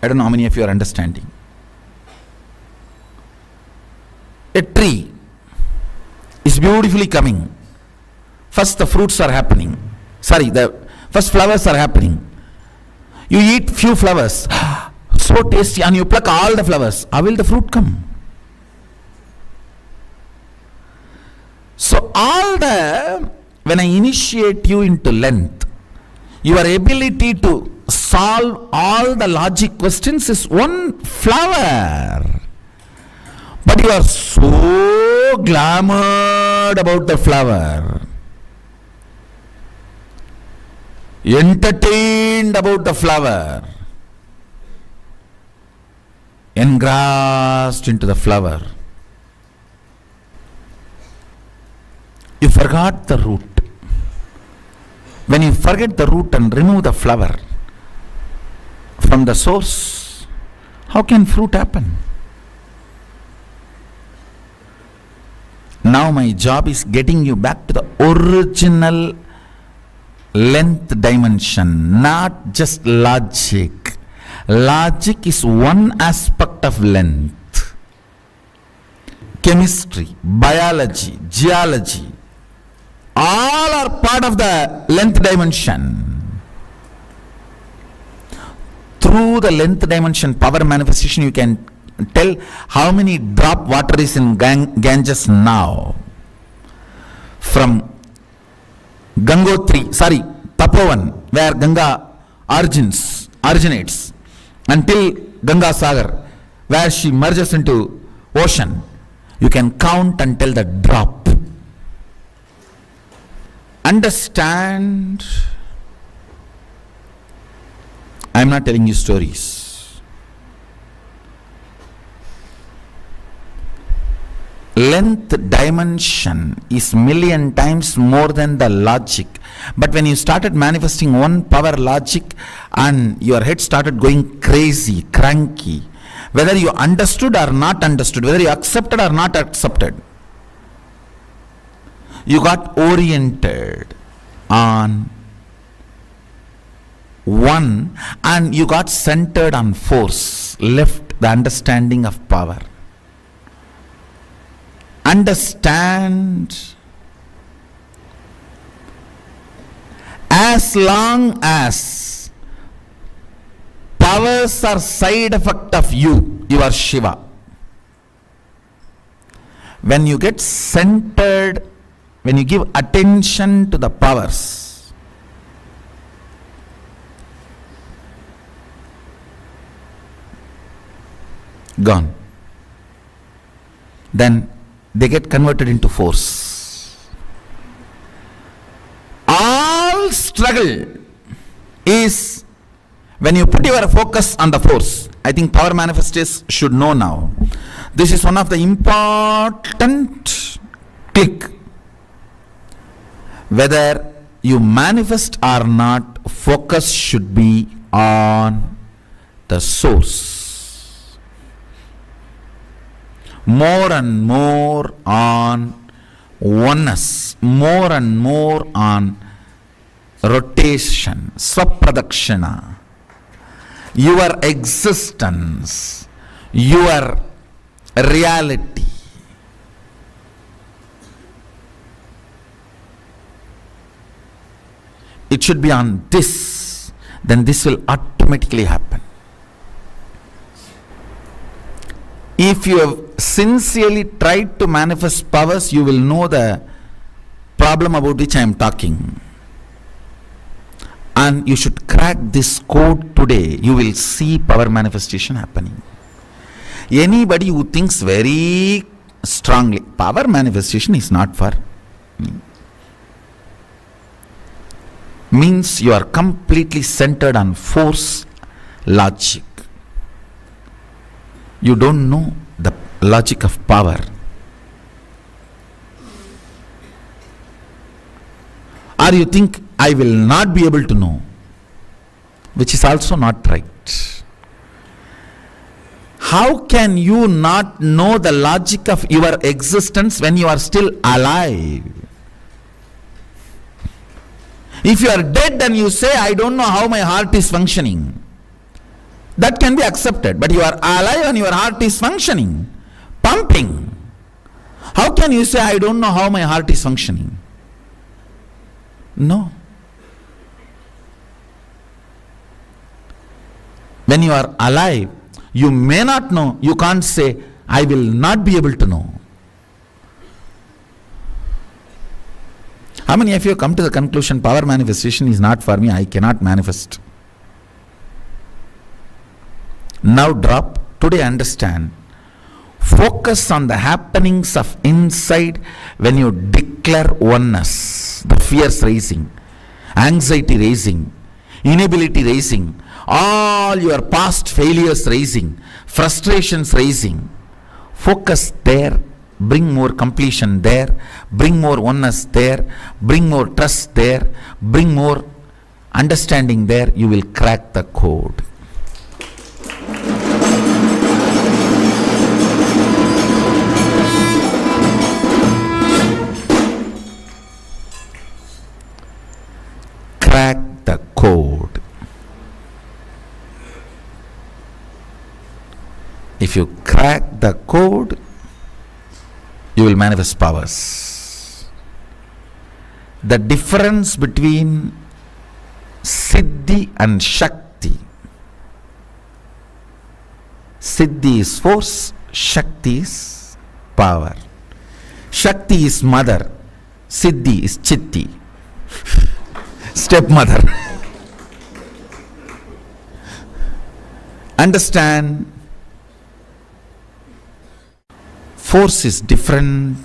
I don't know how many of you are understanding. A tree is beautifully coming. First the fruits are happening. The first flowers are happening. You eat few flowers, so tasty, and you pluck all the flowers. How will the fruit come? So when I initiate you into length, your ability to solve all the logic questions is one flower. But you are so glamored about the flower, entertained about the flower, engrossed into the flower. You forgot the root. When you forget the root and remove the flower from the source, how can fruit happen? Now my job is getting you back to the original length dimension, not just logic. Logic is one aspect of length. Chemistry, biology, geology, all are part of the length dimension. Through the length dimension power manifestation, you can tell how many drop water is in Ganges now. From Tapovan, where Ganga originates, until Ganga Sagar, where she merges into ocean, you can count and tell the drop. Understand? I am not telling you stories. Length dimension is million times more than the logic. But when you started manifesting one power logic and your head started going crazy, cranky, whether you understood or not understood, whether you accepted or not accepted, you got oriented on one and you got centered on force, left the understanding of power. Understand, as long as powers are side effect of you, you are Shiva. When you get centered, when you give attention to the powers, gone. Then they get converted into force. All struggle is when you put your focus on the force. I think power manifestors should know now. This is one of the important click. Whether you manifest or not, focus should be on the source. More and more on oneness, more and more on rotation, swapradakshina. Your existence, your reality. It should be on this, then this will automatically happen. If you have sincerely tried to manifest powers, you will know the problem about which I am talking. And you should crack this code today. You will see power manifestation happening. Anybody who thinks very strongly, power manifestation is not for me, means you are completely centered on force, logic. You don't know the logic of power. Or you think, I will not be able to know, which is also not right. How can you not know the logic of your existence when you are still alive? If you are dead and you say, I don't know how my heart is functioning, that can be accepted. But you are alive and your heart is functioning, pumping. How can you say, I don't know how my heart is functioning? No. When you are alive, you may not know. You can't say, I will not be able to know. How many of you come to the conclusion, power manifestation is not for me, I cannot manifest? Now drop, today understand. Focus on the happenings of inside when you declare oneness. The fears rising, anxiety rising, inability rising, all your past failures rising, frustrations rising. Focus there. Bring more completion there, bring more oneness there, bring more trust there, bring more understanding there. You will crack the code. Crack the code. If you crack the code, you will manifest powers. The difference between Siddhi and Shakti. Siddhi is force, Shakti is power. Shakti is mother, Siddhi is Chitti, stepmother. Understand? Force is different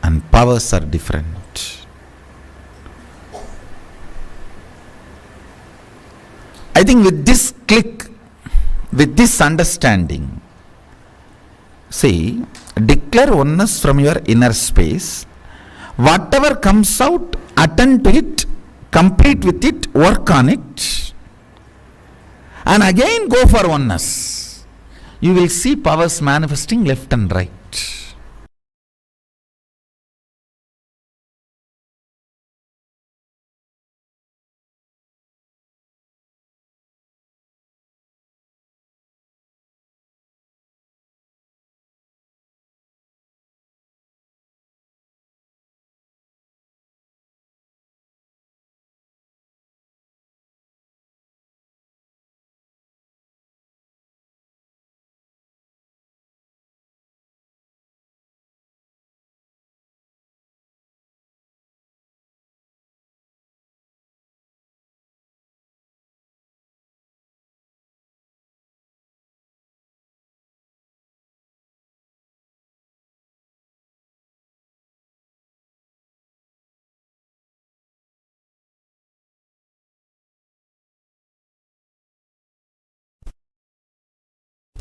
and powers are different. I think with this click, with this understanding, see, declare oneness from your inner space. Whatever comes out, attend to it, complete with it, work on it, and again go for oneness. You will see powers manifesting left and right.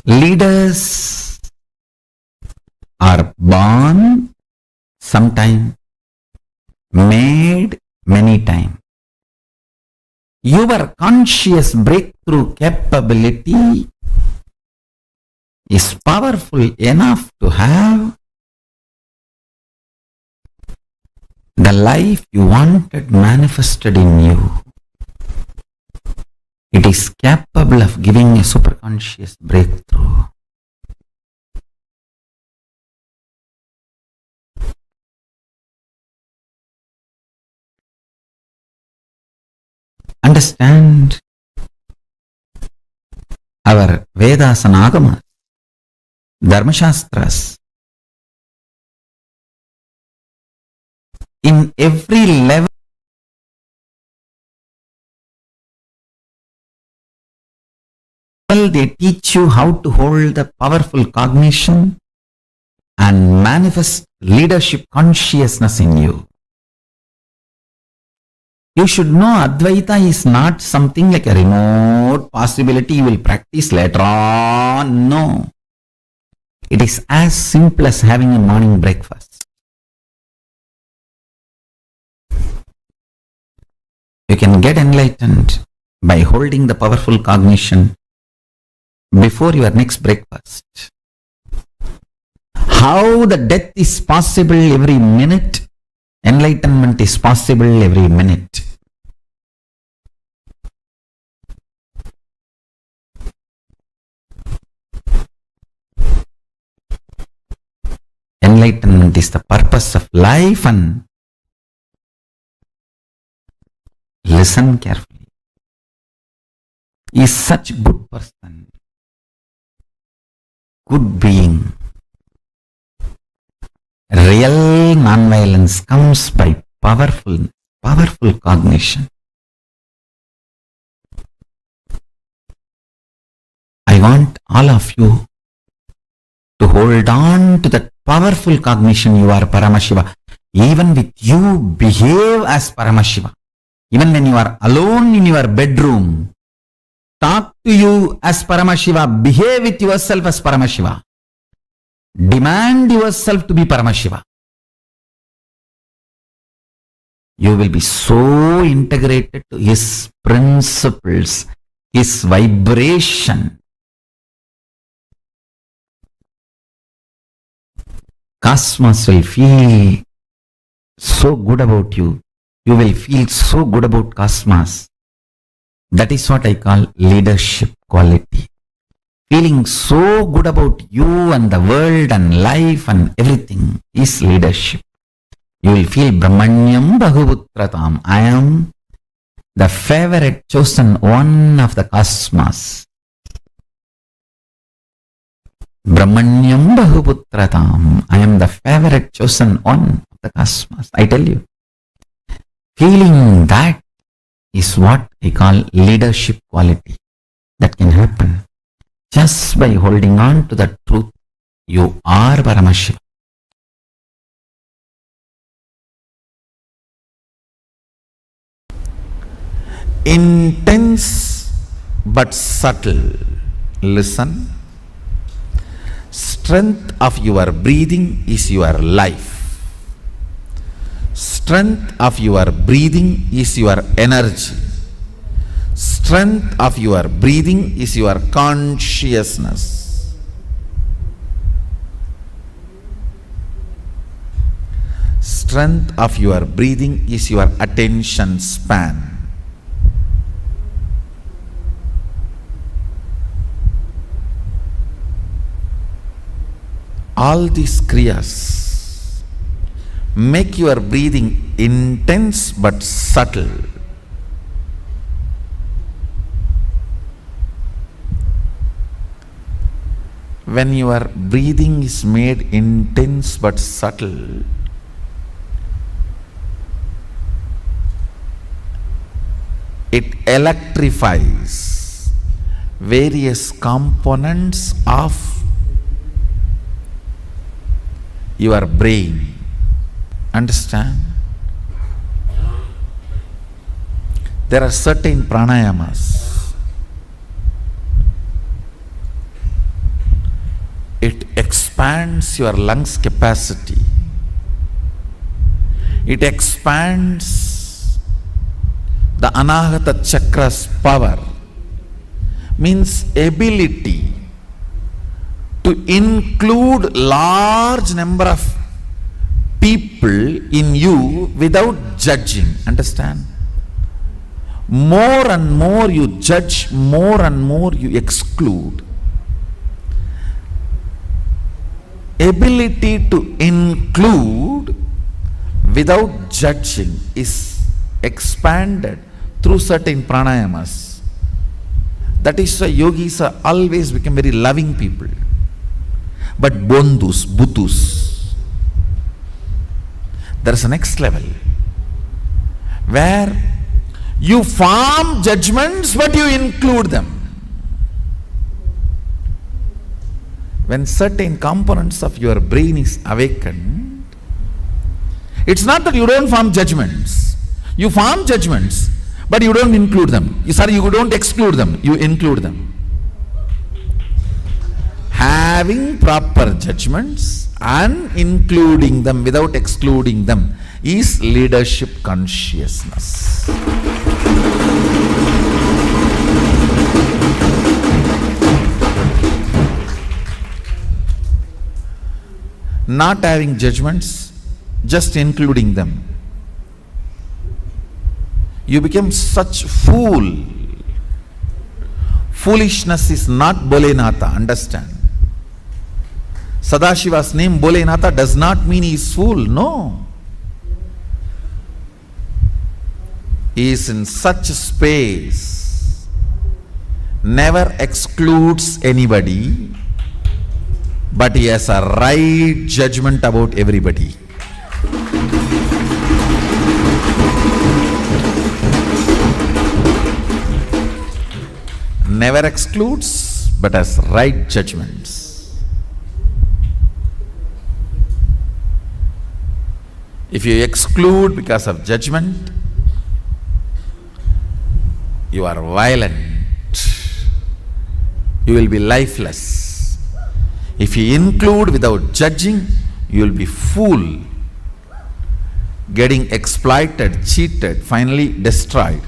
Leaders are born sometime, made many times. Your conscious breakthrough capability is powerful enough to have the life you wanted manifested in you. It is capable of giving a superconscious breakthrough. understand our Vedas and Agamas, Dharmashastras. In every level, they teach you how to hold the powerful cognition and manifest leadership consciousness in you. You should know Advaita is not something like a remote possibility you will practice later on. No. It is as simple as having a morning breakfast. You can get enlightened by holding the powerful cognition before your next breakfast. How the death is possible every minute, enlightenment is possible every minute. Enlightenment is the purpose of life, and listen carefully. He is such a good person, good being. Real non-violence comes by powerful cognition. I want all of you to hold on to that powerful cognition. You are Paramashiva. Even with you, behave as Paramashiva. Even when you are alone in your bedroom, talk to you as Paramashiva. Behave with yourself as Paramashiva. Demand yourself to be Paramashiva. You will be so integrated to His principles, His vibration. Cosmos will feel so good about you. You will feel so good about cosmos. That is what I call leadership quality. Feeling so good about you and the world and life and everything is leadership. You will feel Brahmanyam Bahuputratam. I am the favorite chosen one of the cosmos. Brahmanyam Bahuputratam. I am the favorite chosen one of the cosmos. I tell you. Feeling that is what I call leadership quality. That can happen just by holding on to the truth. You are Paramashiva. Intense but subtle. Listen. Strength of your breathing is your life. Strength of your breathing is your energy. Strength of your breathing is your consciousness. Strength of your breathing is your attention span. All these kriyas make your breathing intense but subtle. When your breathing is made intense but subtle, it electrifies various components of your brain. Understand? There are certain pranayamas. It expands your lungs capacity. It expands the Anahata chakra's power. Means ability to include large number of people in you without judging. Understand? More and more you judge, more and more you exclude. Ability to include without judging is expanded through certain pranayamas. That is why yogis are always become very loving people. But bondhus, buddhus, there is a next level where you form judgments but you include them. When certain components of your brain is awakened, it's not that you don't form judgments. You form judgments, but you don't include them. You don't exclude them, you include them. Having proper judgments and including them without excluding them is leadership consciousness. Not having judgments, just including them, you become such fool. Foolishness is not Bholenatha, understand. Sadashiva's name Bholenatha does not mean he is fool, no. He is in such space, never excludes anybody, but he has a right judgment about everybody. Never excludes, but has right judgments. If you exclude because of judgment, you are violent. You will be lifeless. If you include without judging, you will be fool, getting exploited, cheated, finally destroyed.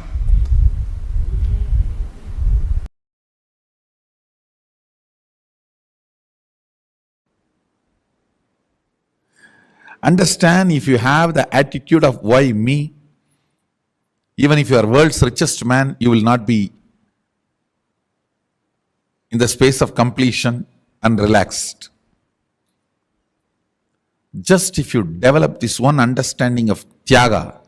Understand, if you have the attitude of why me, even if you are world's richest man, you will not be in the space of completion and relaxed. Just if you develop this one understanding of Tyaga,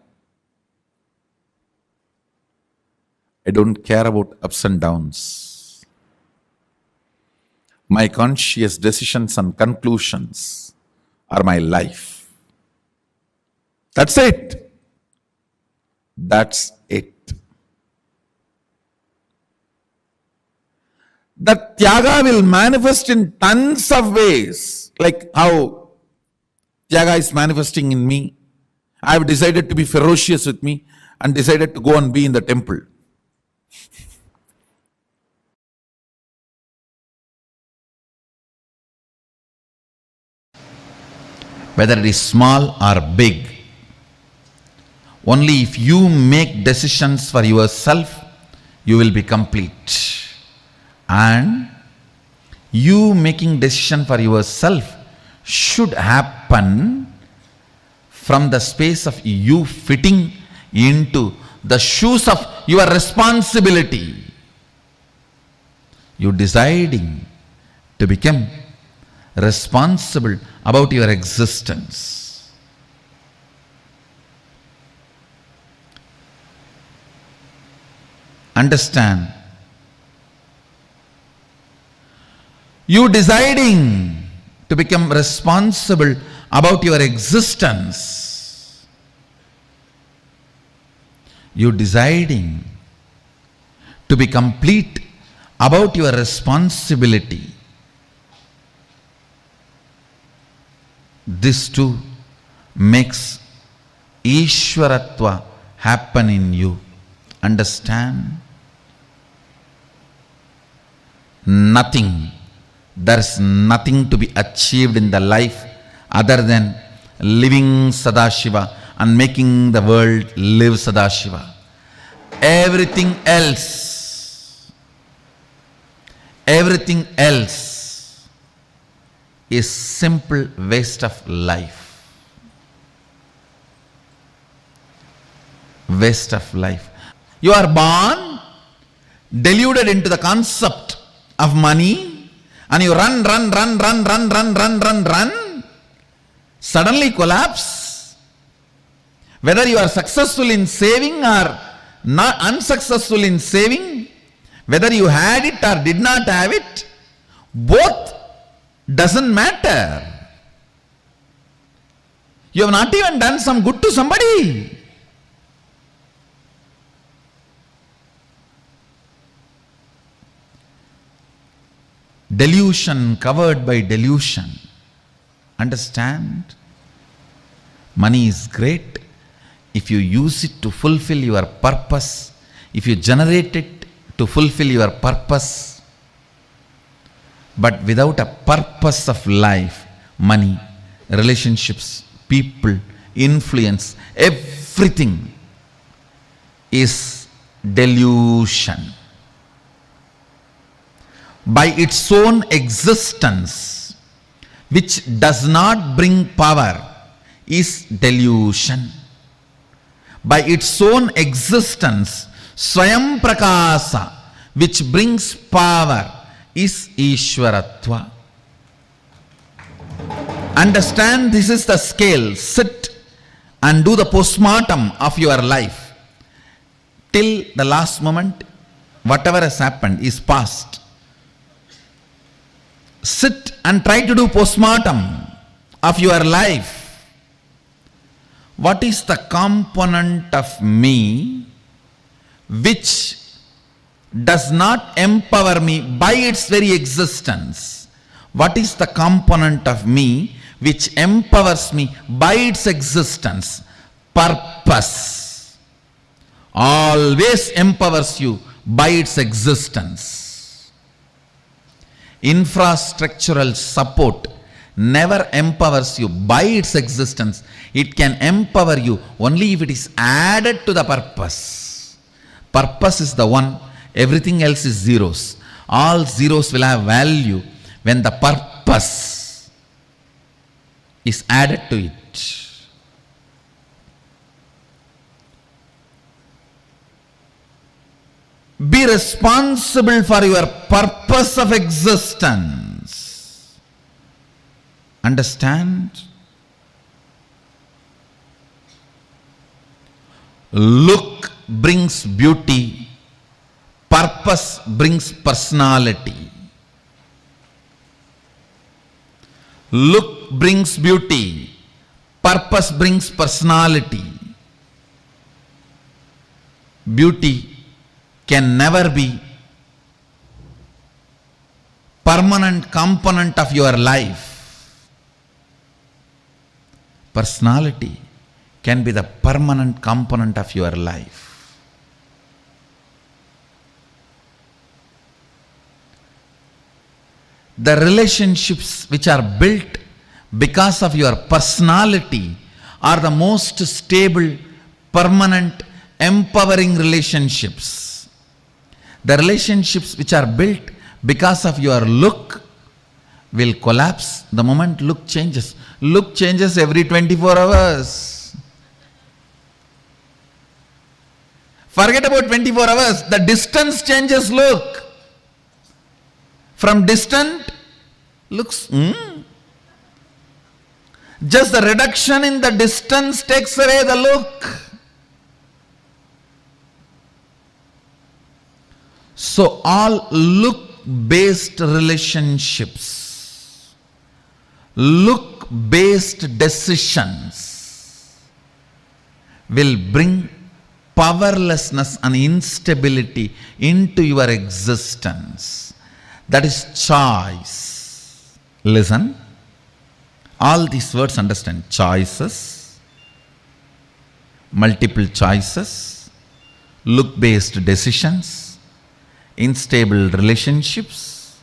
I don't care about ups and downs. My conscious decisions and conclusions are my life. That's it. That's it. That Tyaga will manifest in tons of ways, like how Tyaga is manifesting in me. I have decided to be ferocious with me and decided to go and be in the temple. Whether it is small or big, only if you make decisions for yourself, you will be complete. And you making decision for yourself should happen from the space of you fitting into the shoes of your responsibility. You deciding to become responsible about your existence. Understand, you deciding to become responsible about your existence, you deciding to be complete about your responsibility, this too makes Ishwaratva happen in you. Understand? Nothing, there's nothing to be achieved in the life other than living Sadashiva and making the world live Sadashiva. Everything else is simple waste of life. Waste of life. You are born deluded into the concept of money and you run, suddenly collapse. Whether you are successful in saving or not unsuccessful in saving, whether you had it or did not have it, both doesn't matter. You have not even done some good to somebody. Delusion covered by delusion. Understand? Money is great if you use it to fulfill your purpose, if you generate it to fulfill your purpose. But without a purpose of life, money, relationships, people, influence, everything is delusion. By its own existence, which does not bring power, is delusion. By its own existence, Swayam Prakasa, which brings power, is Ishwaratva. Understand, this is the scale. Sit and do the postmortem of your life. Till the last moment, whatever has happened is past. Sit and try to do postmortem of your life. What is the component of me which does not empower me by its very existence? What is the component of me which empowers me by its existence? Purpose always empowers you by its existence. Infrastructural support never empowers you by its existence. It can empower you only if it is added to the purpose. Purpose is the one, everything else is zeros. All zeros will have value when the purpose is added to it. Be responsible for your purpose of existence. Understand? Look brings beauty, purpose brings personality. Look brings beauty, purpose brings personality. Beauty can never be permanent component of your life. Personality can be the permanent component of your life. The relationships which are built because of your personality are the most stable, permanent, empowering relationships. The relationships which are built because of your look will collapse the moment look changes. Look changes every 24 hours. Forget about 24 hours. The distance changes look. From distant looks, just the reduction in the distance takes away the look. So all look-based relationships, look-based decisions will bring powerlessness and instability into your existence. That is choice. Listen, all these words understand. Choices, multiple choices, look-based decisions, unstable relationships.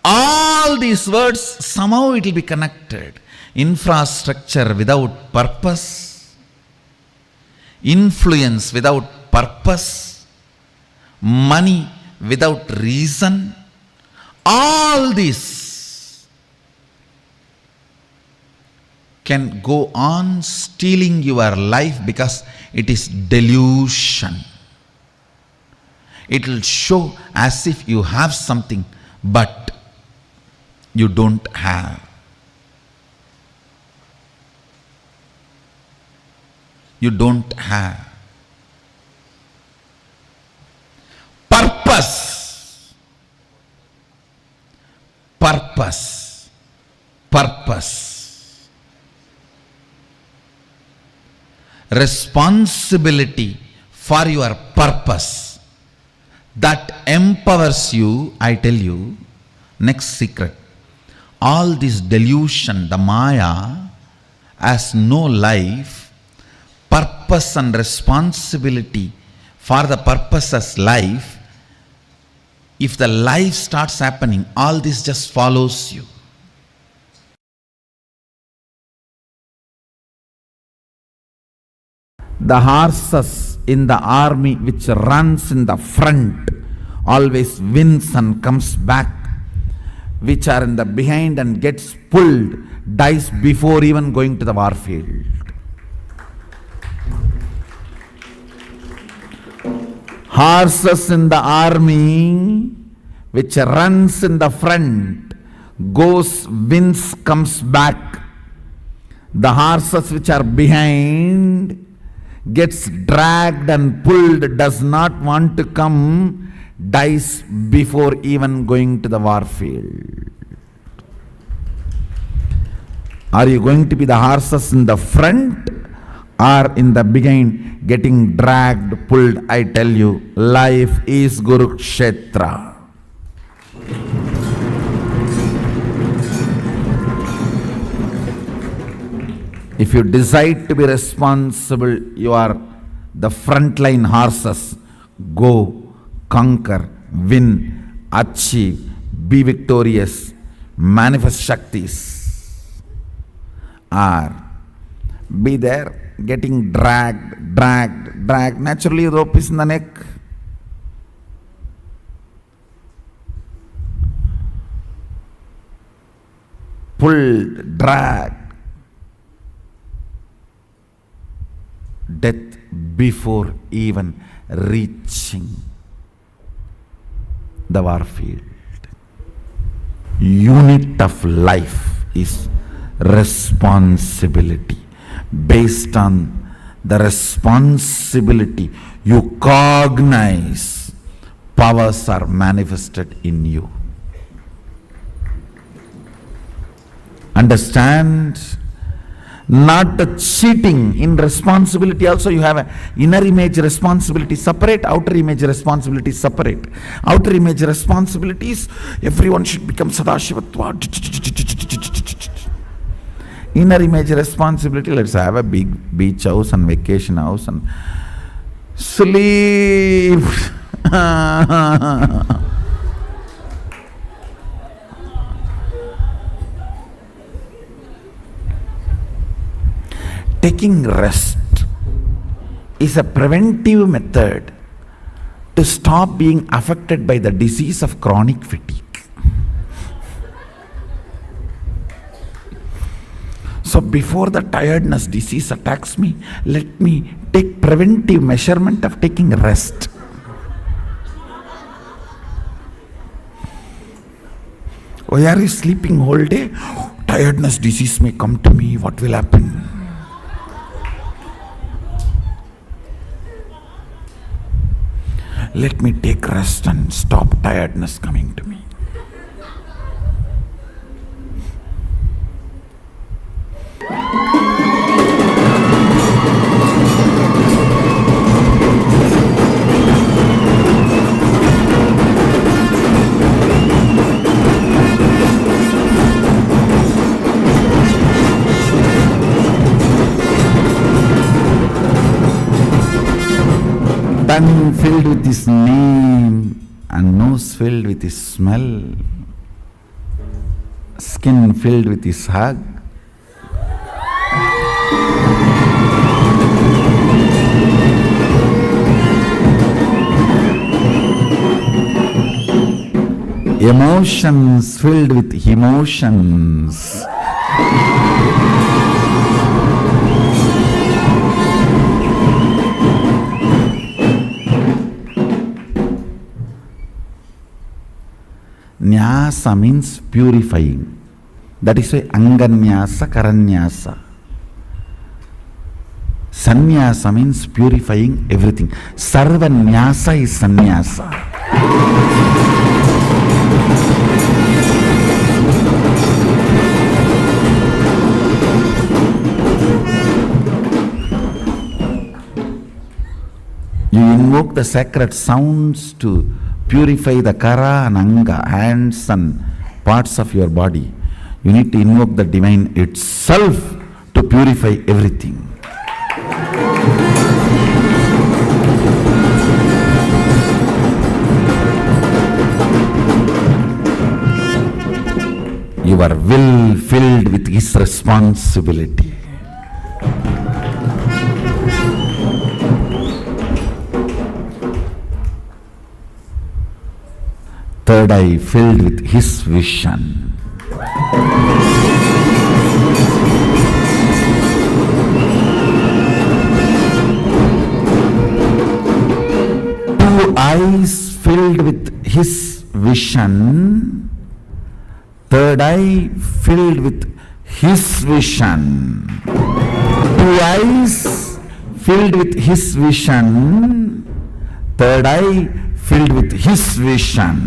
All these words, somehow it will be connected. Infrastructure without purpose, influence without purpose, money without reason, all this can go on stealing your life because it is delusion. It will show as if you have something, but you don't have. you don't have. Purpose. Purpose. Purpose. Responsibility for your purpose. That empowers you, I tell you, next secret. All this delusion, the Maya, has no life. Purpose and responsibility for the purpose as life. If the life starts happening, all this just follows you. The horses in the army which runs in the front always wins and comes back. Which are in the behind and gets pulled, dies before even going to the war field. Horses in the army which runs in the front, goes, wins, comes back. The horses which are behind gets dragged and pulled, does not want to come, dies before even going to the war field. Are you going to be the horses in the front or in the behind getting dragged, pulled? I tell you, life is Kurukshetra. If you decide to be responsible, you are the frontline horses. Go, conquer, win, achieve, be victorious, manifest Shaktis. Or be there getting dragged. Naturally, rope is in the neck. Pulled, dragged. Death before even reaching the war field. Unit of life is responsibility. Based on the responsibility you cognize, powers are manifested in you. Understand? Not the cheating. In responsibility also you have an inner image responsibility separate, outer image responsibility separate. Outer image responsibilities, everyone should become Sadashivatva. Inner image responsibility, let's have a big beach house and vacation house and sleep. Taking rest is a preventive method to stop being affected by the disease of chronic fatigue. So before the tiredness disease attacks me, let me take preventive measurement of taking rest. Why are you sleeping whole day? Tiredness disease may come to me. What will happen? Let me take rest and stop tiredness coming to me. Tongue filled with his name and nose filled with his smell, skin filled with his hug. Emotions filled with emotions. Nyasa means purifying. That is why Anganyasa, Karanyasa. Sannyasa means purifying everything. Sarvanyasa is sannyasa. You invoke the sacred sounds to purify the kara and anga, hands and parts of your body. You need to invoke the divine itself to purify everything. Your will filled with his responsibility. Third eye filled with his vision. Two eyes filled with his vision. Third eye filled with his vision. Two eyes filled with his vision. Third eye filled with his vision.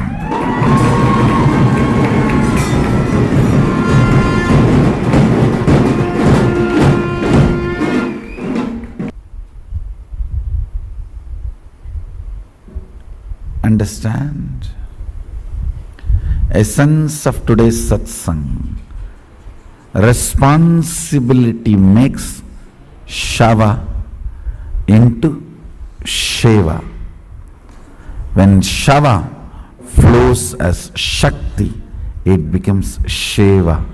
Understand? Essence of today's satsang. Responsibility makes Shava into Sheva. When Shava flows as Shakti, it becomes Sheva.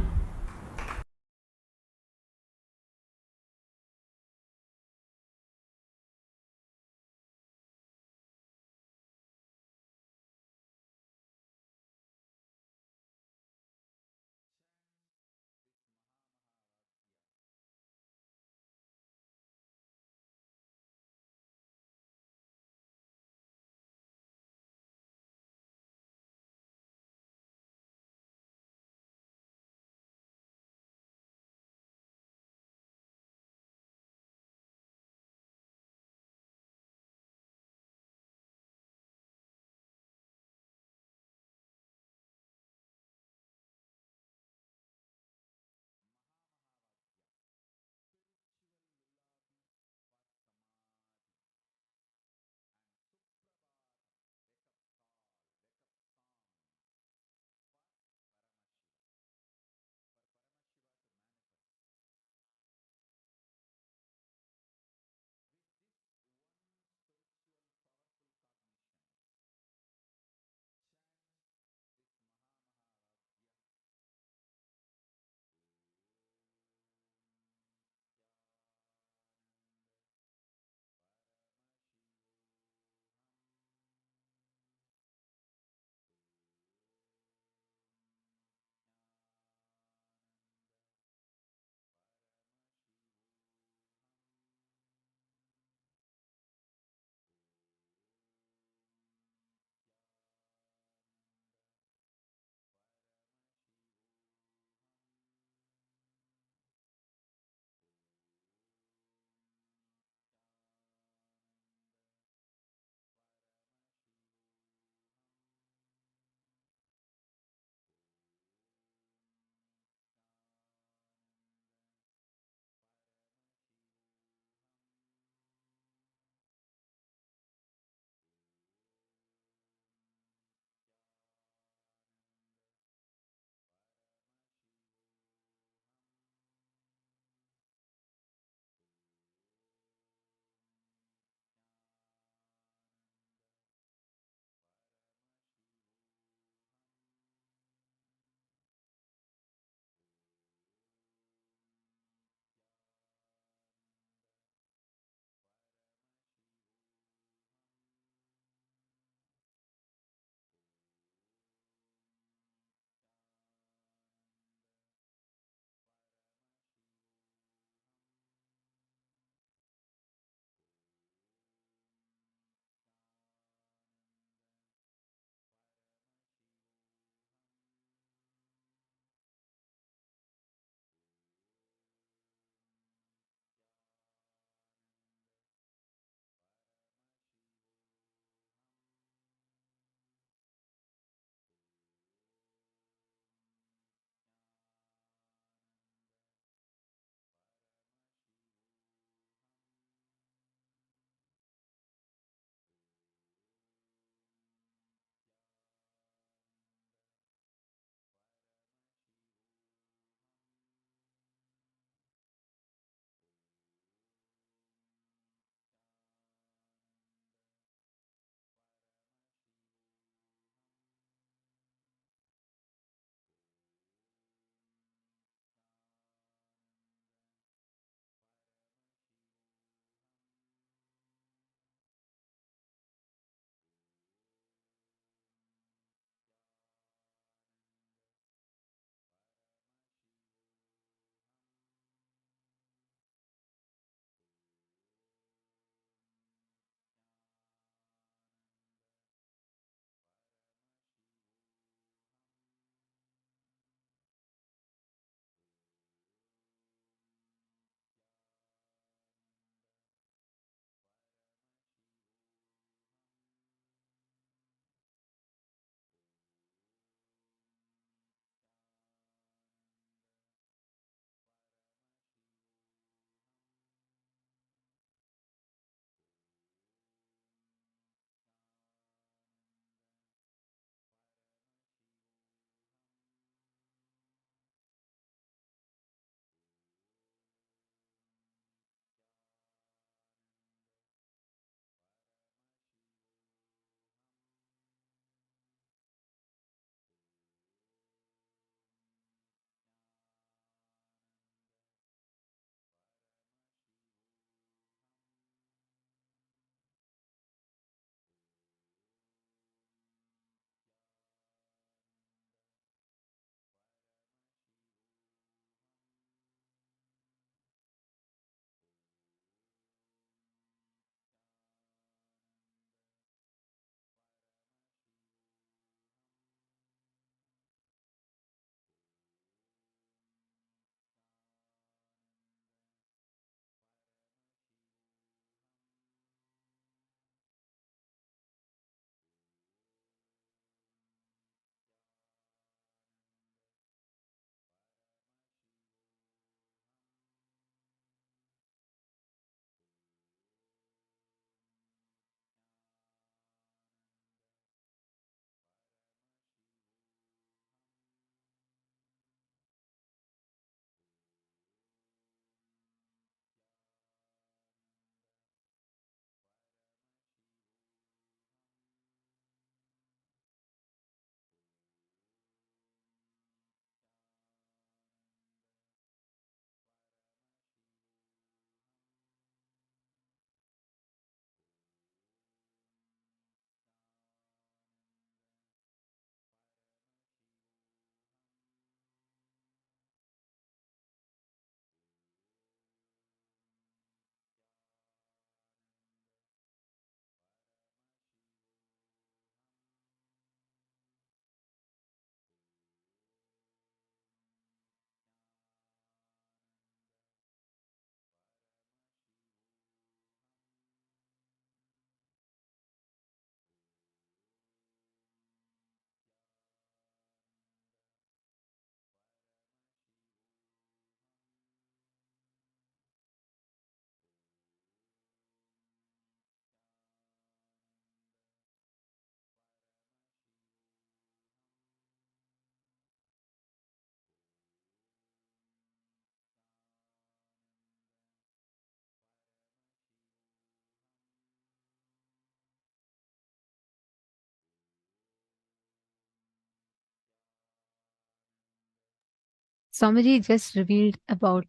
Swamiji just revealed about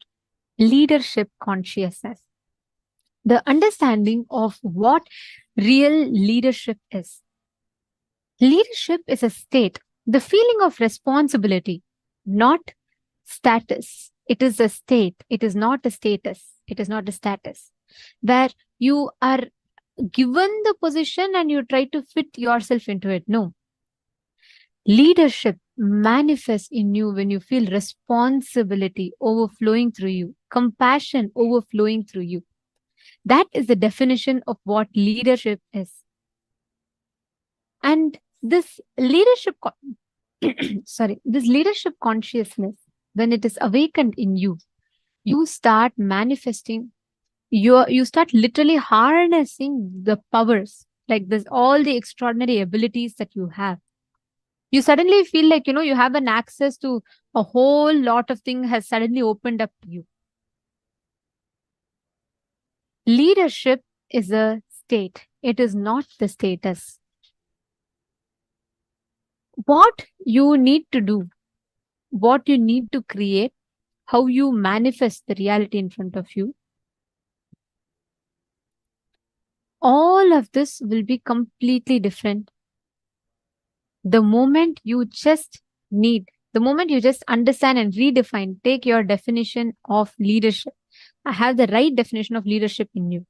leadership consciousness, the understanding of what real leadership is. Leadership is a state, the feeling of responsibility, not status. It is a state. It is not a status. It is not a status where you are given the position and you try to fit yourself into it. No. Leadership manifests in you when you feel responsibility overflowing through you, compassion overflowing through you. That is the definition of what leadership is. And this leadership, this leadership consciousness, when it is awakened in you, you start manifesting, you start literally harnessing the powers, like this, all the extraordinary abilities that you have. You suddenly feel like, you have an access to a whole lot of things has suddenly opened up to you. Leadership is a state. It is not the status. What you need to do, what you need to create, how you manifest the reality in front of you, all of this will be completely different. The moment you just understand and redefine, take your definition of leadership. I have the right definition of leadership in you.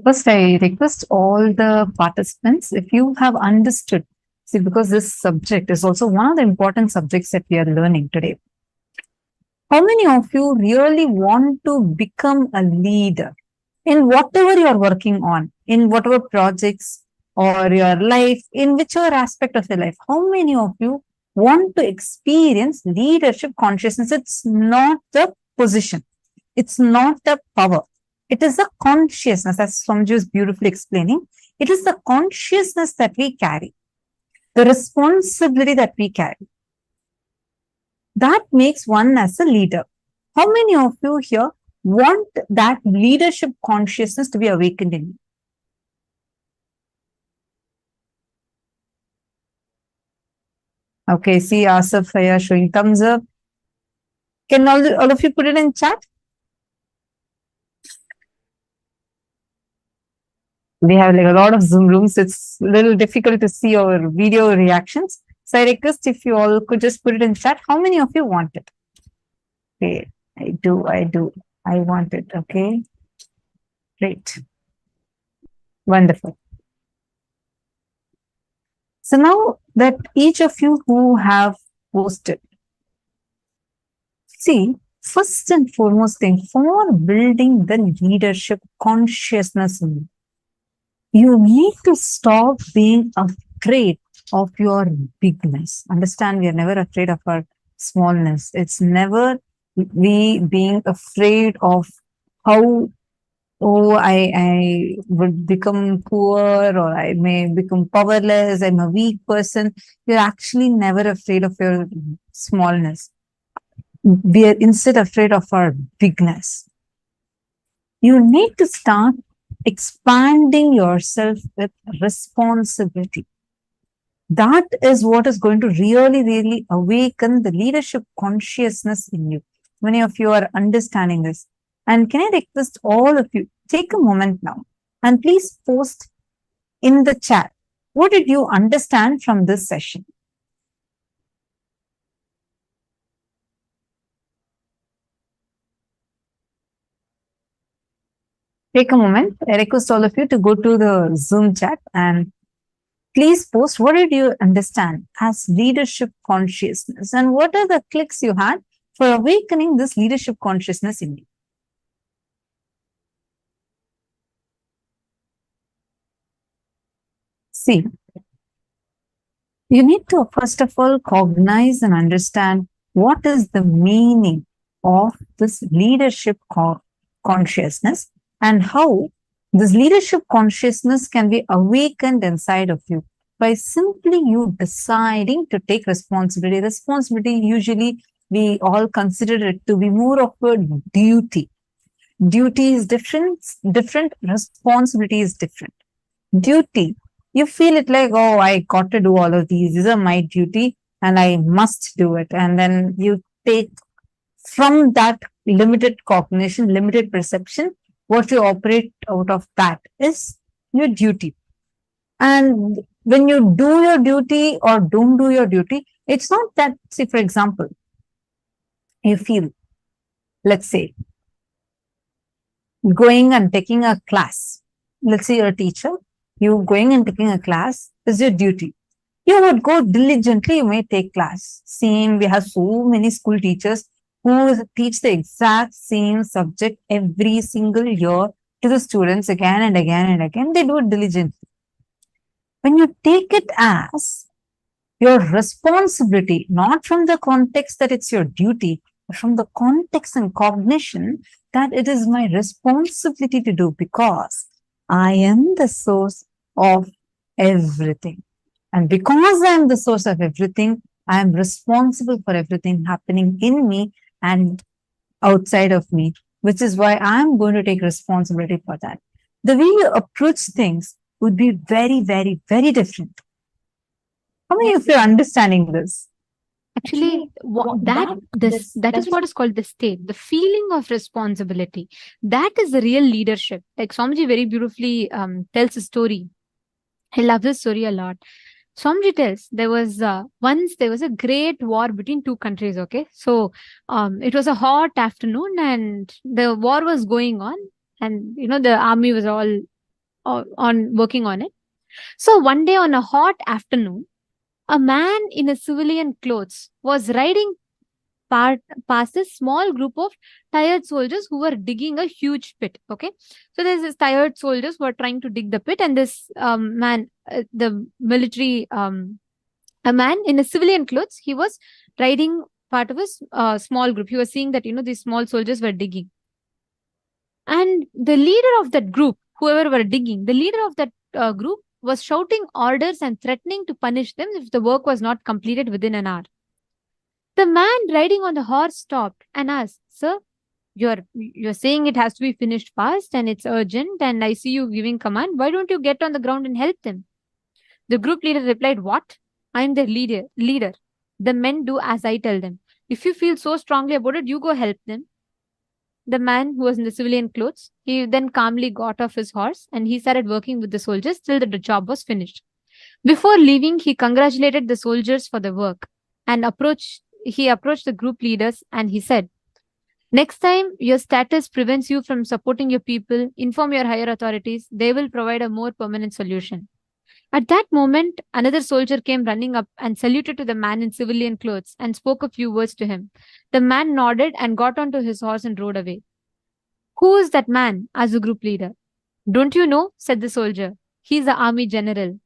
First, I request all the participants, if you have understood, see, because this subject is also one of the important subjects that we are learning today. How many of you really want to become a leader in whatever you are working on, in whatever projects or your life, in whichever aspect of your life? How many of you want to experience leadership consciousness? It's not the position. It's not the power. It is the consciousness, as Swamiji is beautifully explaining. It is the consciousness that we carry, the responsibility that we carry. That makes one as a leader. How many of you here want that leadership consciousness to be awakened in you? Okay, see Asaf here showing thumbs up. Can all of you put it in chat? We have like a lot of Zoom rooms. It's a little difficult to see our video reactions. So I request if you all could just put it in chat. How many of you want it? Okay, I do. I want it. Okay, great. Wonderful. So now that each of you who have posted, see, first and foremost thing, for building the leadership consciousness in you, you need to stop being afraid of your bigness. Understand, we are never afraid of our smallness. It's never we being afraid of how, I would become poor, or I may become powerless, I'm a weak person. You're actually never afraid of your smallness. We are instead afraid of our bigness. You need to start expanding yourself with responsibility. That is what is going to really, really awaken the leadership consciousness in you. Many of you are understanding this. And can I request all of you, take a moment now and please post in the chat, what did you understand from this session? Take a moment. I request all of you to go to the Zoom chat and please post what did you understand as leadership consciousness and what are the clicks you had for awakening this leadership consciousness in you. See, you need to first of all cognize and understand what is the meaning of this leadership consciousness and how this leadership consciousness can be awakened inside of you by simply you deciding to take responsibility. Responsibility, usually we all consider it to be more of a duty. Duty is different, responsibility is different. Duty, you feel it like, oh, I got to do all of these are my duty and I must do it. And then you take from that limited cognition, limited perception, what you operate out of that is your duty. And when you do your duty or don't do your duty, it's not that, say, for example, you feel, let's say, going and taking a class. Let's say you're a teacher, you going and taking a class is your duty. You would go diligently, you may take class. Same, we have so many school teachers who teach the exact same subject every single year to the students again and again and again. They do it diligently. When you take it as your responsibility, not from the context that it's your duty, but from the context and cognition that it is my responsibility to do because I am the source of everything. And because I am the source of everything, I am responsible for everything happening in me and outside of me, which is why I am going to take responsibility for that. The way you approach things would be very, very, very different. How many of you are understanding this? Actually, that is what is called the state, the feeling of responsibility. That is the real leadership. Like Swamiji very beautifully tells a story. I love this story a lot. Swamiji tells once there was a great war between two countries. Okay, so it was a hot afternoon and the war was going on, and the army was all on working on it. So one day on a hot afternoon, a man in a civilian clothes was riding past a small group of tired soldiers who were digging a huge pit. Okay, so there's this tired soldiers who are trying to dig the pit, and this man, the military, a man in a civilian clothes, he was riding part of a small group. He was seeing that these small soldiers were digging, and the leader of that group, whoever were digging, the leader of that group was shouting orders and threatening to punish them if the work was not completed within an hour. The man riding on the horse stopped and asked, "Sir, you're saying it has to be finished fast and it's urgent, and I see you giving command. Why don't you get on the ground and help them?" The group leader replied, "What? I am their leader. The men do as I tell them. If you feel so strongly about it, you go help them." The man who was in the civilian clothes, he then calmly got off his horse and he started working with the soldiers till the job was finished. Before leaving, he congratulated the soldiers for the work and he approached the group leaders and he said, "Next time your status prevents you from supporting your people, inform your higher authorities. They will provide a more permanent solution." At that moment, another soldier came running up and saluted to the man in civilian clothes and spoke a few words to him. The man nodded and got onto his horse and rode away. "Who is that man?" asked the group leader. "Don't you know?" said the soldier. "He's the army general."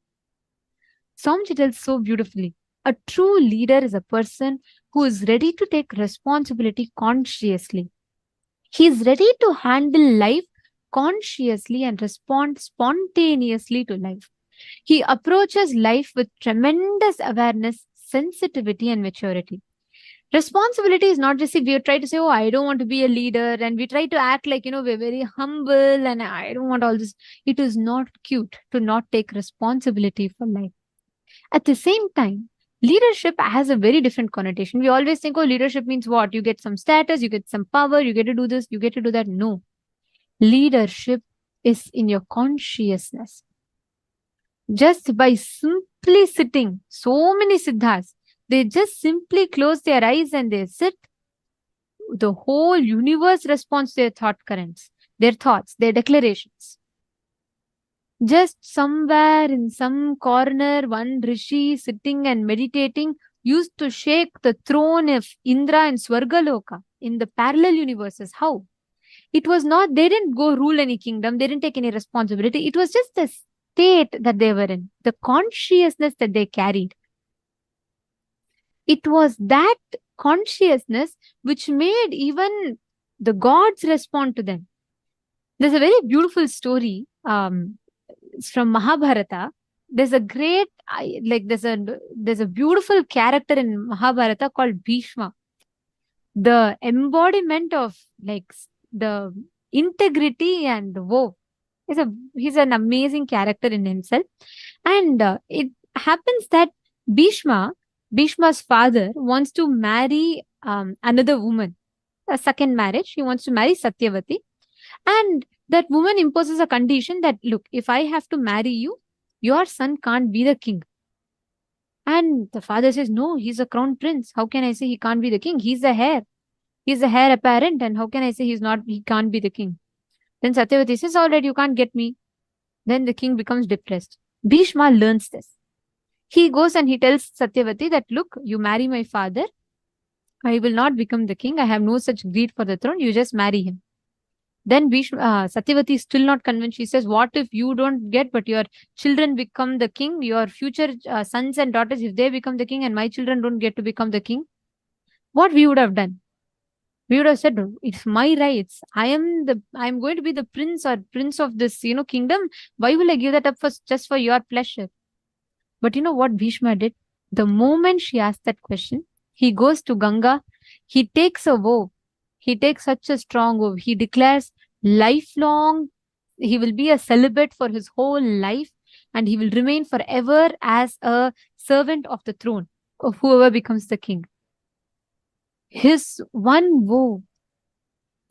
Swamiji tells so beautifully. A true leader is a person who is ready to take responsibility consciously. He is ready to handle life consciously and respond spontaneously to life. He approaches life with tremendous awareness, sensitivity, and maturity. Responsibility is not just if we try to say, "Oh, I don't want to be a leader," and we try to act like, we're very humble and I don't want all this. It is not cute to not take responsibility for life. At the same time, leadership has a very different connotation. We always think, oh, leadership means what? You get some status, you get some power, you get to do this, you get to do that. No. Leadership is in your consciousness. Just by simply sitting, so many siddhas, they just simply close their eyes and they sit. The whole universe responds to their thought currents, their thoughts, their declarations. Just somewhere in some corner, one rishi sitting and meditating used to shake the throne of Indra and Swargaloka in the parallel universes. How? It was not, they didn't go rule any kingdom, they didn't take any responsibility. It was just the state that they were in, the consciousness that they carried. It was that consciousness which made even the gods respond to them. There's a very beautiful story from Mahabharata. There's a great, there's a beautiful character in Mahabharata called Bhishma. The embodiment of the integrity and woe. He's an amazing character in himself. And it happens that Bhishma's father, wants to marry another woman, a second marriage. He wants to marry Satyavati. And that woman imposes a condition that, look, if I have to marry you, your son can't be the king. And the father says, no, he's a crown prince. How can I say he can't be the king? He's the heir. He's the heir apparent. And how can I say he can't be the king? Then Satyavati says, all right, you can't get me. Then the king becomes depressed. Bhishma learns this. He goes and he tells Satyavati that, look, you marry my father, I will not become the king. I have no such greed for the throne. You just marry him. Then Satyavati is still not convinced. She says, what if you don't get, but your children become the king, your future sons and daughters, if they become the king and my children don't get to become the king? What we would have done? We would have said, it's my rights. I'm going to be the prince of this, kingdom. Why will I give that up just for your pleasure? But you know what Bhishma did? The moment she asked that question, he goes to Ganga. He takes a vow. He takes such a strong vow. He declares lifelong, he will be a celibate for his whole life, and he will remain forever as a servant of the throne of whoever becomes the king. His one vow,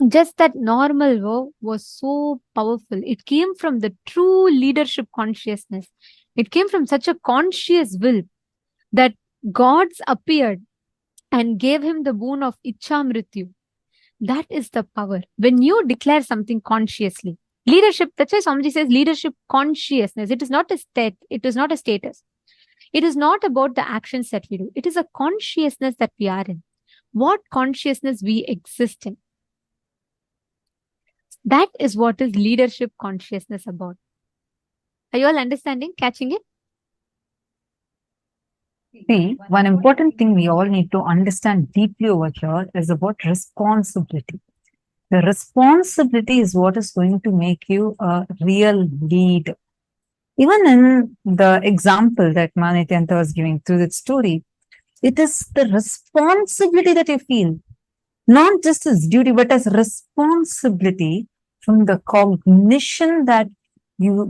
just that normal vow, was so powerful. It came from the true leadership consciousness. It came from such a conscious will that gods appeared and gave him the boon of Ichamrityu. That is the power. When you declare something consciously, leadership, that's why Swamiji says leadership consciousness. It is not a state. It is not a status. It is not about the actions that we do. It is a consciousness that we are in. What consciousness we exist in. That is what is leadership consciousness about. Are you all understanding, catching it? See, one important thing we all need to understand deeply over here is about responsibility. The responsibility is what is going to make you a real leader. Even in the example that Nithyananda was giving through that story, it is the responsibility that you feel, not just as duty, but as responsibility from the cognition that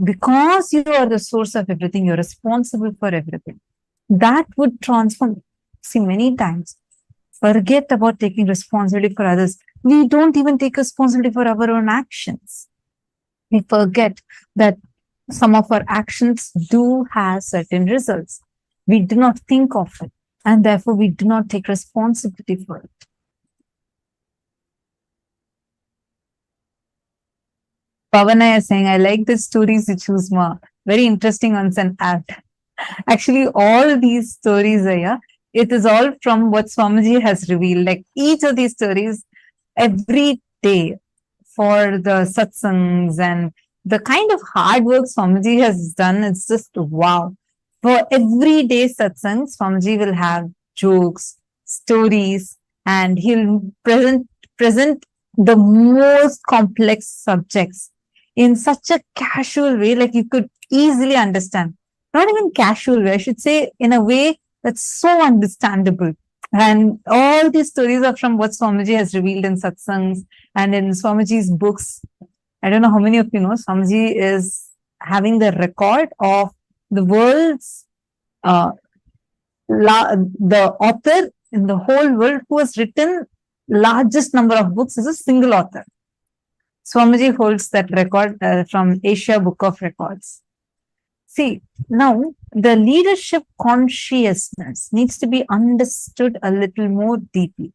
because you are the source of everything, you're responsible for everything. That would transform. See, many times, forget about taking responsibility for others. We don't even take responsibility for our own actions. We forget that some of our actions do have certain results. We do not think of it, and therefore we do not take responsibility for it. Pavana is saying, I like the stories you choose, Ma. Very interesting ones and apt. Actually, all these stories are, yeah, it is all from what Swamiji has revealed. Like each of these stories, every day for the satsangs and the kind of hard work Swamiji has done, it's just wow. For everyday satsangs, Swamiji will have jokes, stories, and he'll present the most complex subjects in such a casual way, like you could easily understand. Not even casual way, I should say, in a way that's so understandable. And all these stories are from what Swamiji has revealed in satsangs and in Swamiji's books. I don't know how many of you know, Swamiji is having the record of the world's, the author in the whole world who has written largest number of books is a single author. Swamiji holds that record from Asia Book of Records. See, now the leadership consciousness needs to be understood a little more deeply.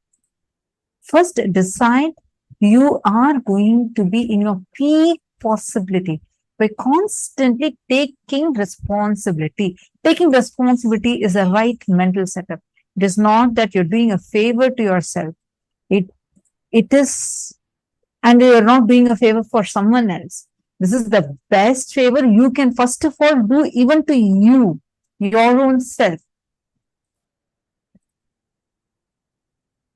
First, decide you are going to be in your peak possibility by constantly taking responsibility. Taking responsibility is a right mental setup. It is not that you're doing a favor to yourself. It is, and you're not doing a favor for someone else. This is the best favor you can first of all do even to you, your own self.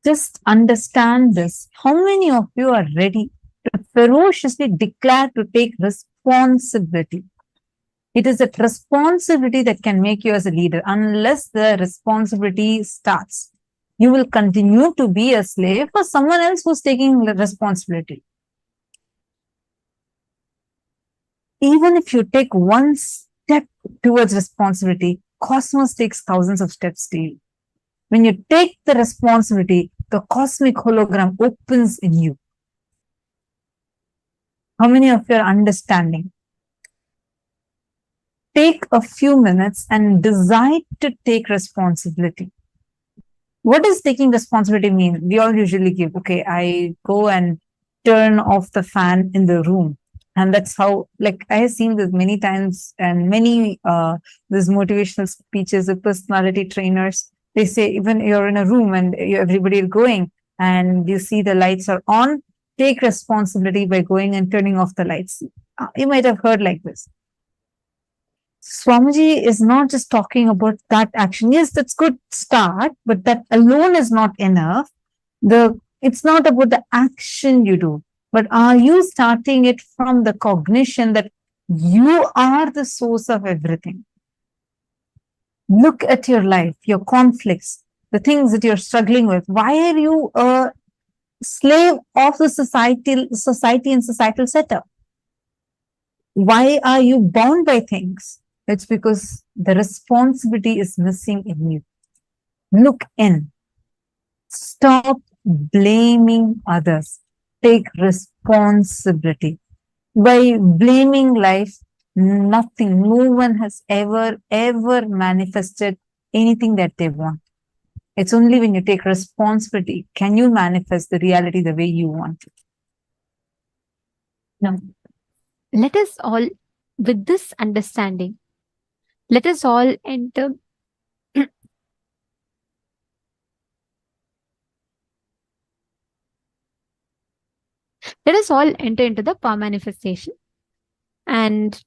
Just understand this. How many of you are ready to ferociously declare to take responsibility? It is that responsibility that can make you as a leader. Unless the responsibility starts, you will continue to be a slave for someone else who's taking responsibility. even if you take one step towards responsibility, cosmos takes thousands of steps to you. When you take the responsibility, the cosmic hologram opens in you. How many of you are understanding? Take a few minutes and decide to take responsibility. What does taking responsibility mean? We all usually give, okay, I go and turn off the fan in the room. And that's how, like, I have seen this many times, and many these motivational speeches with personality trainers. They say, even you're in a room and everybody is going and you see the lights are on, take responsibility by going and turning off the lights. You might have heard like this. Swamiji is not just talking about that action. Yes, that's good start, but that alone is not enough. It's not about the action you do, but are you starting it from the cognition that you are the source of everything? Look at your life, your conflicts, the things that you're struggling with. Why are you a slave of the society and societal setup? Why are you bound by things? It's because the responsibility is missing in you. Look in. Stop blaming others. Take responsibility. By blaming life, nothing, no one has ever manifested anything that they want. It's only when you take responsibility can you manifest the reality the way you want it. Now, let us all, with this understanding, let us all enter let us all enter into the power manifestation. And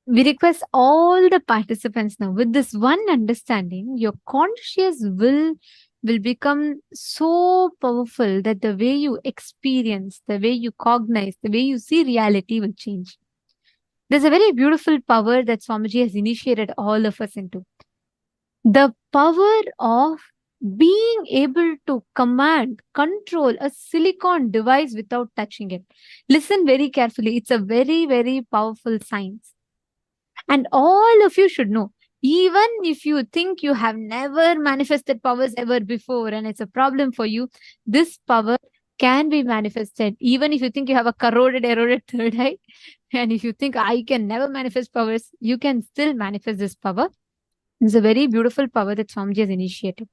we request all the participants now, with this one understanding, your conscious will become so powerful that the way you experience, the way you cognize, the way you see reality will change. There's a very beautiful power that Swamiji has initiated all of us into. The power of being able to command, control a silicon device without touching it. Listen very carefully. It's a very, very powerful science. And all of you should know, even if you think you have never manifested powers ever before and it's a problem for you, this power can be manifested. Even if you think you have a corroded, eroded third eye, and if you think I can never manifest powers, you can still manifest this power. It's a very beautiful power that Swamiji has initiated.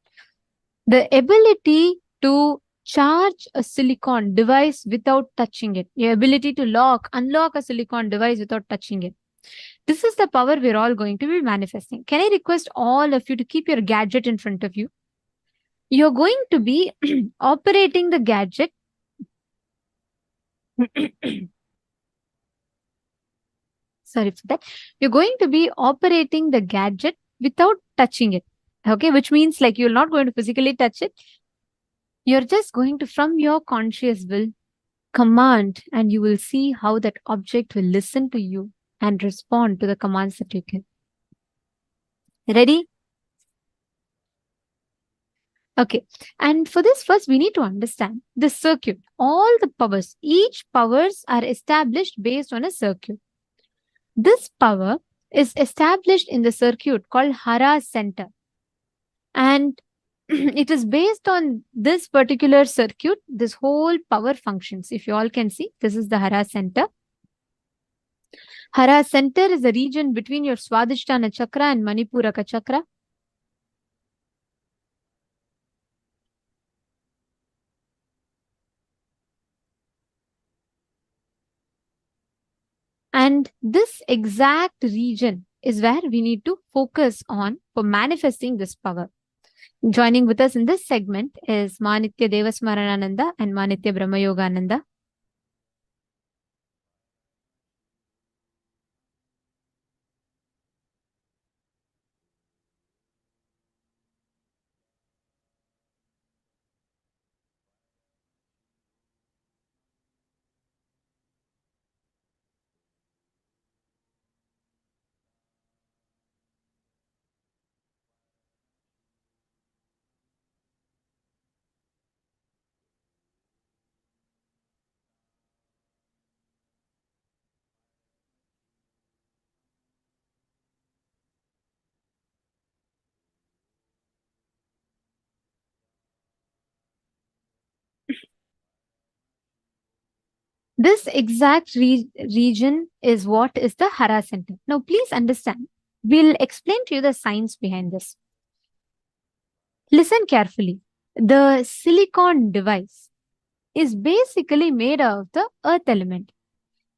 The ability to charge a silicon device without touching it. The ability to unlock a silicon device without touching it. This is the power we're all going to be manifesting. Can I request all of you to keep your gadget in front of you? You're going to be operating the gadget. Sorry for that. You're going to be operating the gadget without touching it. Okay, which means like you're not going to physically touch it. You're just going to, from your conscious will, command, and you will see how that object will listen to you and respond to the commands that you give. Ready? Okay. And for this, first we need to understand the circuit. All the powers, each powers are established based on a circuit. This power is established in the circuit called Hara center. And it is based on this particular circuit, this whole power functions. If you all can see, this is the Hara center. Hara center is the region between your Swadhisthana chakra and Manipuraka chakra. And this exact region is where we need to focus on for manifesting this power. Joining with us in this segment is Manitya Devasmaranananda and Manitya Brahmayogananda. This exact region is what is the Hara center. Now, please understand, we'll explain to you the science behind this. Listen carefully. The silicon device is basically made of the earth element.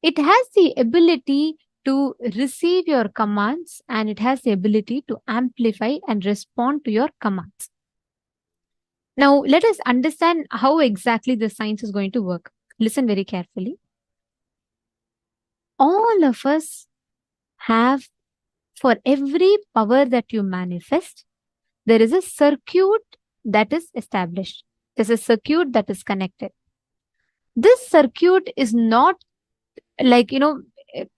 It has the ability to receive your commands and it has the ability to amplify and respond to your commands. Now, let us understand how exactly the science is going to work. Listen very carefully. All of us have, for every power that you manifest, there is a circuit that is established. There's a circuit that is connected. This circuit is not like,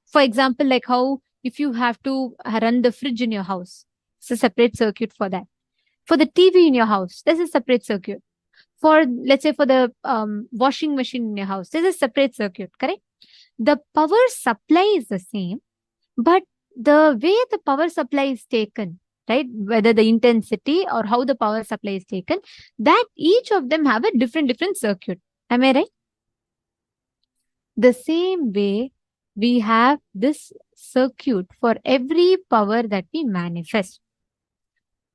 for example, like how if you have to run the fridge in your house, it's a separate circuit for that. For the TV in your house, there's a separate circuit. For, let's say, for the washing machine in your house, there's a separate circuit, correct? The power supply is the same, but the way the power supply is taken, right, whether the intensity or how the power supply is taken, that each of them have a different circuit. Am I right? The same way, we have this circuit for every power that we manifest.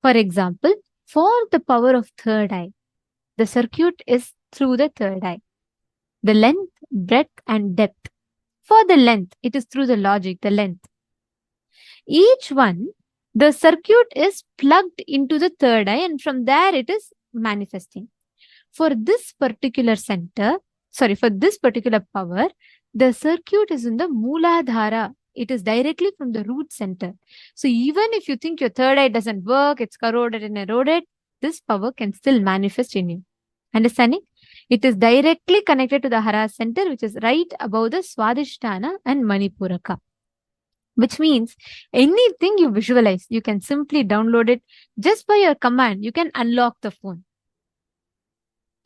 For example, for the power of third eye, the circuit is through the third eye. The length, breadth, and depth. For the length, it is through the logic, the length. Each one, the circuit is plugged into the third eye, and from there it is manifesting. For this particular for this particular power, the circuit is in the Mooladhara. It is directly from the root center. So even if you think your third eye doesn't work, it's corroded and eroded, this power can still manifest in you. Understanding? It is directly connected to the Hara center, which is right above the Swadhisthana and Manipuraka. Which means anything you visualize, you can simply download it just by your command. You can unlock the phone.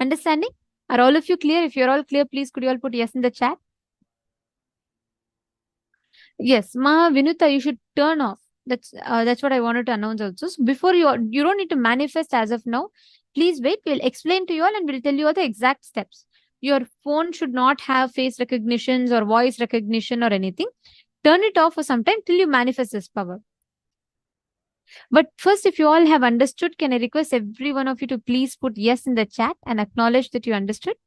Understanding? Are all of you clear? If you're all clear, please could you all put yes in the chat? Yes, Ma Vinuta, you should turn off. That's what I wanted to announce also. So before you don't need to manifest as of now. Please wait. We'll explain to you all and we'll tell you all the exact steps. Your phone should not have face recognitions or voice recognition or anything. Turn it off for some time till you manifest this power. But first, if you all have understood, can I request every one of you to please put yes in the chat and acknowledge that you understood?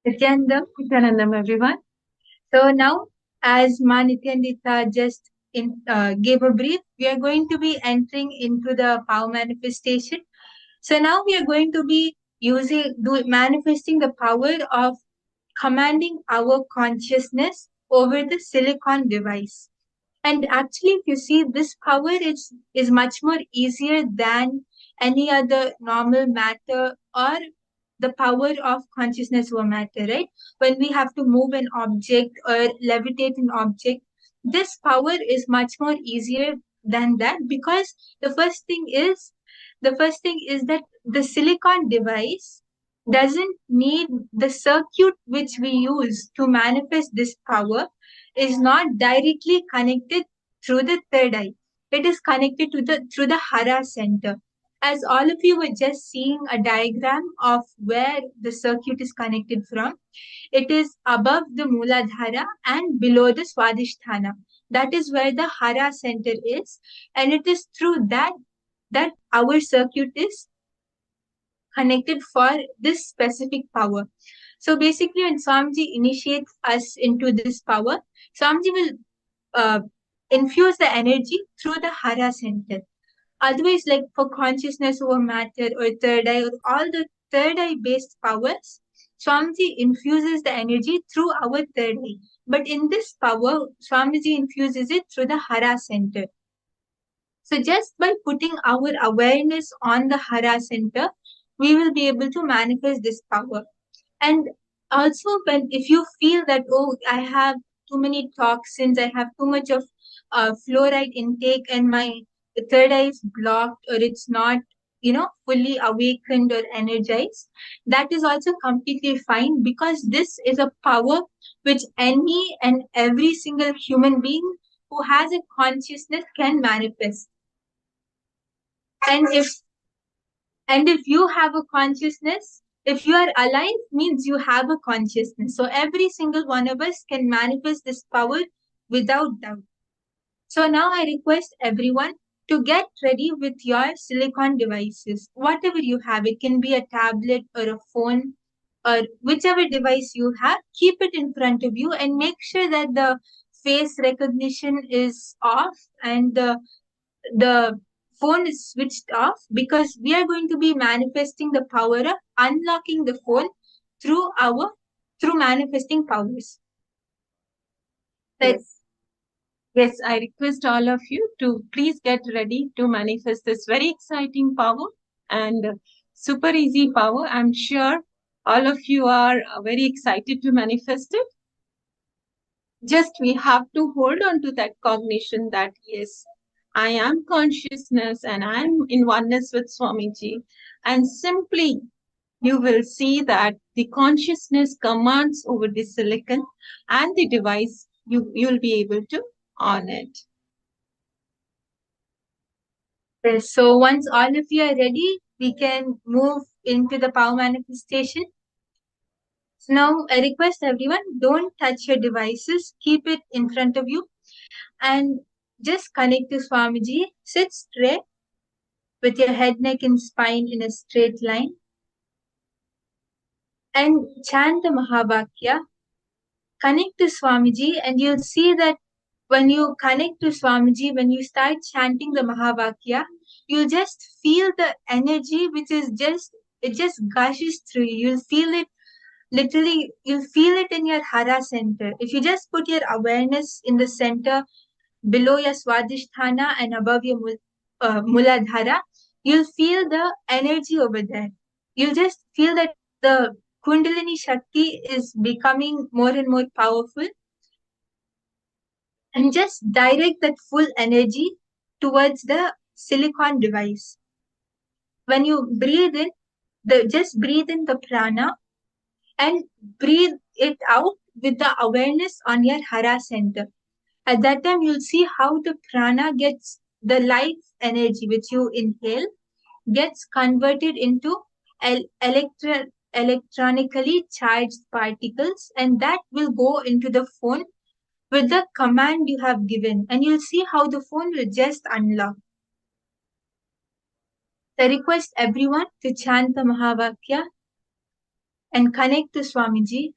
Nithyananda, everyone. So now, as Ma Nithyananda just gave a brief, we are going to be entering into the power manifestation. So now we are going to be manifesting the power of commanding our consciousness over the silicon device. And actually, if you see, this power is much more easier than any other normal matter or the power of consciousness over matter, right? When we have to move an object or levitate an object, this power is much more easier than that, because the first thing is that the silicon device doesn't need the circuit which we use to manifest this power is not directly connected through the third eye. It is connected to the through the hara center. As all of you were just seeing a diagram of where the circuit is connected from, it is above the Mooladhara and below the Swadhisthana. That is where the hara center is, and it is through that our circuit is connected for this specific power. So basically, when Swamiji initiates us into this power, Swamiji will infuse the energy through the hara center. Otherwise, like for consciousness over matter or third eye or all the third eye based powers, Swamiji infuses the energy through our third eye. But in this power, Swamiji infuses it through the hara center. So just by putting our awareness on the hara center, we will be able to manifest this power. And also, if you feel that, oh, I have too many toxins, I have too much of fluoride intake, and my third eye is blocked, or it's not, fully awakened or energized, that is also completely fine, because this is a power which any and every single human being who has a consciousness can manifest. And if you have a consciousness, if you are alive, means you have a consciousness. So every single one of us can manifest this power without doubt. So now I request everyone to get ready with your silicon devices. Whatever you have, it can be a tablet or a phone or whichever device you have, keep it in front of you and make sure that the face recognition is off and the phone is switched off, because we are going to be manifesting the power of unlocking the phone through manifesting powers. Yes, I request all of you to please get ready to manifest this very exciting power and super easy power. I'm sure all of you are very excited to manifest it. Just we have to hold on to that cognition that yes, I am consciousness and I am in oneness with Swamiji. And simply you will see that the consciousness commands over the silicon and the device, you'll be able to on it. Yes, so once all of you are ready, we can move into the power manifestation. So now I request everyone, don't touch your devices, keep it in front of you and just connect to Swamiji. Sit straight with your head, neck and spine in a straight line and chant the Mahavakya. Connect to Swamiji, and you'll see that when you connect to Swamiji, when you start chanting the Mahavakya, you just feel the energy which is it just gushes through you. You'll feel it literally, you'll feel it in your hara center. If you just put your awareness in the center below your Swadhisthana and above your Muladhara, you'll feel the energy over there. You'll just feel that the Kundalini Shakti is becoming more and more powerful, and just direct that full energy towards the silicon device. When you breathe in, just breathe in the prana and breathe it out with the awareness on your hara center. At that time, you'll see how the prana gets the life energy which you inhale gets converted into electronically charged particles, and that will go into the phone with the command you have given, and you'll see how the phone will just unlock. I request everyone to chant the Mahavakya and connect to Swamiji.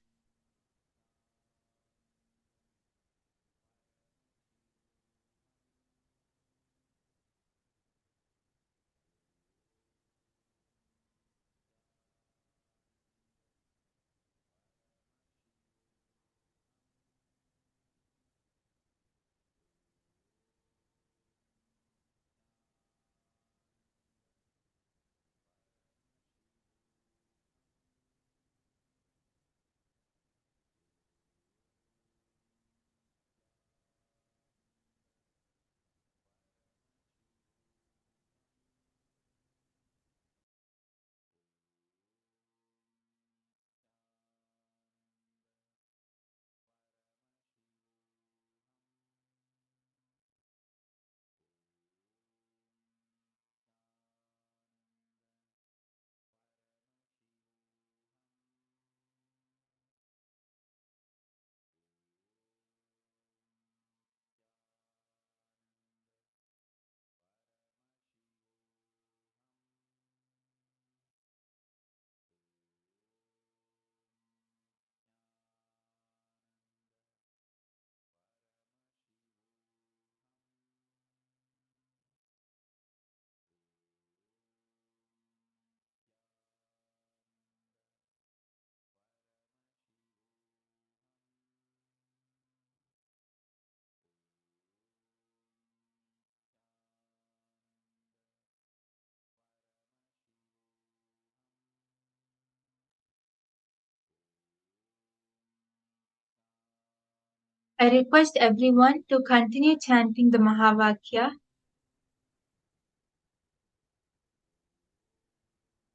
I request everyone to continue chanting the Mahavakya.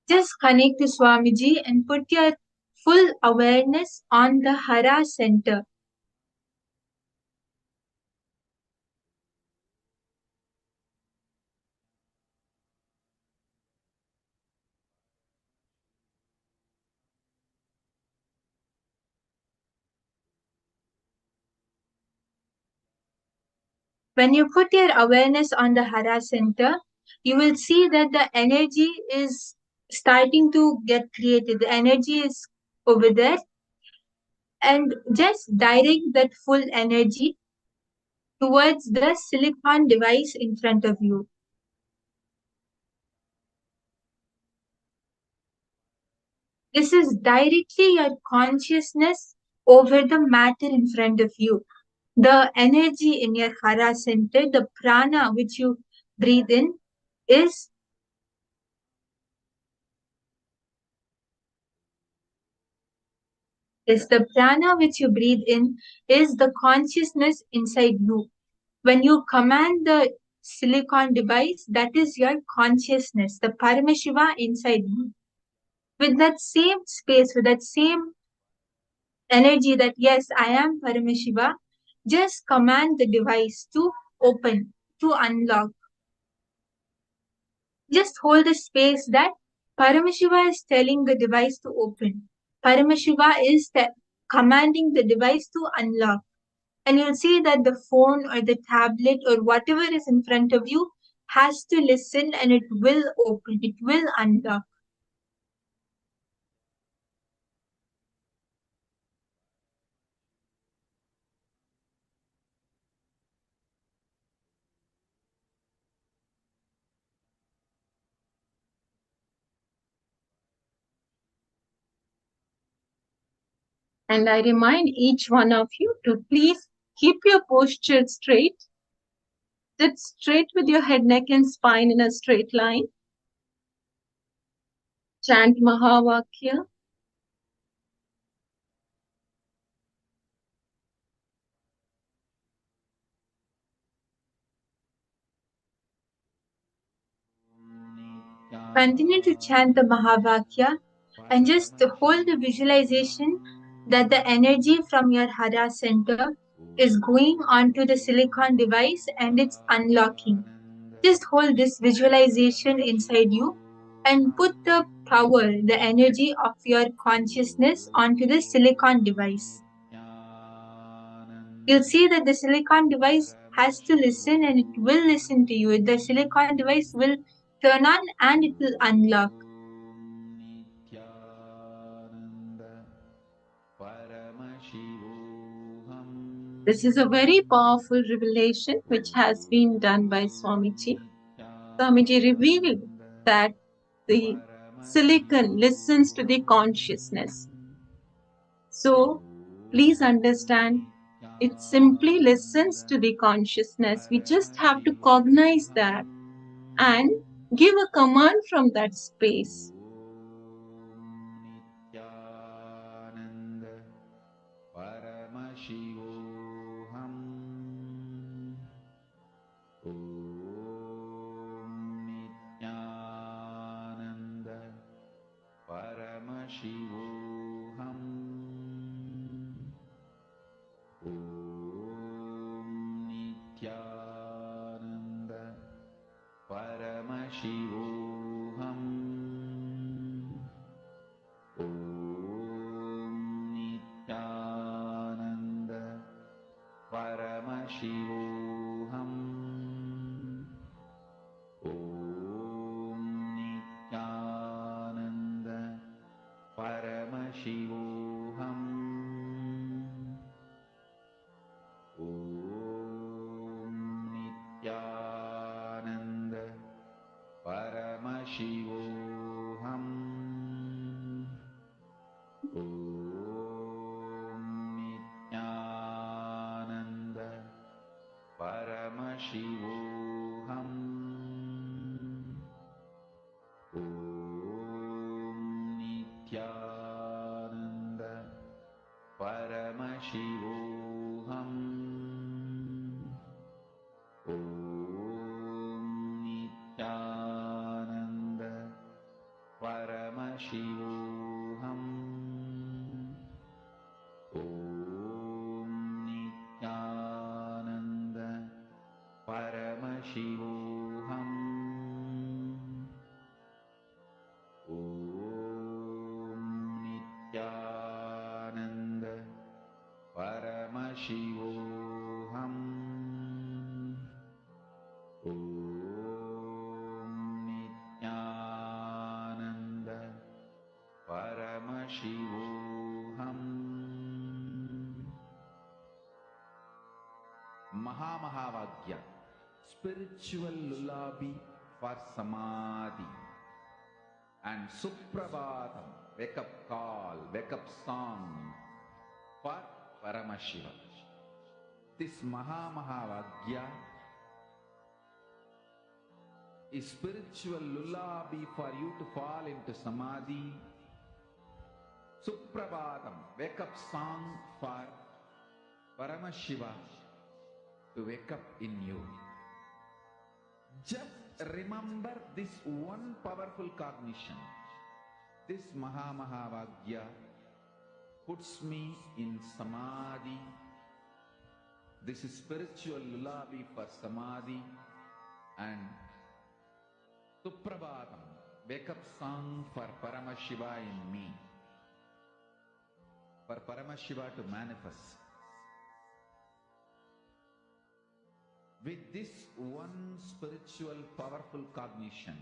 Just connect to Swamiji and put your full awareness on the Hara center. When you put your awareness on the Hara center, you will see that the energy is starting to get created. The energy is over there. And just direct that full energy towards the silicon device in front of you. This is directly your consciousness over the matter in front of you. The energy in your Hara center, the prana which you breathe in, is the prana which you breathe in is the consciousness inside you. When you command the silicon device, that is your consciousness, the Paramashiva inside you. With that same space, with that same energy that yes, I am Paramashiva, just command the device to open, to unlock. Just hold the space that Paramashiva is telling the device to open. Paramashiva is commanding the device to unlock. And you'll see that the phone or the tablet or whatever is in front of you has to listen and it will open, it will unlock. And I remind each one of you to please keep your posture straight. Sit straight with your head, neck, and spine in a straight line. Chant Mahavakya. Continue to chant the Mahavakya and just hold the visualization that the energy from your Hara center is going onto the silicon device and it's unlocking. Just hold this visualization inside you and put the power, the energy of your consciousness onto the silicon device. You'll see that the silicon device has to listen and it will listen to you. The silicon device will turn on and it will unlock. This is a very powerful revelation which has been done by Swamiji. Swamiji revealed that the silicon listens to the consciousness. So please understand, it simply listens to the consciousness. We just have to cognize that and give a command from that space. Paramashivoham Paramashivoham. Om Nithyananda Paramashivoham. Om Nithyananda Paramashivoham. Om Nithyananda Paramashivoham. Mahamahāvāgya, spiritual lullaby for samadhi, and Suprabhatam, wake up call, wake up song for Paramashiva. This Mahamahāvāgya is spiritual lullaby for you to fall into samadhi. Suprabhatam, wake up song for Paramashiva to wake up in you. Just remember this one powerful cognition. This Mahamahāvāgya puts me in samadhi. This is spiritual lullaby for samadhi, and Suprabhatam, wake up song for Paramashiva in me. For Paramashiva to manifest. With this one spiritual powerful cognition,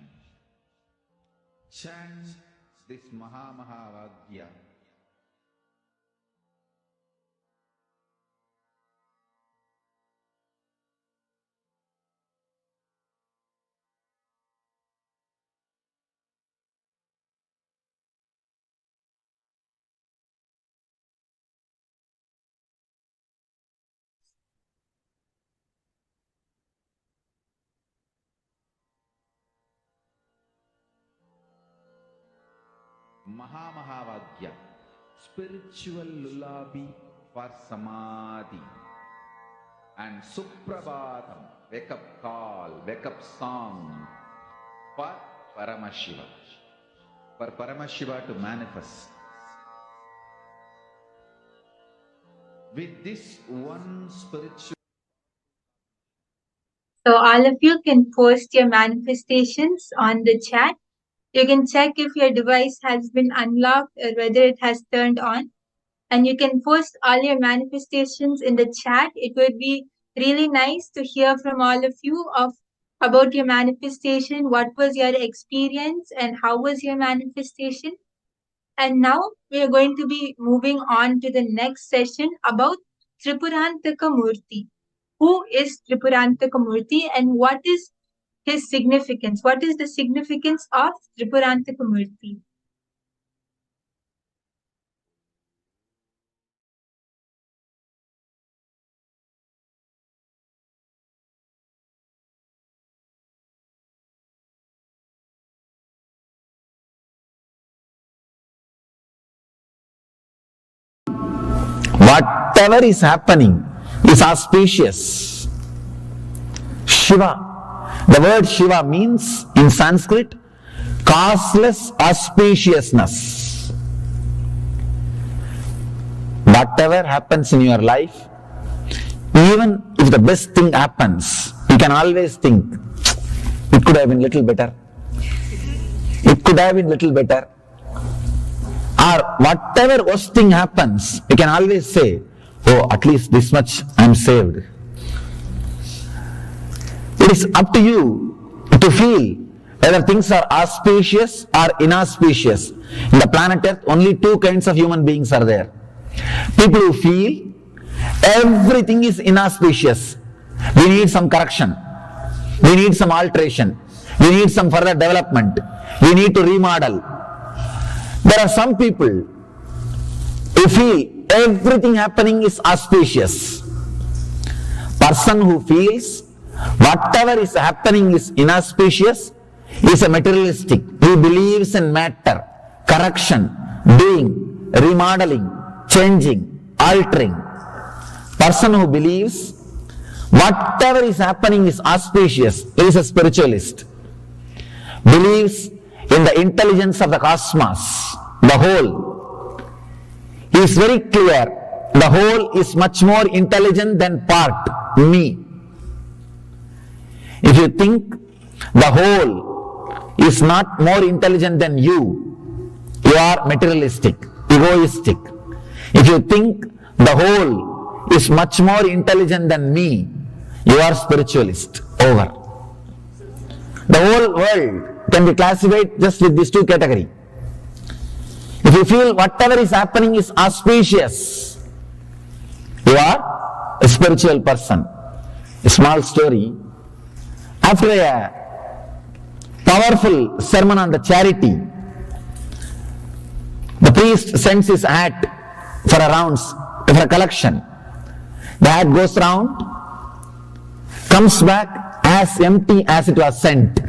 chant this Mahamahāvāgya. Mahamahāvāgya, spiritual lullaby for samadhi, and Suprabhatam, wake up call, wake up song for Paramashiva. For Paramashiva to manifest. With this one spiritual. So all of you can post your manifestations on the chat. You can check if your device has been unlocked or whether it has turned on. And you can post all your manifestations in the chat. It would be really nice to hear from all of you about your manifestation. What was your experience and how was your manifestation? And now we are going to be moving on to the next session about Tripurantaka Murti. Who is Tripurantaka Murti and what is his significance? What is the significance of Tripurantaka Murti? Whatever is happening is auspicious. Shiva. The word Shiva means in Sanskrit causeless auspiciousness. Whatever happens in your life, even if the best thing happens, you can always think, it could have been little better. It could have been little better. Or whatever worst thing happens, you can always say, oh, at least this much I am saved. It is up to you to feel whether things are auspicious or inauspicious. In the planet Earth, only two kinds of human beings are there. People who feel everything is inauspicious. We need some correction. We need some alteration. We need some further development. We need to remodel. There are some people who feel everything happening is auspicious. Person who feels whatever is happening is inauspicious is a materialistic. He believes in matter, correction, doing, remodeling, changing, altering. Person who believes whatever is happening is auspicious is a spiritualist. Believes in the intelligence of the cosmos, the whole. He is very clear. The whole is much more intelligent than part, me. If you think the whole is not more intelligent than you, you are materialistic, egoistic. If you think the whole is much more intelligent than me, you are spiritualist. Over. The whole world can be classified just with these two categories. If you feel whatever is happening is auspicious, you are a spiritual person. A small story. After a powerful sermon on the charity, the priest sends his hat for a rounds, for a collection. The hat goes round, comes back as empty as it was sent.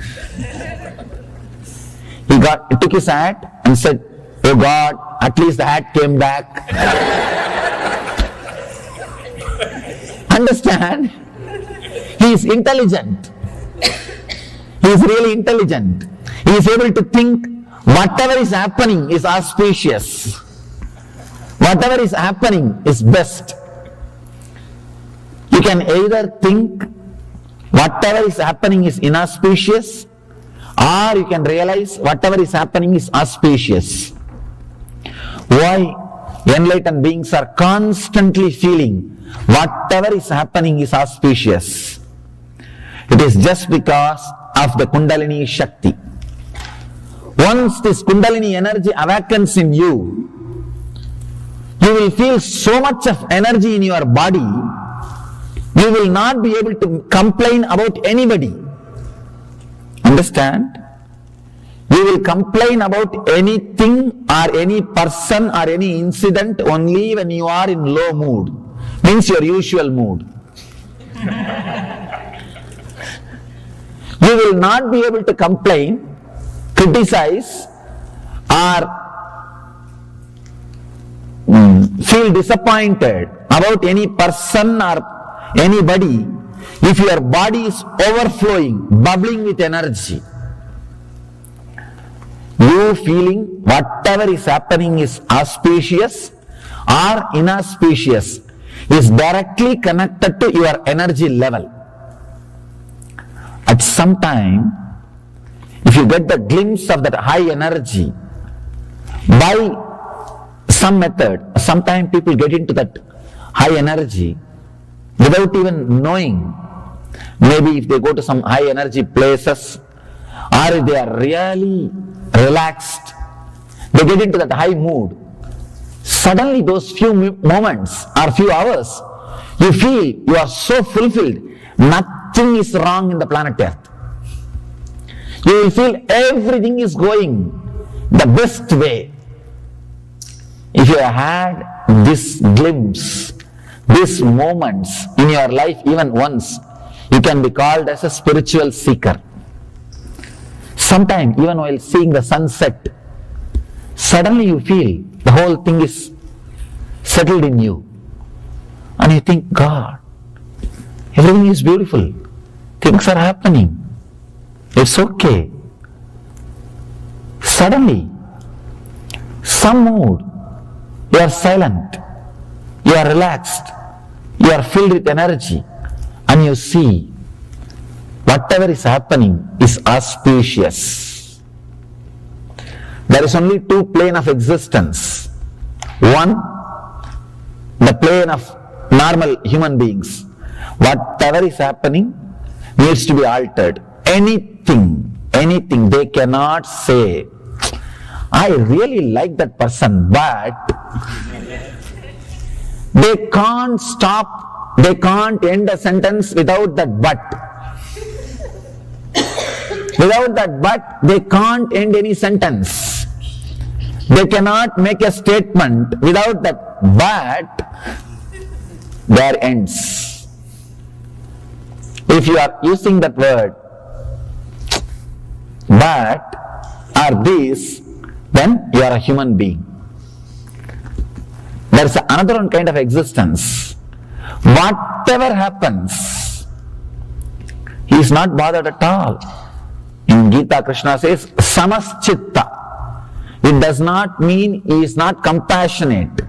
He took his hat and said, "Oh God, at least the hat came back." Understand? He is intelligent. He is really intelligent. He is able to think whatever is happening is auspicious. Whatever is happening is best. You can either think whatever is happening is inauspicious, or you can realize whatever is happening is auspicious. Why enlightened beings are constantly feeling whatever is happening is auspicious? It is just because of the Kundalini Shakti. Once this Kundalini energy awakens in you, you will feel so much of energy in your body, you will not be able to complain about anybody. Understand? You will complain about anything or any person or any incident only when you are in low mood. Means your usual mood. You will not be able to complain, criticize, or feel disappointed about any person or anybody if your body is overflowing, bubbling with energy. You feeling whatever is happening is auspicious or inauspicious is directly connected to your energy level. At some time, if you get the glimpse of that high energy by some method, sometimes people get into that high energy without even knowing. Maybe if they go to some high energy places, or if they are really relaxed, they get into that high mood. Suddenly those few moments or few hours, you feel you are so fulfilled, nothing is wrong in the planet Earth. You will feel everything is going the best way. If you have had this glimpse, these moments in your life even once, you can be called as a spiritual seeker. Sometimes even while seeing the sunset, suddenly you feel the whole thing is settled in you. And you think, God, everything is beautiful. Things are happening. It's okay. Suddenly, some mood, you are silent, you are relaxed, you are filled with energy, and you see whatever is happening is auspicious. There is only two planes of existence. One, the plane of normal human beings. Whatever is happening needs to be altered. Anything they cannot say, I really like that person, but they can't stop, they can't end a sentence without that but. Without that but, they can't end any sentence. They cannot make a statement without that but, there ends. If you are using that word, but, or this, then you are a human being. There is another one kind of existence. Whatever happens, he is not bothered at all. In Gita, Krishna says, samaschitta. It does not mean he is not compassionate.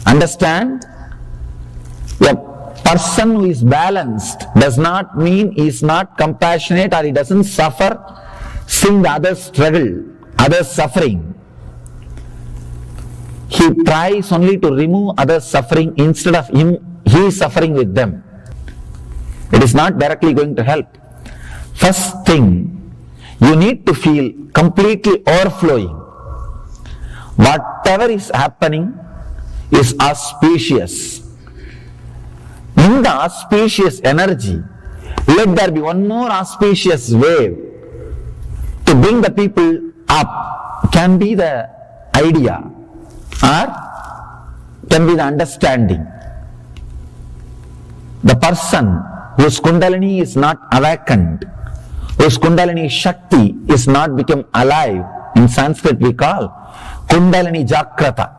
Understand? A person who is balanced does not mean he is not compassionate or he doesn't suffer, seeing the others struggle, others suffering. He tries only to remove others' suffering instead of he is suffering with them. It is not directly going to help. First thing, you need to feel completely overflowing. Whatever is happening is auspicious. In the auspicious energy, let there be one more auspicious wave to bring the people up. Can be the idea or can be the understanding. The person whose Kundalini is not awakened, whose Kundalini Shakti is not become alive, in Sanskrit we call Kundalini Jagrata,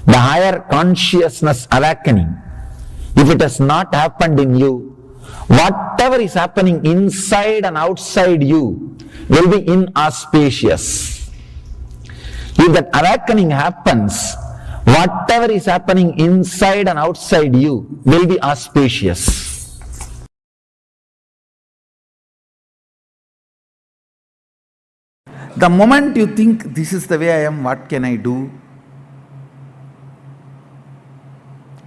the higher consciousness awakening. If it has not happened in you, whatever is happening inside and outside you will be inauspicious. If that awakening happens, whatever is happening inside and outside you will be auspicious. The moment you think, this is the way I am, what can I do?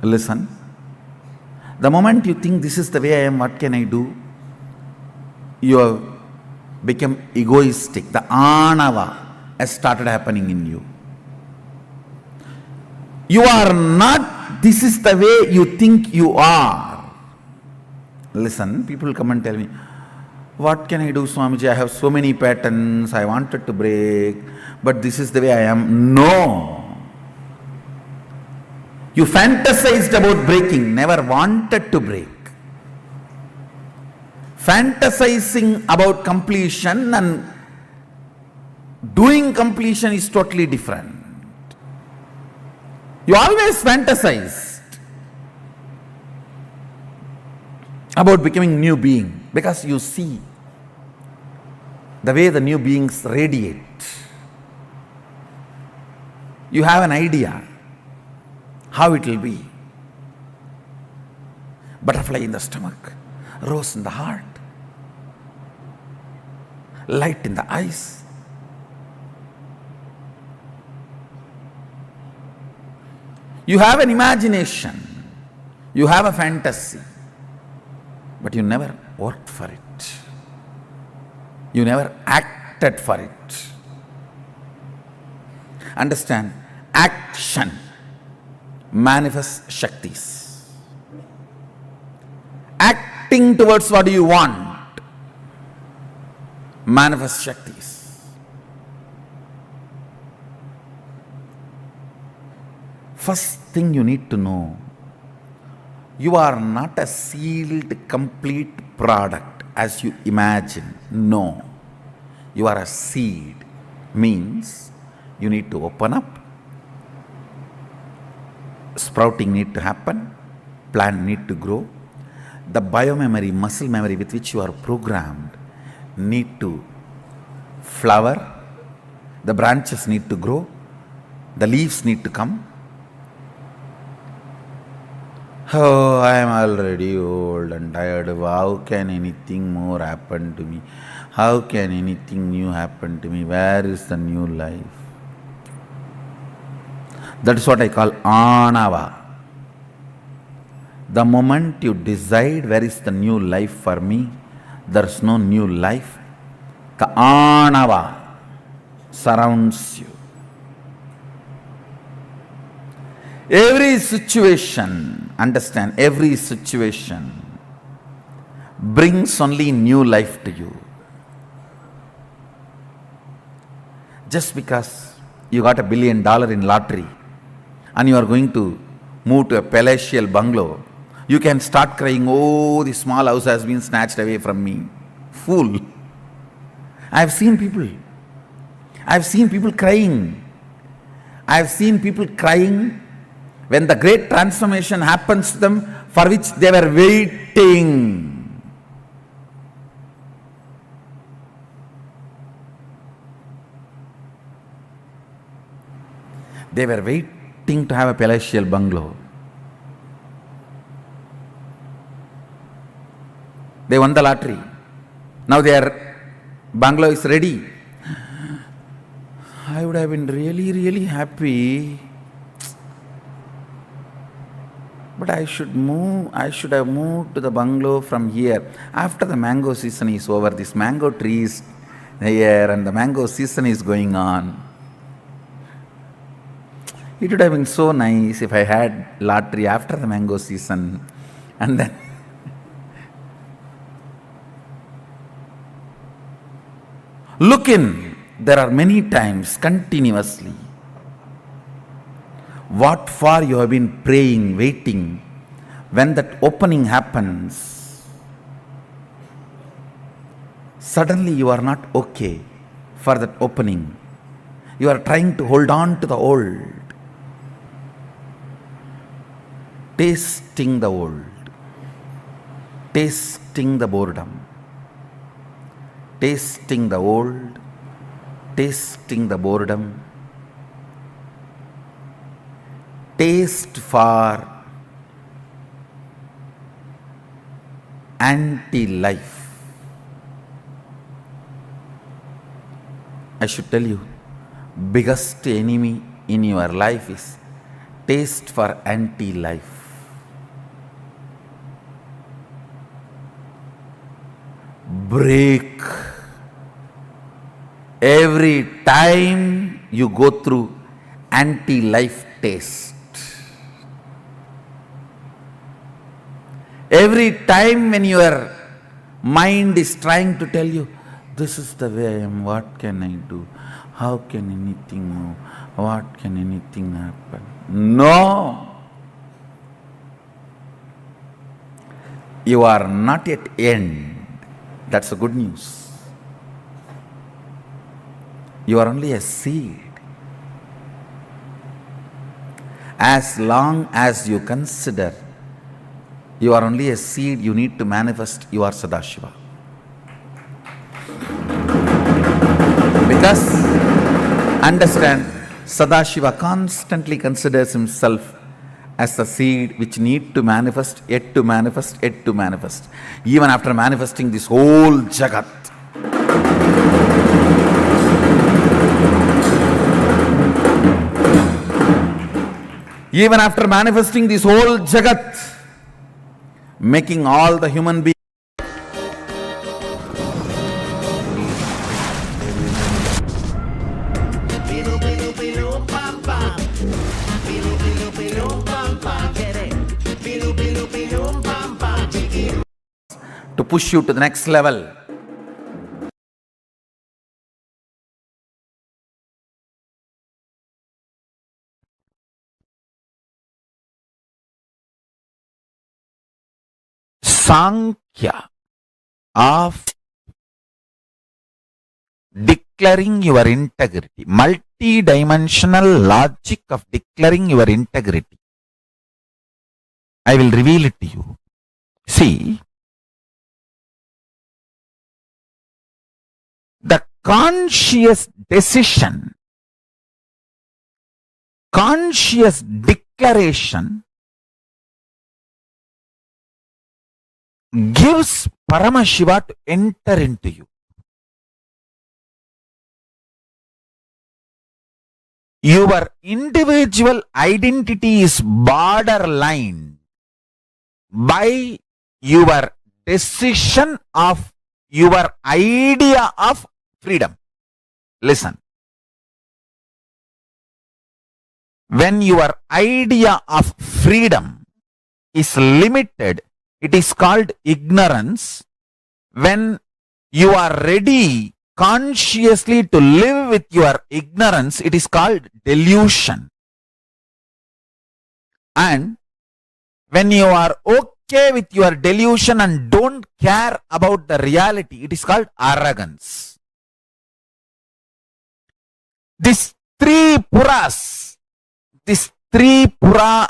Listen. The moment you think, this is the way I am, what can I do? You have become egoistic. The anava has started happening in you. You are not, this is the way you think you are. Listen, people come and tell me, what can I do, Swamiji? I have so many patterns, I wanted to break, but this is the way I am. No. You fantasized about breaking, never wanted to break. Fantasizing about completion and doing completion is totally different. You always fantasized about becoming new being because you see the way the new beings radiate. You have an idea how it will be. Butterfly in the stomach, rose in the heart, light in the eyes. You have an imagination, you have a fantasy, but you never worked for it. You never acted for it. Understand, action manifests Shaktis. Acting towards what you want manifests Shaktis. First thing you need to know, you are not a sealed, complete product as you imagine. No. You are a seed. Means you need to open up. Sprouting need to happen. Plant need to grow. The biomemory, muscle memory with which you are programmed need to flower. The branches need to grow. The leaves need to come. Oh, I am already old and tired. How can anything more happen to me? How can anything new happen to me? Where is the new life? That is what I call anava. The moment you decide where is the new life for me, there is no new life. The anava surrounds you. Every situation, understand, every situation brings only new life to you. Just because you got $1 billion in lottery and you are going to move to a palatial bungalow, you can start crying, oh, the small house has been snatched away from me. Fool. I have seen people crying. I have seen people crying when the great transformation happens to them for which they were waiting. They were waiting to have a palatial bungalow. They won the lottery. Now their bungalow is ready. I would have been really, really happy. But I should have moved to the bungalow from here. After the mango season is over, this mango tree is here and the mango season is going on. It would have been so nice if I had lottery after the mango season. And then look in, there are many times continuously. What for you have been praying, waiting. When that opening happens, suddenly you are not okay for that opening. You are trying to hold on to the old. Tasting the old. Tasting the boredom. Tasting the old. Tasting the boredom. Taste for anti-life. I should tell you, biggest enemy in your life is taste for anti-life. Break every time you go through anti-life taste. Every time when your mind is trying to tell you, this is the way I am, what can I do? How can anything move? What can anything happen? No! You are not yet end. That's the good news. You are only a seed. As long as you consider you are only a seed, you need to manifest you are Sadashiva. Because, understand, Sadashiva constantly considers himself as a seed which need to manifest, yet to manifest, yet to manifest. Even after manifesting this whole Jagat. Even after manifesting this whole Jagat, making all the human beings to push you to the next level. Sankhya of declaring your integrity, multi-dimensional logic of declaring your integrity. I will reveal it to you. See, the conscious decision, conscious declaration gives Paramashiva to enter into you. Your individual identity is borderline by your decision of your idea of freedom. Listen. When your idea of freedom is limited, it is called ignorance. When you are ready consciously to live with your ignorance, it is called delusion. And when you are okay with your delusion and don't care about the reality, it is called arrogance. These three puras, these three pura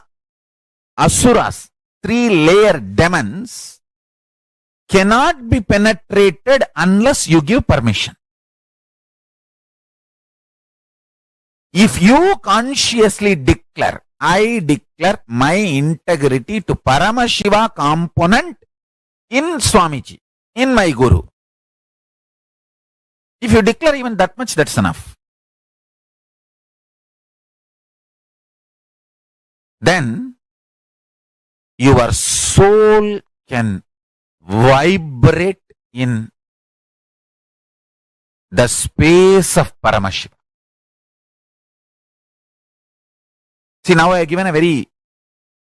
asuras, three-layer demons cannot be penetrated unless you give permission. If you consciously declare, I declare my integrity to Paramashiva component in Swamiji, in my Guru. If you declare even that much, that's enough. Then your soul can vibrate in the space of Paramashiva. See, now I have given a very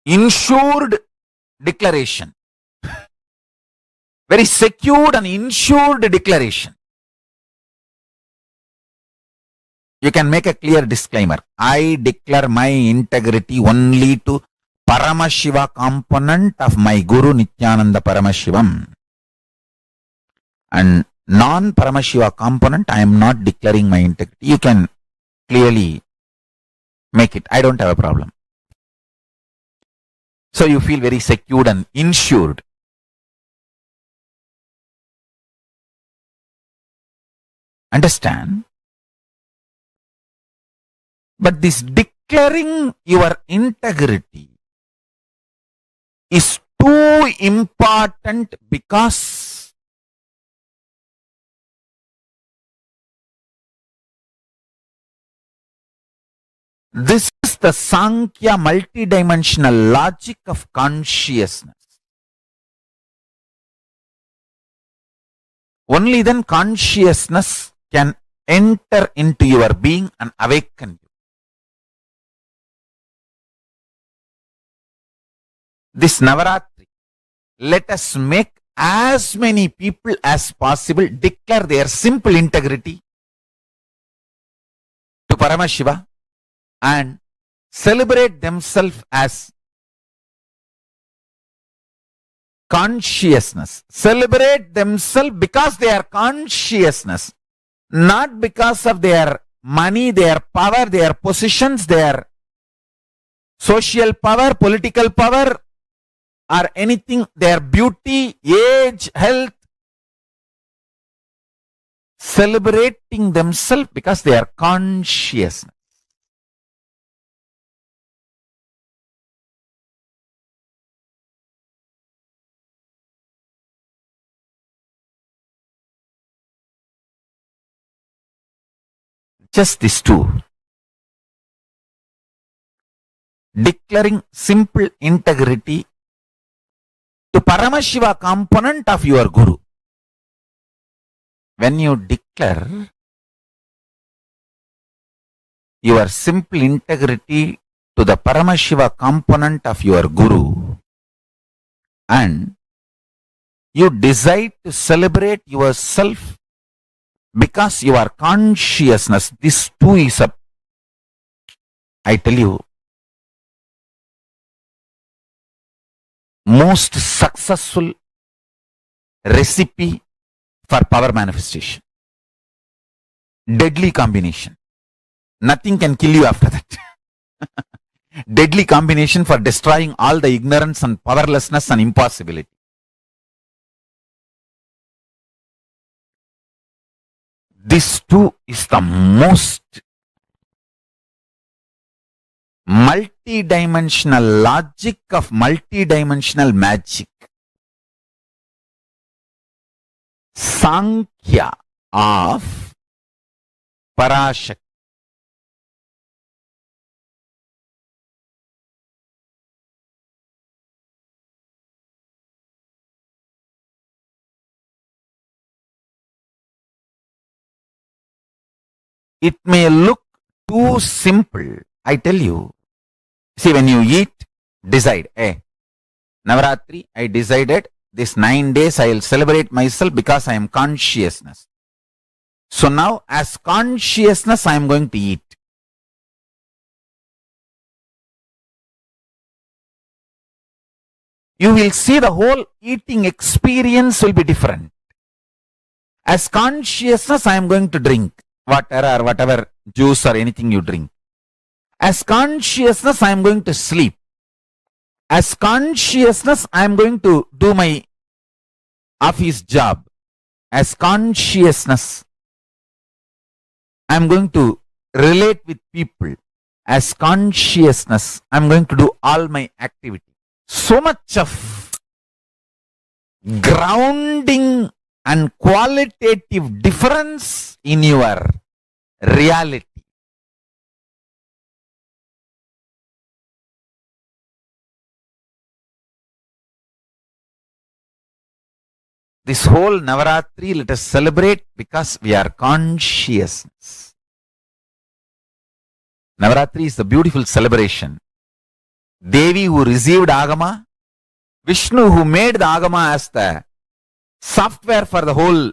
insured declaration. Very secured and insured declaration. You can make a clear disclaimer. I declare my integrity only to Paramashiva component of my Guru Nithyananda Paramashivam. And non-Paramashiva component, I am not declaring my integrity. You can clearly make it. I don't have a problem. So you feel very secured and insured. Understand? But this declaring your integrity is too important because this is the Sankhya multidimensional logic of consciousness. Only then consciousness can enter into your being and awaken you. This Navaratri, let us make as many people as possible declare their simple integrity to Paramashiva and celebrate themselves as consciousness. Celebrate themselves because they are consciousness, not because of their money, their power, their positions, their social power, political power, or anything, their beauty, age, health. Celebrating themselves because they are consciousness. Just these two. Declaring simple integrity to Paramashiva component of your Guru. When you declare your simple integrity to the Paramashiva component of your Guru and you decide to celebrate yourself because you are consciousness, this too is a, I tell you, most successful recipe for power manifestation. Deadly combination. Nothing can kill you after that. Deadly combination for destroying all the ignorance and powerlessness and impossibility. This too is the most multidimensional logic of multidimensional magic. Sankhya of Parashakti. It may look too simple. I tell you. See, when you eat, decide. Navaratri, I decided this 9 days I will celebrate myself because I am consciousness. So now as consciousness I am going to eat. You will see the whole eating experience will be different. As consciousness I am going to drink water or whatever juice or anything you drink. As consciousness I am going to sleep. As consciousness I am going to do my office job. As consciousness I am going to relate with people as consciousness, I'm going to do all my activity. So much of grounding and qualitative difference in your reality. This whole Navaratri, let us celebrate because we are consciousness. Navaratri is the beautiful celebration. Devi who received Agama, Vishnu who made the Agama as the software for the whole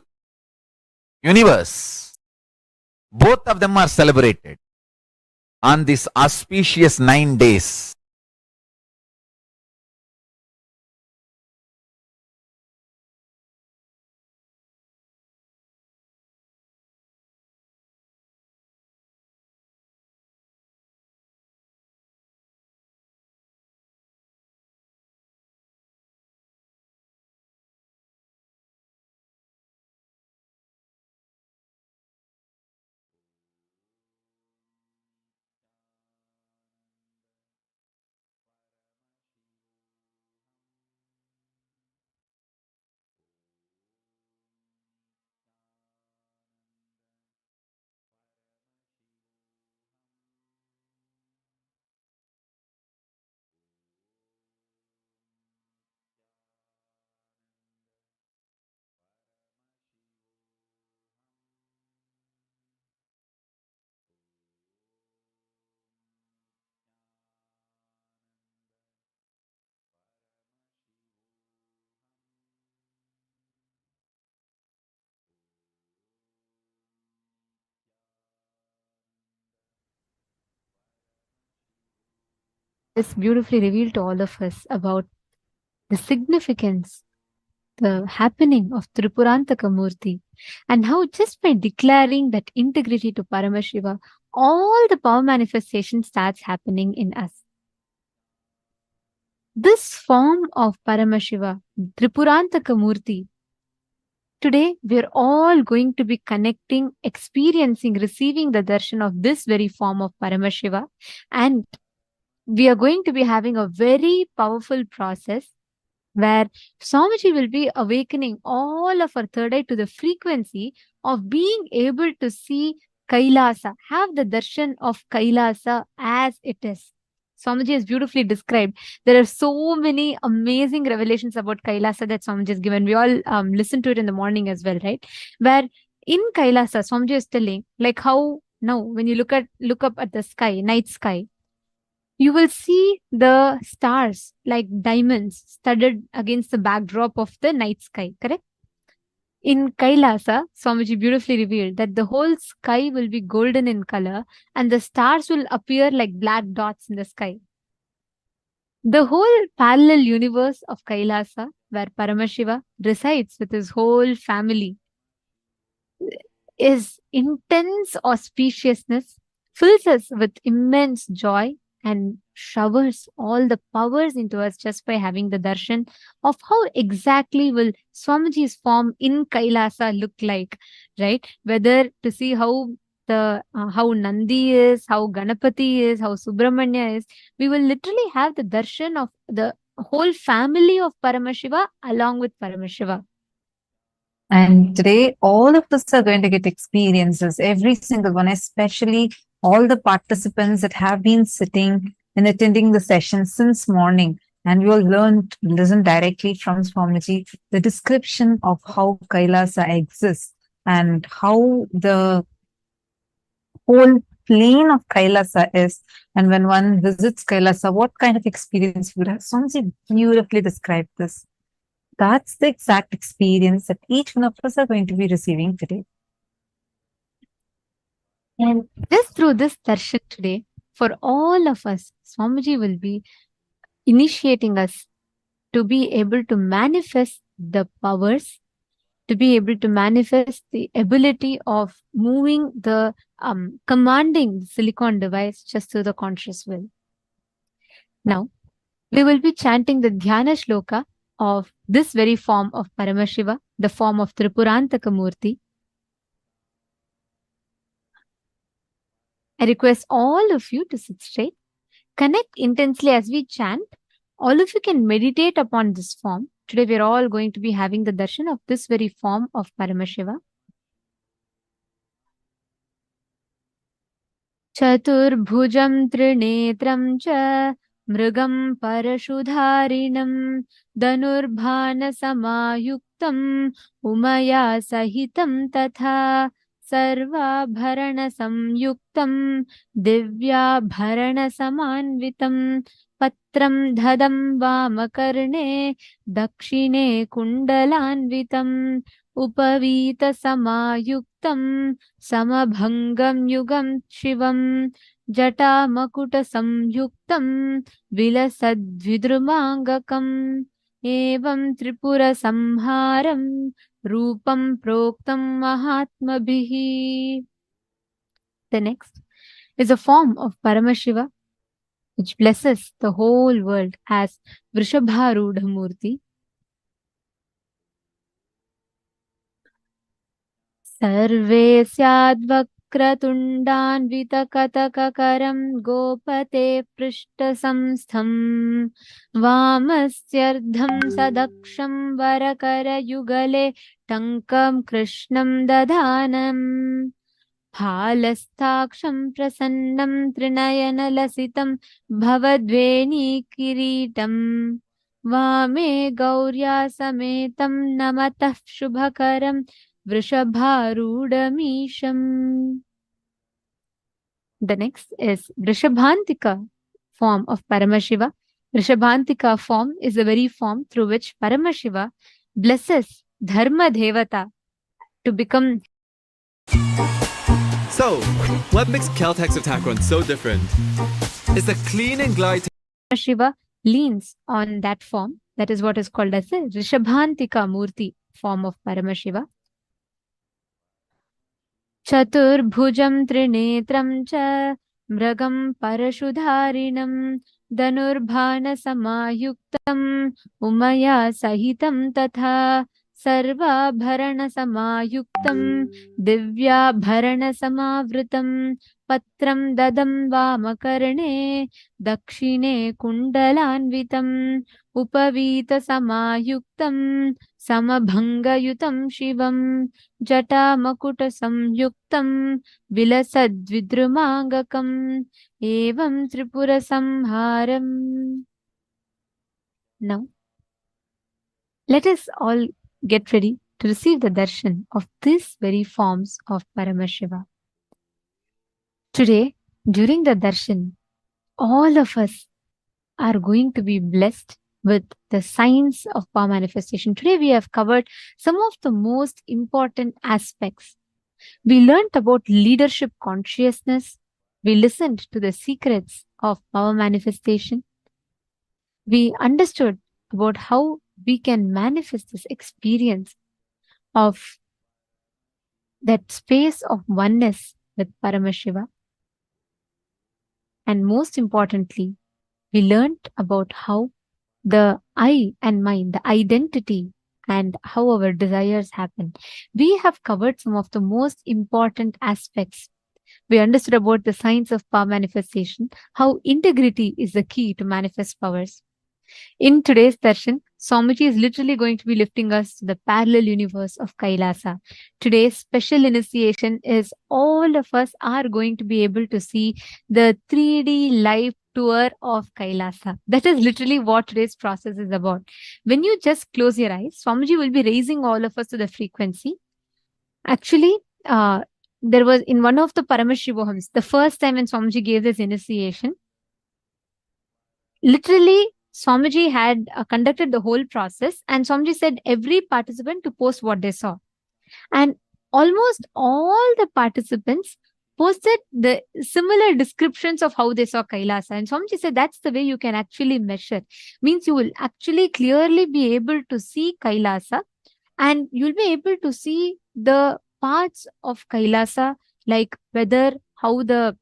universe. Both of them are celebrated on this auspicious 9 days. It's beautifully revealed to all of us about the significance, the happening of Tripurantaka Murti, and how just by declaring that integrity to Paramashiva, all the power manifestation starts happening in us. This form of Paramashiva, Tripurantaka Murti, today we're all going to be connecting, experiencing, receiving the darshan of this very form of Paramashiva, and we are going to be having a very powerful process where Swamiji will be awakening all of our third eye to the frequency of being able to see Kailasa, have the darshan of Kailasa as it is. Swamiji has beautifully described. There are so many amazing revelations about Kailasa that Swamiji has given. We all listen to it in the morning as well, right? Where in Kailasa, Swamiji is telling, like how now when you look up at the sky, night sky, you will see the stars like diamonds studded against the backdrop of the night sky, correct? In Kailasa, Swamiji beautifully revealed that the whole sky will be golden in color and the stars will appear like black dots in the sky. The whole parallel universe of Kailasa, where Paramashiva resides with his whole family, is intense auspiciousness, fills us with immense joy, and showers all the powers into us just by having the darshan of how exactly will Swamiji's form in Kailasa look like, right? Whether to see how the how Nandi is, how Ganapati is, how Subramanya is, we will literally have the darshan of the whole family of Paramashiva along with Paramashiva. And today, all of us are going to get experiences, every single one, especially all the participants that have been sitting and attending the session since morning. And we will listen directly from Swamiji, the description of how Kailasa exists and how the whole plane of Kailasa is. And when one visits Kailasa, what kind of experience would have. Swamiji beautifully described this. That's the exact experience that each one of us are going to be receiving today. And just through this darshan today, for all of us, Swamiji will be initiating us to be able to manifest the powers, to be able to manifest the ability of moving the commanding the silicon device just through the conscious will. Now, we will be chanting the Dhyana Shloka of this very form of Paramashiva, the form of Tripurantaka Murti. I request all of you to sit straight, connect intensely as we chant. All of you can meditate upon this form. Today we are all going to be having the darshan of this very form of Paramashiva. Chaturbhujam trinetram cha mrigam parashudharinam dhanurbhana samayuktam umaya sahitam tatha sarvabharana samyuktam divyabharana samanvitam patram dhadam vamakarne dakshine kundalanvitam upavita samayuktam samabhangam yugam shivam jatamakutta samyuktam vilasadvidrumangakam evam tripura samharam rupam proktam mahatmabhihi. The next is a form of Paramashiva which blesses the whole world as Vrishabharudha Murti. Sarve syadvakratundanvitakatakaram gopate prishtasamstham vamasyardham sadaksham varakara yugale tankam krishnam dadhanam phalastaksham prasannam trinayana lasitam bhavadveni kiritam vame gaurya sametam namatah shubhakaram Vrishabharudamisham. The next is Vrishabhantika form of Paramashiva. Vrishabhantika form is the very form through which Paramashiva blesses Dharma Devata to become. So, what makes Caltech's attack run so different? It's the clean and glide. Shiva leans on that form. That is what is called as the Vrishabhantika Murti form of Paramashiva. Chaturbhujam trinetram cha mragam parashudharinam dhanurbhana samayuktam umaya sahitam tatha sarvabharana samayuktam divyabharana samavritam patram dadam vamakarne dakshine kundalanvitam upavita samayuktam samabhangayutam shivam jatamakutta samyuktam vilasadvidrumangakam evam tripura samharam. Now, let us all get ready to receive the darshan of these very forms of Paramashiva. Today, during the darshan, all of us are going to be blessed with the signs of power manifestation. Today, we have covered some of the most important aspects. We learned about leadership consciousness. We listened to the secrets of power manifestation. We understood about how we can manifest this experience of that space of oneness with Paramashiva. And most importantly, we learned about how the I and mind, the identity, and how our desires happen. We have covered some of the most important aspects. We understood about the science of power manifestation, how integrity is the key to manifest powers. In today's darshan, Swamiji is literally going to be lifting us to the parallel universe of Kailasa. Today's special initiation is all of us are going to be able to see the 3D live tour of Kailasa. That is literally what today's process is about. When you just close your eyes, Swamiji will be raising all of us to the frequency. Actually, there was in one of the Paramashivohams, the first time when Swamiji gave this initiation, literally Swamiji had conducted the whole process, and Swamiji said every participant to post what they saw. And almost all the participants posted the similar descriptions of how they saw Kailasa. And Swamiji said that's the way you can actually measure. Means you will actually clearly be able to see Kailasa, and you'll be able to see the parts of Kailasa, like whether how the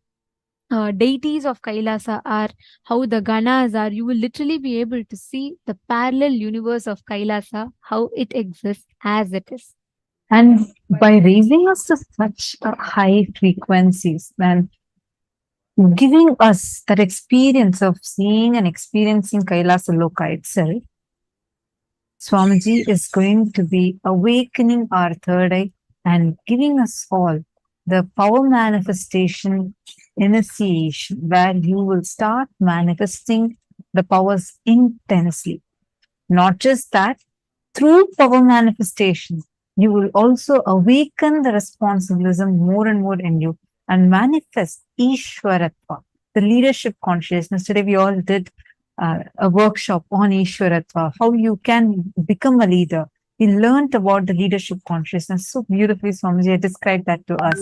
deities of Kailasa are, how the ganas are. You will literally be able to see the parallel universe of Kailasa, how it exists as it is. And by raising us to such high frequencies, then giving us that experience of seeing and experiencing Kailasa Loka itself, Swamiji is going to be awakening our third eye and giving us all the power manifestation initiation, where you will start manifesting the powers intensely. Not just that, through power manifestation, you will awaken the responsibilism more and more in you and manifest Ishwaratva, the leadership consciousness. Today we all did a workshop on Ishwaratva, how you can become a leader. We learned about the leadership consciousness so beautifully. Swamiji described that to us.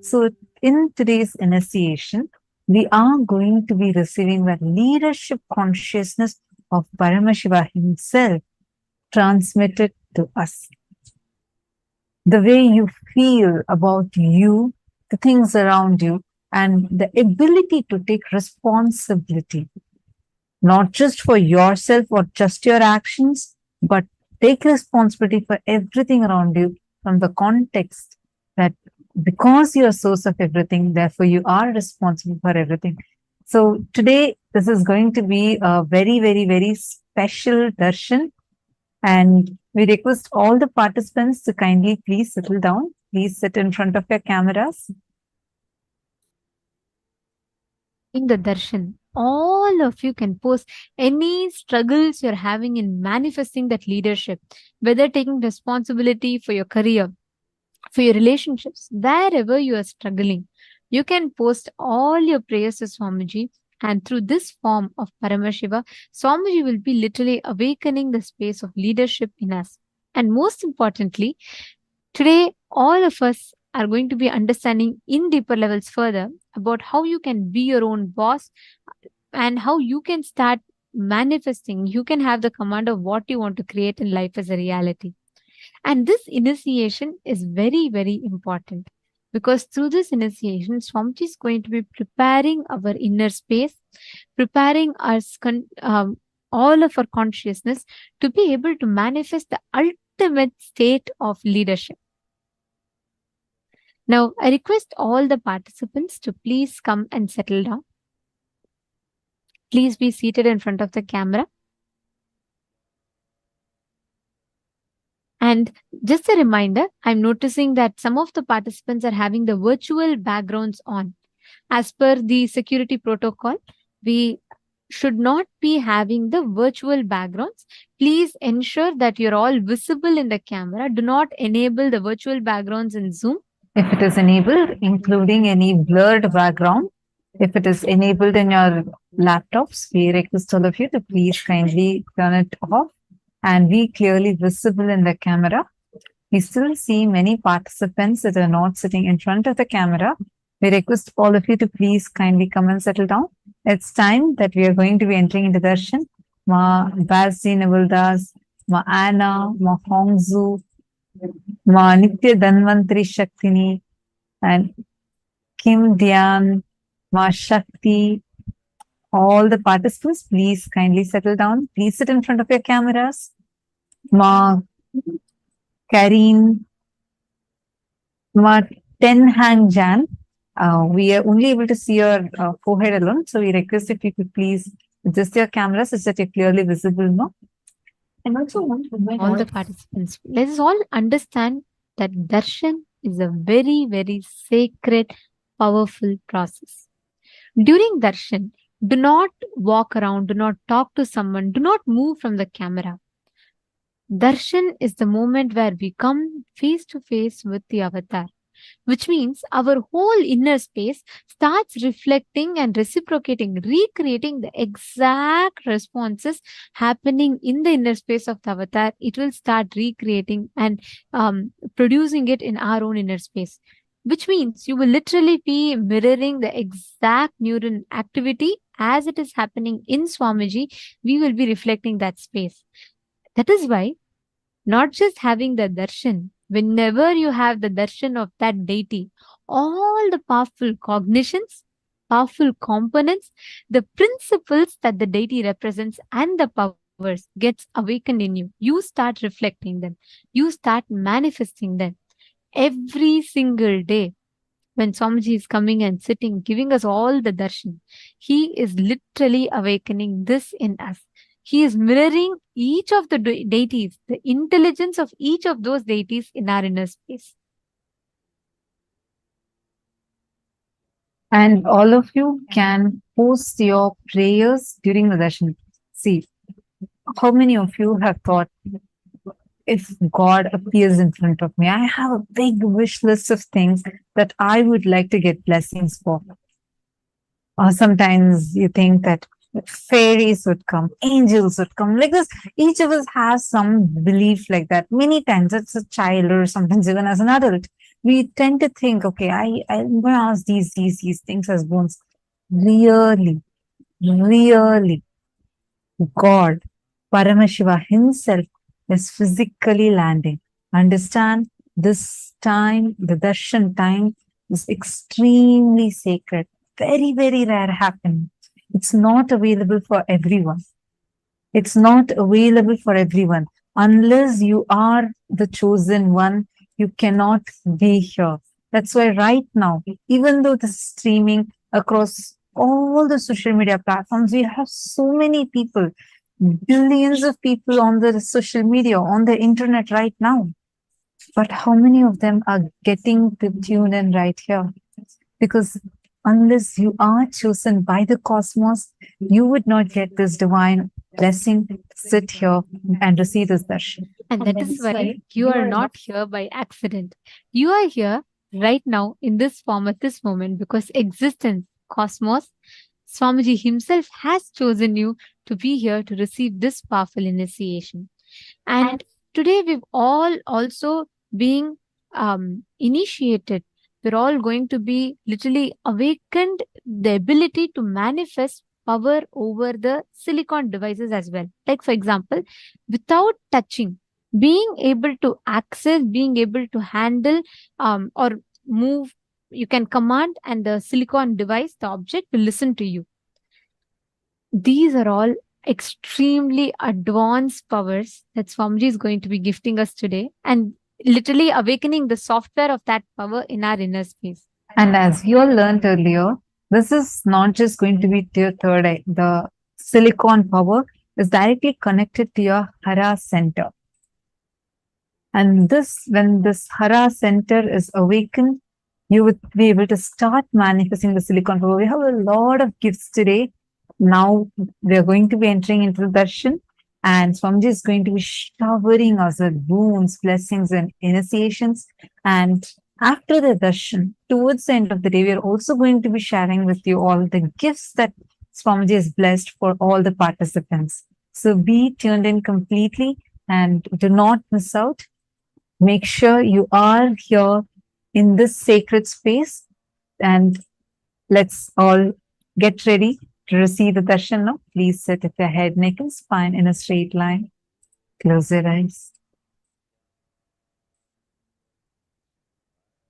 So in today's initiation, we are going to be receiving the leadership consciousness of Paramashiva himself transmitted to us. The way you feel about you, the things around you, and the ability to take responsibility, not just for yourself or just your actions, but take responsibility for everything around you from the context that because you are source of everything, therefore you are responsible for everything. So today, this is going to be a very, very, very special darshan. And we request all the participants to kindly please settle down. Please sit in front of your cameras. In the darshan, all of you can post any struggles you're having in manifesting that leadership, whether taking responsibility for your career, for your relationships, wherever you are struggling. You can post all your prayers to Swamiji, and through this form of Paramashiva, Swamiji will be literally awakening the space of leadership in us. And most importantly, today, all of us are going to be understanding in deeper levels further about how you can be your own boss and how you can start manifesting. You can have the command of what you want to create in life as a reality. And this initiation is very, very important, because through this initiation, Swamiji is going to be preparing our inner space, preparing us, all of our consciousness to be able to manifest the ultimate state of leadership. Now, I request all the participants to please come and settle down. Please be seated in front of the camera. And just a reminder, I'm noticing that some of the participants are having the virtual backgrounds on. As per the security protocol, we should not be having the virtual backgrounds. Please ensure that you're all visible in the camera. Do not enable the virtual backgrounds in Zoom. If it is enabled, including any blurred background, if it is enabled in your laptops, we request all of you to please kindly turn it off and be clearly visible in the camera. We still see many participants that are not sitting in front of the camera. We request all of you to please kindly come and settle down. It's time that we are going to be entering into darshan. Ma Bazzi Navaldas, Ma Anna, Ma Hongzu, Ma Nitya Dhanvantri Shaktini, and Kim Dhyan, Ma Shakti. All the participants, please kindly settle down. Please sit in front of your cameras. Ma Kareen, Ma Ten Hang Jan. We are only able to see your forehead alone, so we request if you could please adjust your camera such that you're clearly visible, no? And also want to invite all the participants. Let us all understand that darshan is a very, very sacred, powerful process. During darshan, do not walk around, do not talk to someone, do not move from the camera. Darshan is the moment where we come face to face with the avatar, which means our whole inner space starts reflecting and reciprocating, recreating the exact responses happening in the inner space of the avatar. It will start recreating and producing it in our own inner space, which means you will literally be mirroring the exact neuron activity as it is happening in Swamiji. We will be reflecting that space. That is why not just having the darshan, whenever you have the darshan of that deity, all the powerful cognitions, powerful components, the principles that the deity represents and the powers gets awakened in you. You start reflecting them. You start manifesting them every single day. when Swamiji is coming and sitting, giving us all the darshan, he is literally awakening this in us. He is mirroring each of the deities, the intelligence of each of those deities in our inner space. And all of you can post your prayers during the darshan. See, how many of you have thought, if God appears in front of me, I have a big wish list of things that I would like to get blessings for. Or sometimes you think that fairies would come, angels would come, like this. Each of us has some belief like that. Many times as a child or sometimes even as an adult, we tend to think, okay, I'm going to ask these things as bones. Really, God, Paramashiva himself is physically landing. Understand, this time, the darshan time, is extremely sacred. Very, very rare happening. It's not available for everyone. It's not available for everyone. Unless you are the chosen one, you cannot be here. That's why right now, even though this is streaming across all the social media platforms, we have so many people, billions of people on the social media, on the internet right now. But how many of them are getting to tune in right here? Because unless you are chosen by the cosmos, you would not get this divine blessing to sit here and receive this darshan. And that is why you are not here by accident. You are here right now in this form at this moment because existence, cosmos, Swamiji himself has chosen you to be here to receive this powerful initiation. And today we've all also being initiated. We're all going to be literally awakened the ability to manifest power over the silicon devices as well. Like, for example, without touching, being able to access, being able to handle or move, you can command, and the silicon device, the object, will listen to you. These are all extremely advanced powers that Swamiji is going to be gifting us today, and literally awakening the software of that power in our inner space. And as you all learned earlier, this is not just going to be to your third eye. The silicon power is directly connected to your Hara center. And this, when this Hara center is awakened, you would be able to start manifesting the silicon power. We have a lot of gifts today. Now we are going to be entering into the darshan, and Swamiji is going to be showering us with boons, blessings, and initiations. And after the darshan, towards the end of the day, we are also going to be sharing with you all the gifts that Swamiji has blessed for all the participants. So be tuned in completely and do not miss out. Make sure you are here in this sacred space, and let's all get ready to receive the darshan now. Please sit with your head, neck, and spine in a straight line. Close your eyes.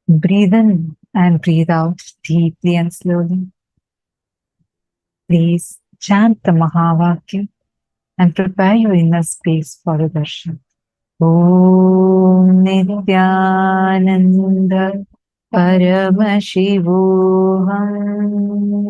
Breathe in and breathe out deeply and slowly. Please chant the Mahavakya and prepare your inner space for the darshan. Om Nithyananda Paramashivoham